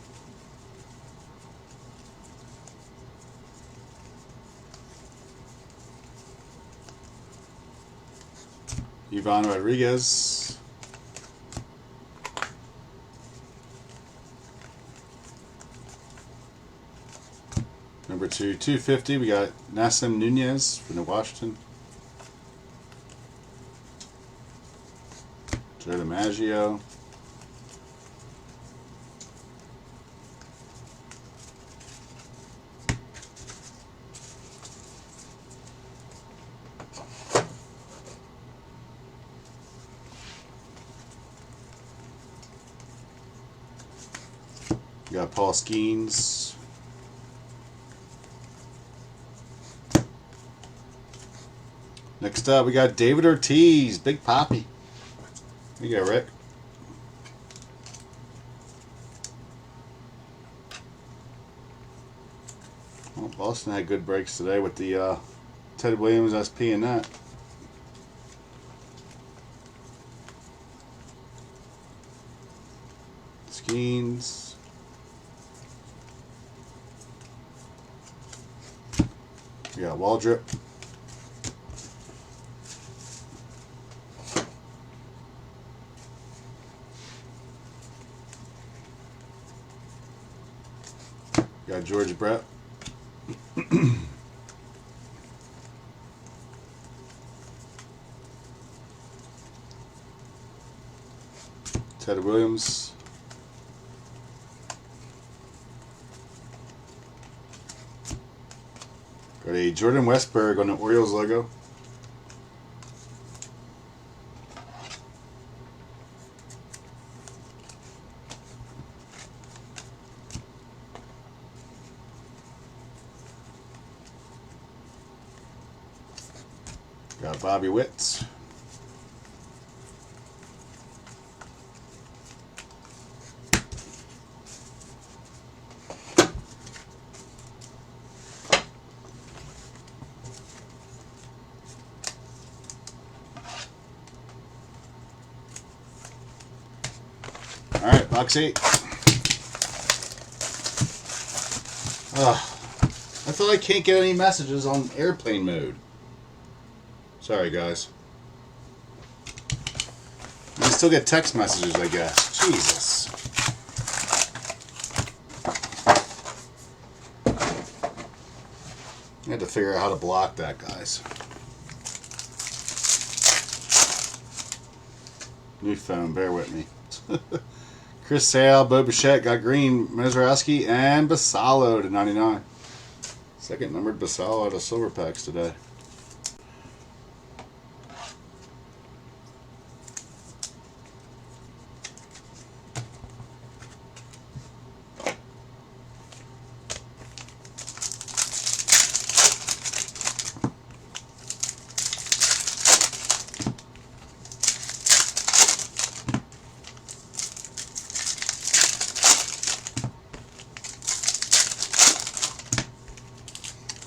[SPEAKER 1] Ivan Rodriguez. Number 250, we got Nassim Nunez from the Washington. Joe DiMaggio. We got Paul Skeens. Next up, we got David Ortiz, Big Poppy. Here you go, Rick. Well, Boston had good breaks today with the Ted Williams SP and that. Skeens. We got Waldrop. Got George Brett. Ted Williams. Got a Jordan Westberg on the Orioles logo. Got Bobby Witt. Alright, box 8. Ugh. I feel I can't get any messages on airplane mode. Sorry, guys. You can still get text messages, I guess. Jesus. I had to figure out how to block that, guys. New phone, bear with me. Chris Sale, Bo Bichette got green, Mezrowski, and Basallo to 99. Second numbered Basallo out of silver packs today.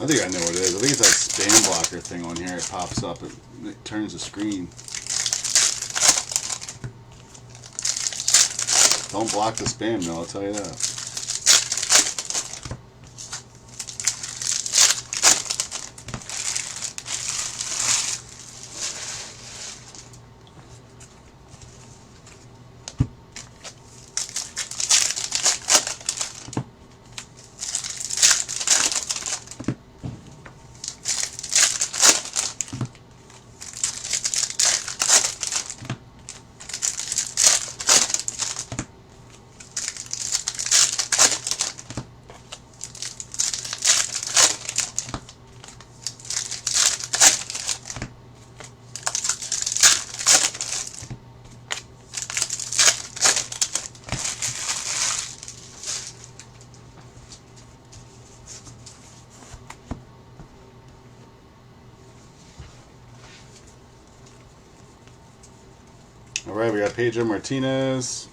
[SPEAKER 1] I think I know what it is. I think it's that spam blocker thing on here. It pops up. It turns the screen. Don't block the spam, though. I'll tell you that. Alright, we got Pedro Martinez,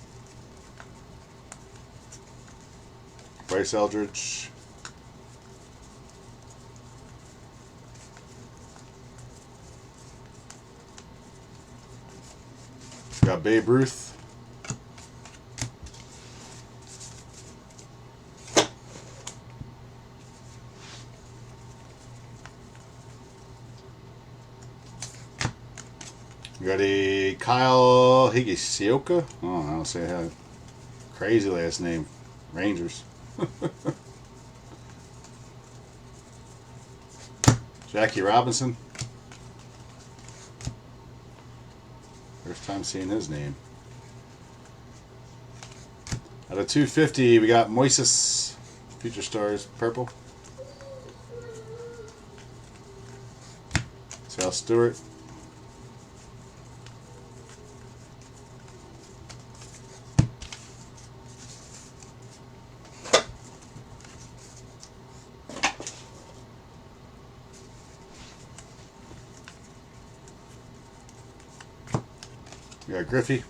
[SPEAKER 1] Bryce Eldridge, got Babe Ruth, we got a Kyle Higashioka. Oh, I don't say that. Crazy last name. Rangers. Jackie Robinson. First time seeing his name. Out of 250, we got Moises, Future Stars, purple. Sal Stewart. We got Griffey.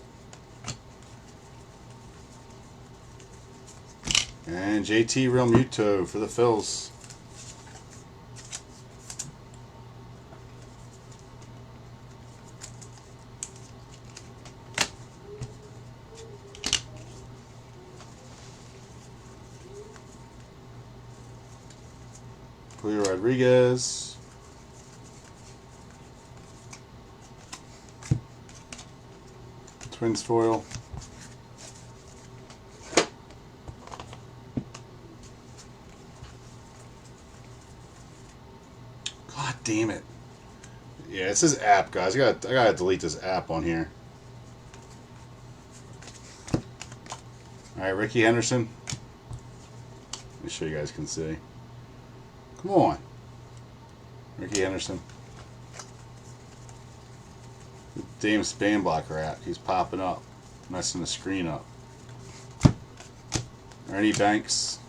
[SPEAKER 1] And JT Realmuto for the Phils. Julio Rodriguez. Twins foil. God damn it. Yeah, it says app, guys. I gotta delete this app on here. Alright, Ricky Henderson. Let me show you guys can see. Come on. Ricky Henderson. Damn spam blocker app. He's popping up. Messing the screen up. Ernie Banks.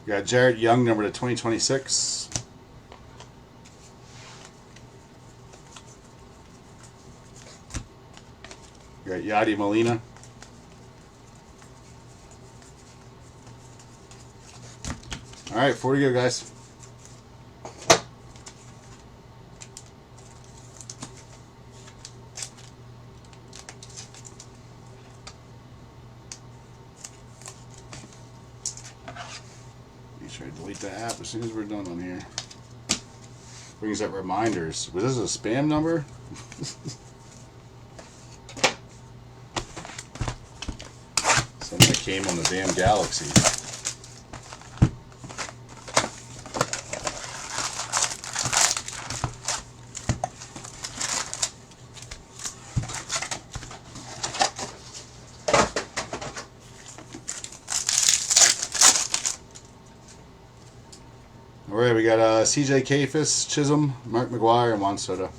[SPEAKER 1] We got Jared Young, number to 2026. We got Yadi Molina. Alright, 4 to go, guys. Try to delete the app as soon as we're done on here. Brings up reminders. Was this a spam number? Something that came on the damn Galaxy. Alright, we got CJ Kafis, Chisholm, Mark McGuire, and Juan Soto.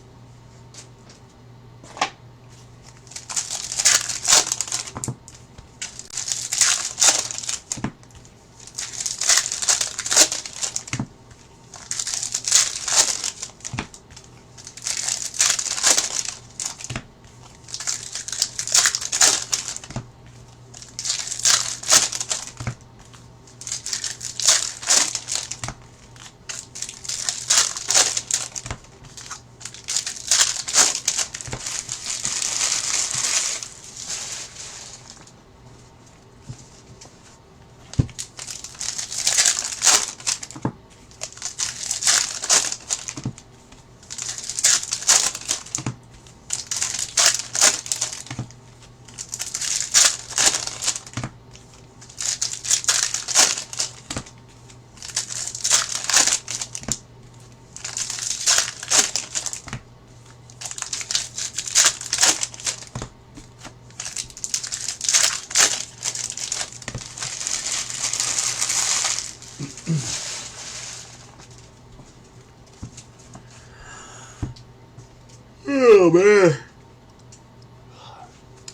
[SPEAKER 1] Oh man,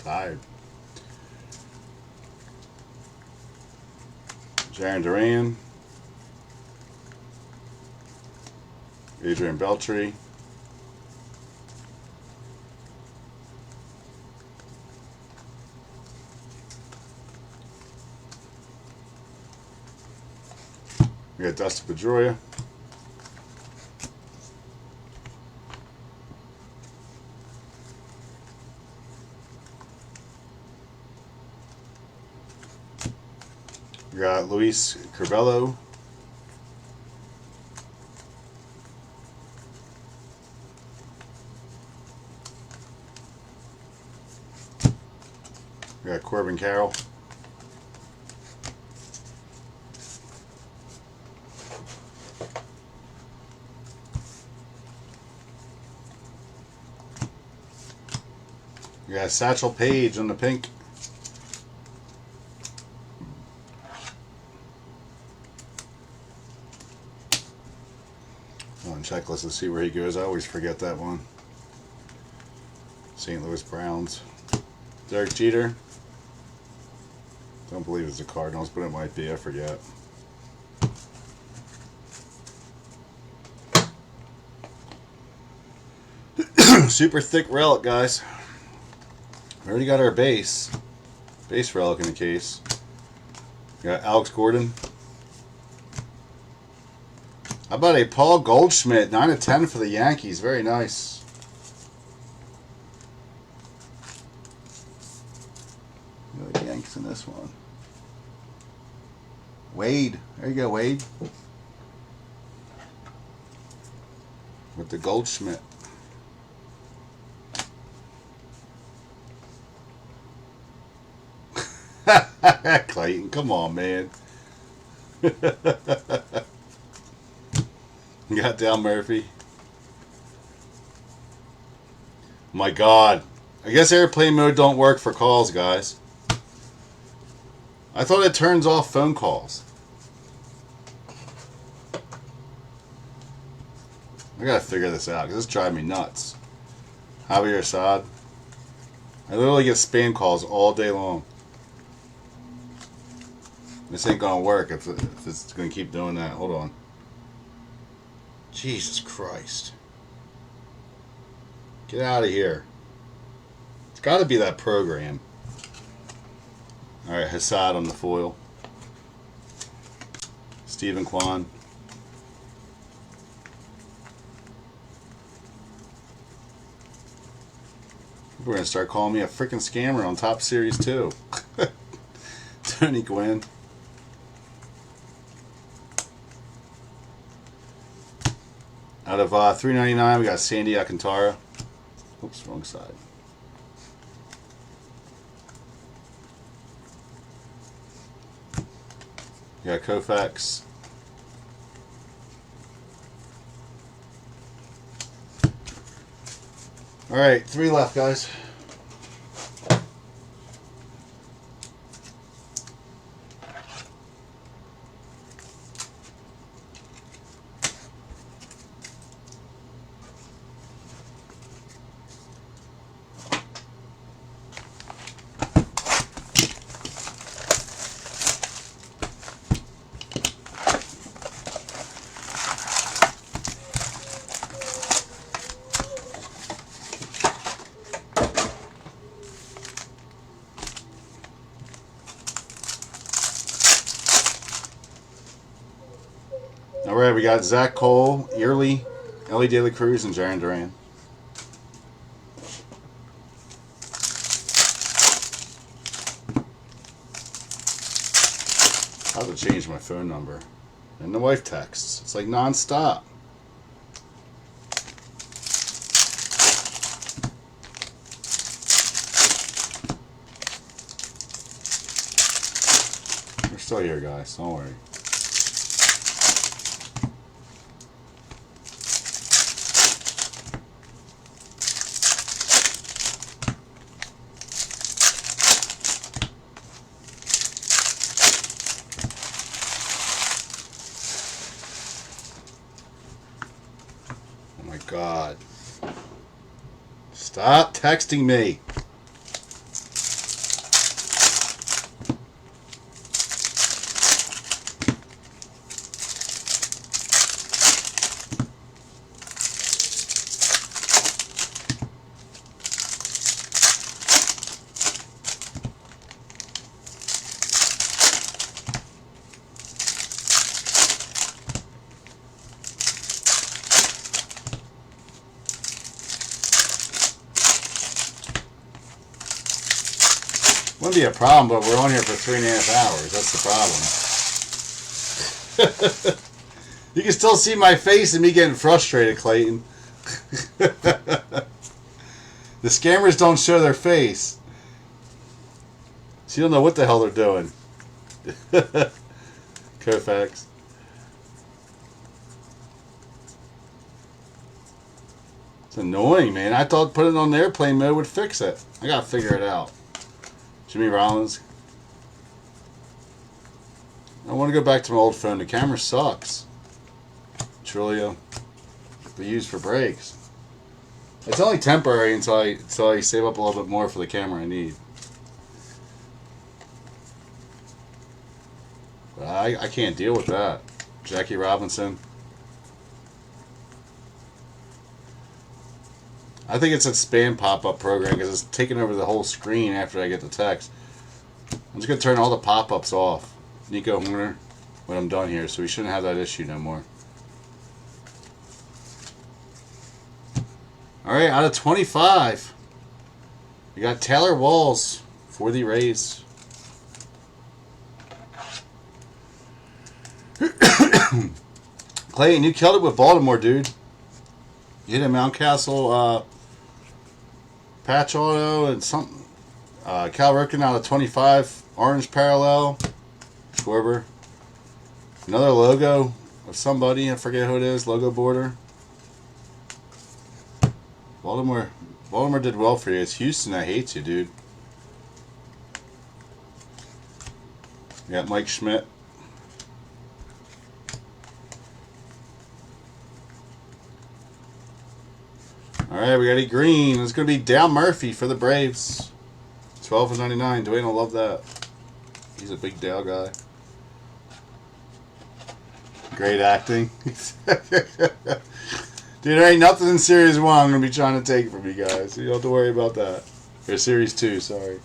[SPEAKER 1] tired. Jarren Duran, Adrian Beltre, we got Dustin Pedroia. We got Luis Curbelo. We got Corbin Carroll. We got Satchel Paige on the pink. On checklist to see where he goes. I always forget that one. St. Louis Browns. Derek Jeter. Don't believe it's the Cardinals, but it might be. I forget. Super thick relic, guys. We already got our base relic in the case. We got Alex Gordon. How about a Paul Goldschmidt, 9 of 10 for the Yankees. Very nice. The Yankees in this one. Wade. There you go, Wade. With the Goldschmidt. Clayton, come on, man. Goddamn Murphy. My God. I guess airplane mode don't work for calls, guys. I thought it turns off phone calls. I gotta figure this out, because this drives me nuts. Javier Assad. I literally get spam calls all day long. This ain't gonna work if it's gonna keep doing that. Hold on. Jesus Christ. Get out of here. It's gotta be that program. Alright, Hassad on the foil. Stephen Kwan. People are going to start calling me a freaking scammer on Top Series 2. Tony Gwynn. Out of $3.99, we got Sandy Alcantara. Oops, wrong side. We got Koufax. All right, 3 left, guys. All right, we got Zach Cole, Early, Ellie De La Cruz, and Jarren Duran. I have to change my phone number. And the wife texts. It's like non-stop. We're still here, guys. Don't worry. God. Stop texting me. Wouldn't be a problem, but we're on here for 3.5 hours. That's the problem. You can still see my face and me getting frustrated, Clayton. The scammers don't show their face. So you don't know what the hell they're doing. Koufax. It's annoying, man. I thought putting it on the airplane mode would fix it. I gotta figure it out. Jimmy Rollins. I want to go back to my old phone. The camera sucks. Trulio. Be used for breaks. It's only temporary until I save up a little bit more for the camera I need. But I can't deal with that. Jackie Robinson. I think it's a spam pop-up program because it's taking over the whole screen after I get the text. I'm just going to turn all the pop-ups off. Nico Horner when I'm done here, so we shouldn't have that issue no more. Alright, out of 25, we got Taylor Walls for the Rays. Clayton, you killed it with Baltimore, dude. You hit a Mountcastle patch auto and something. Cal Ripken out of 25. Orange parallel. Schwarber. Another logo of somebody, I forget who it is, logo border. Baltimore did well for you. It's Houston that hates you, dude. You got Mike Schmidt. Alright, we got a green. It's going to be Dale Murphy for the Braves. 12/99. Dwayne will love that. He's a big Dale guy. Great acting. Dude, there ain't nothing in Series 1 I'm going to be trying to take from you guys. You don't have to worry about that. Or Series 2, sorry.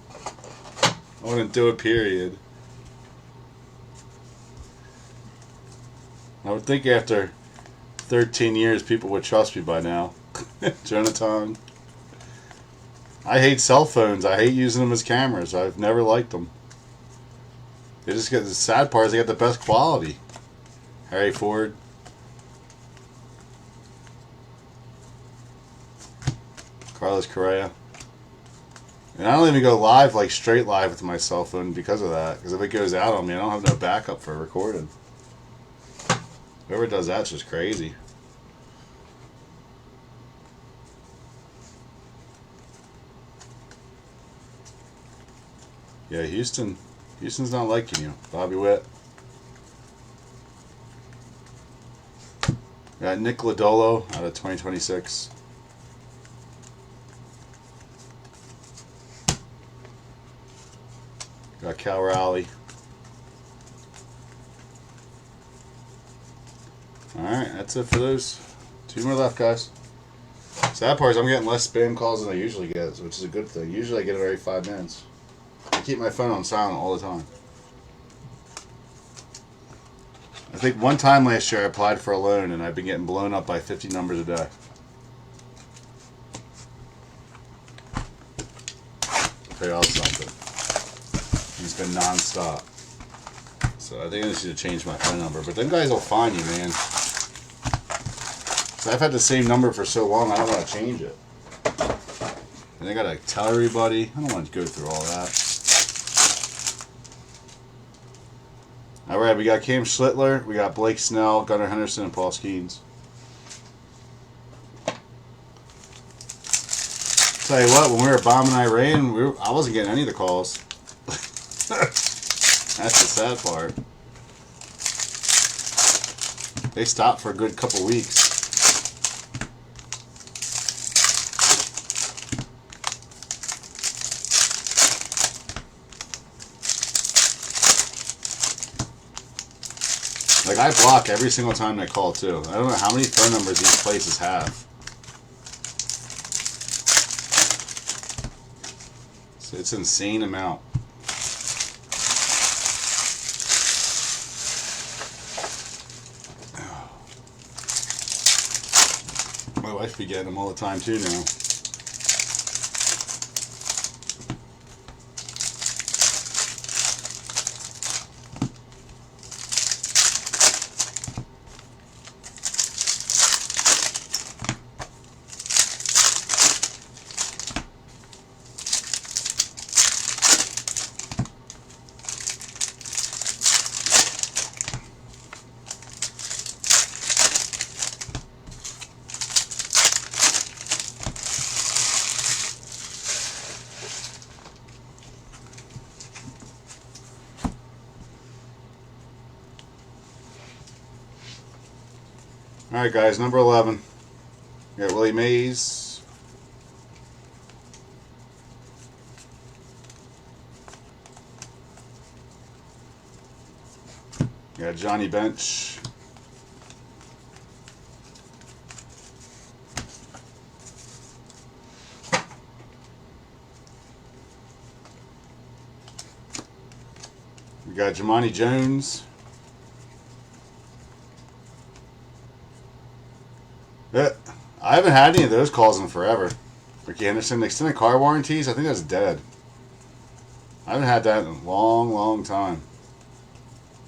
[SPEAKER 1] I wouldn't do it, period. I would think after 13 years people would trust me by now. Jonathan. I hate cell phones. I hate using them as cameras. I've never liked them. They just get the sad part is they get the best quality. Harry Ford. Carlos Correa. And I don't even go live, like straight live with my cell phone because of that. Because if it goes out on me, I don't have no backup for recording. Whoever does that's just crazy. Yeah, Houston's not liking you. Bobby Witt. Got Nick Lodolo out of 2026. Got Cal Raleigh. Alright, that's it for those. 2 more left, guys. Sad part is I'm getting less spam calls than I usually get, which is a good thing. Usually I get it every 5 minutes. I keep my phone on silent all the time. I think one time last year I applied for a loan and I've been getting blown up by 50 numbers a day. I'll tell you all something. It's been non-stop. So I think I just need to change my phone number. But them guys will find you, man. So I've had the same number for so long, I don't want to change it. And I gotta tell everybody. I don't want to go through all that. Alright, we got Cam Schlittler, we got Blake Snell, Gunnar Henderson, and Paul Skeens. Tell you what, when we were bombing Iran, I wasn't getting any of the calls. That's the sad part. They stopped for a good couple weeks. Like, I block every single time they call, too. I don't know how many phone numbers these places have. So it's an insane amount. My wife be getting them all the time, too, now. Alright guys, number 11. We got Willie Mays. We got Johnny Bench. We got Jamani Jones. Yeah, I haven't had any of those calls in forever. Ricky Anderson, extended car warranties, I think that's dead. I haven't had that in a long, long time.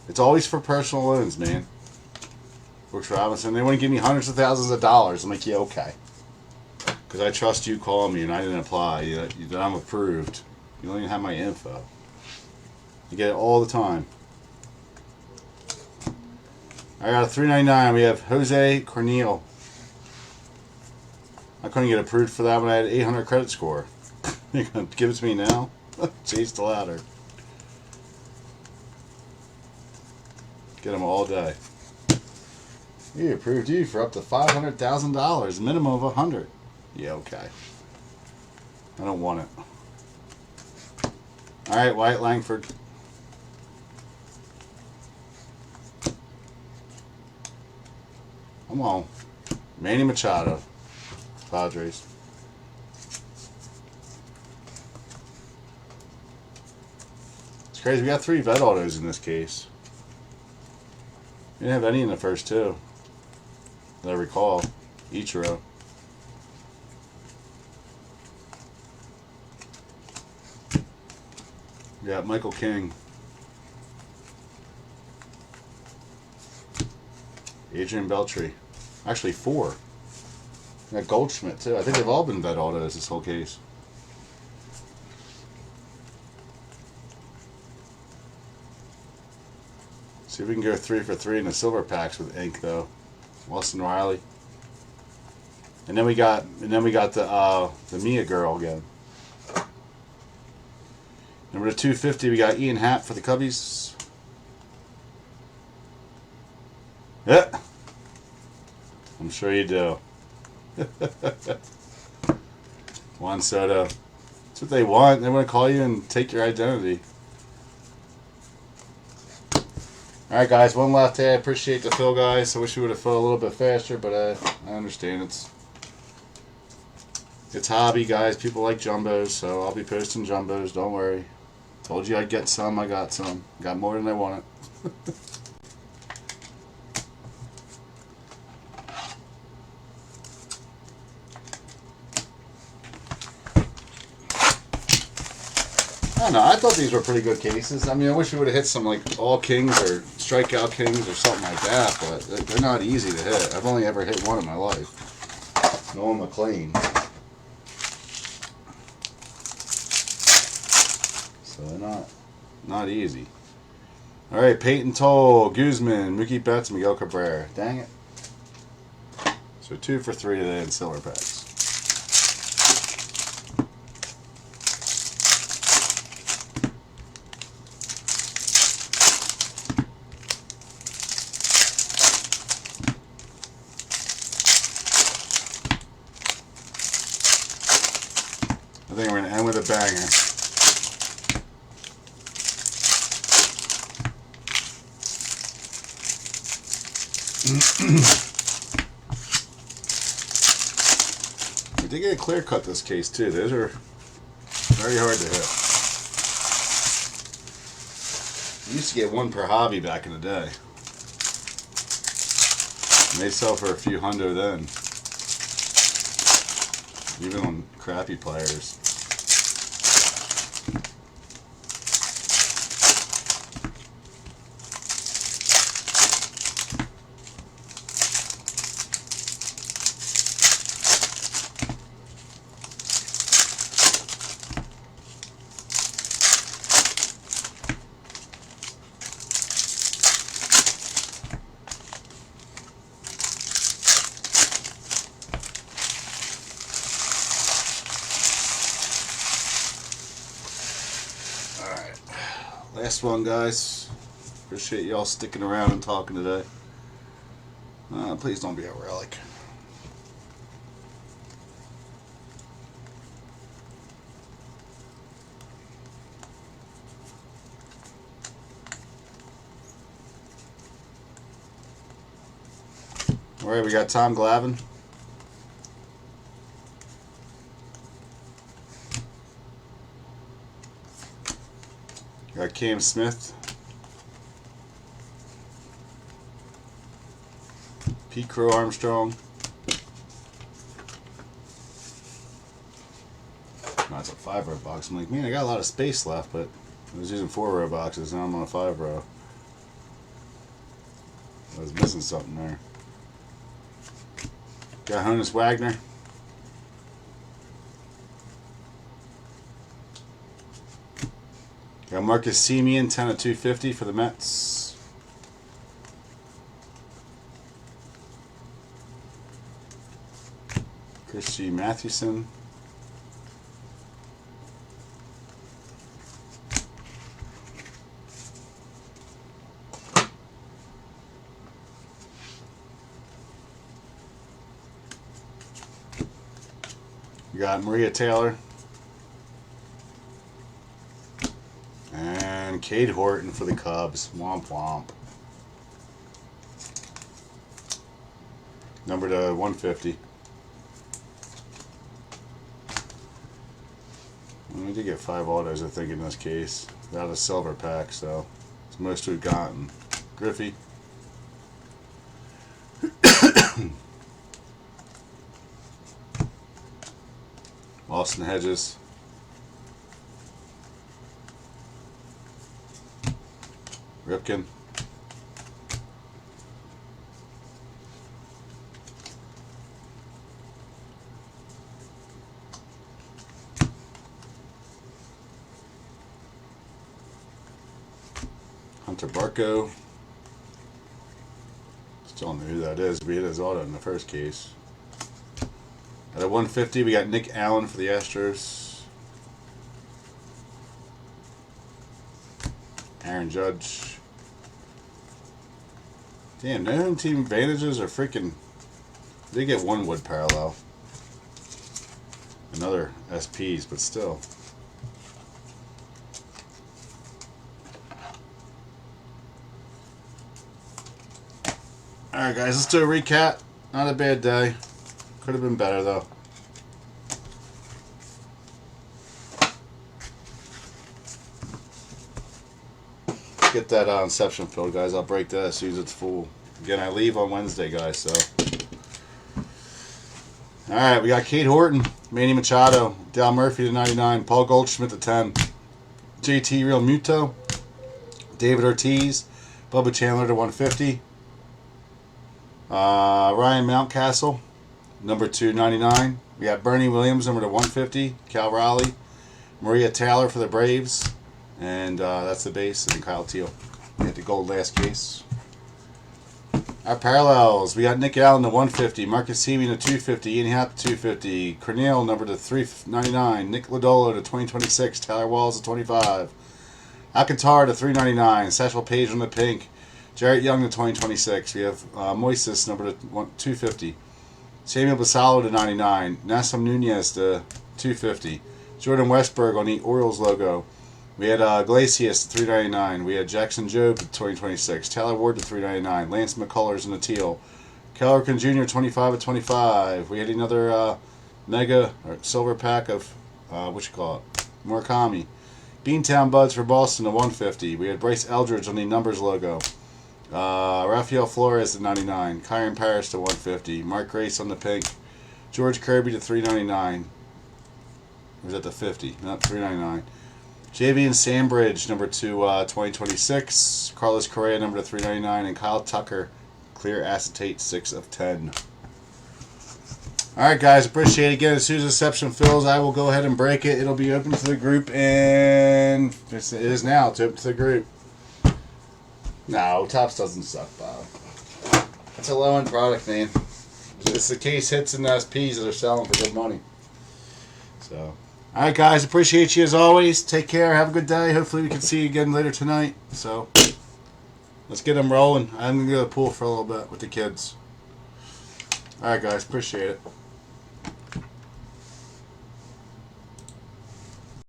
[SPEAKER 1] It's always for personal loans, man. Brooks Robinson, they want to give me hundreds of thousands of dollars. I'm like, yeah, okay. Because I trust you calling me and I didn't apply. That I'm approved. You don't even have my info. You get it all the time. I got a $3.99. We have Jose Cornel. I couldn't get approved for that when I had 800 credit score. You're going to give it to me now? Chase the ladder. Get them all day. He approved you for up to $500,000. Minimum of 100. Yeah, okay. I don't want it. Alright, Wyatt Langford. Come on. Manny Machado. Padres. It's crazy. We got 3 vet autos in this case. We didn't have any in the first 2. That I recall. Ichiro. We got Michael King. Adrian Beltre. Actually 4. We got Goldschmidt too. I think they've all been vet autos this whole case. See if we can go 3 for 3 in the silver packs with ink though. Austin Riley. And then we got the Mia girl again. Number 250, we got Ian Happ for the Cubbies. Yeah. I'm sure you do. Juan Soto. That's what they want. They want to call you and take your identity. Alright guys, one left here. I appreciate the fill, guys. I wish we would have filled a little bit faster, but I understand it's hobby, guys. People like jumbos, so I'll be posting jumbos. Don't worry. Told you I'd get some. I got some. Got more than I wanted. I don't know. I thought these were pretty good cases. I mean, I wish we would have hit some like all kings or strikeout kings or something like that, but they're not easy to hit. I've only ever hit one in my life. Noah McLean. So they're not easy. All right, Peyton Toll, Guzman, Mookie Betts, Miguel Cabrera. Dang it. So 2 for 3 today in silver packs. I think we're going to end with a banger. We did get a clear cut this case too. Those are very hard to hit. We used to get 1 per hobby back in the day. And they'd sell for a few hundo then. Even on crappy players. Last one, guys. Appreciate y'all sticking around and talking today. Please don't be a relic. Alright, we got Tom Glavine. Got Cam Smith. Pete Crow Armstrong. No, it's a 5-row box. I'm like, man, I got a lot of space left, but I was using 4-row boxes. Now I'm on a 5-row. I was missing something there. Got Honus Wagner. Got Marcus Semien, 10 of 250 for the Mets. Chris G. Mathewson. We got Maria Taylor. And Cade Horton for the Cubs. Womp womp. Number to 150. We did get 5 autos, I think, in this case. Without a silver pack, so it's most we've gotten. Griffey. Austin Hedges. Ripken. Hunter Barco. Still don't know who that is. We hit his auto in the first case. At a 150, we got Nick Allen for the Astros. Aaron Judge. Damn, no home team advantages are freaking... They get one wood parallel. Another SPs, but still. Alright guys, let's do a recap. Not a bad day. Could have been better though. Get that Inception filled, guys. I'll break that as soon as it's full. Again, I leave on Wednesday, guys, so. Alright, we got Cade Horton, Manny Machado, Dal Murphy to 99, Paul Goldschmidt to 10, JT Real Muto, David Ortiz, Bubba Chandler to 150, Ryan Mountcastle, number 299. We got Bernie Williams, number to 150, Cal Raleigh, Maria Taylor for the Braves, and that's the base, and Kyle Teal. We had the gold last case. Our parallels, we got Nick Allen to 150, Marcus Semien to 250, Ian Happ to 250, Cornell number to 399, Nick Lodolo to 2026, Tyler Walls to 25, Alcantara to 399, Satchel Paige on the pink, Jarrett Young to 2026. We have Moises number to 250, Samuel Basallo to 99, Nassam Nunez to 250, Jordan Westberg on the Orioles logo. We had Glacius to 399. We had Jackson Jobe to 2026. Tyler Ward to 399. Lance McCullers in the teal. Kellerkin Jr. 25 at 25. We had another mega or silver pack of Murakami. Beantown Buds for Boston to 150. We had Bryce Eldridge on the numbers logo. Rafael Flores to 99. Kyron Paris to 150. Mark Grace on the pink. George Kirby to 399. Or was that the 50? Not 399. Javian Sandbridge, number to 2026. Carlos Correa, number to 399. And Kyle Tucker, clear acetate, 6 of 10. Alright, guys. Appreciate it. Again, as soon as Inception fills, I will go ahead and break it. It'll be open to the group, and it is now. It's open to the group. No, Topps doesn't suck, Bob. It's a low-end product, man. It's the case hits and SPs that are selling for good money. So... Alright guys, appreciate you as always. Take care, have a good day. Hopefully we can see you again later tonight. So, let's get them rolling. I'm going to go to the pool for a little bit with the kids. Alright guys, appreciate it.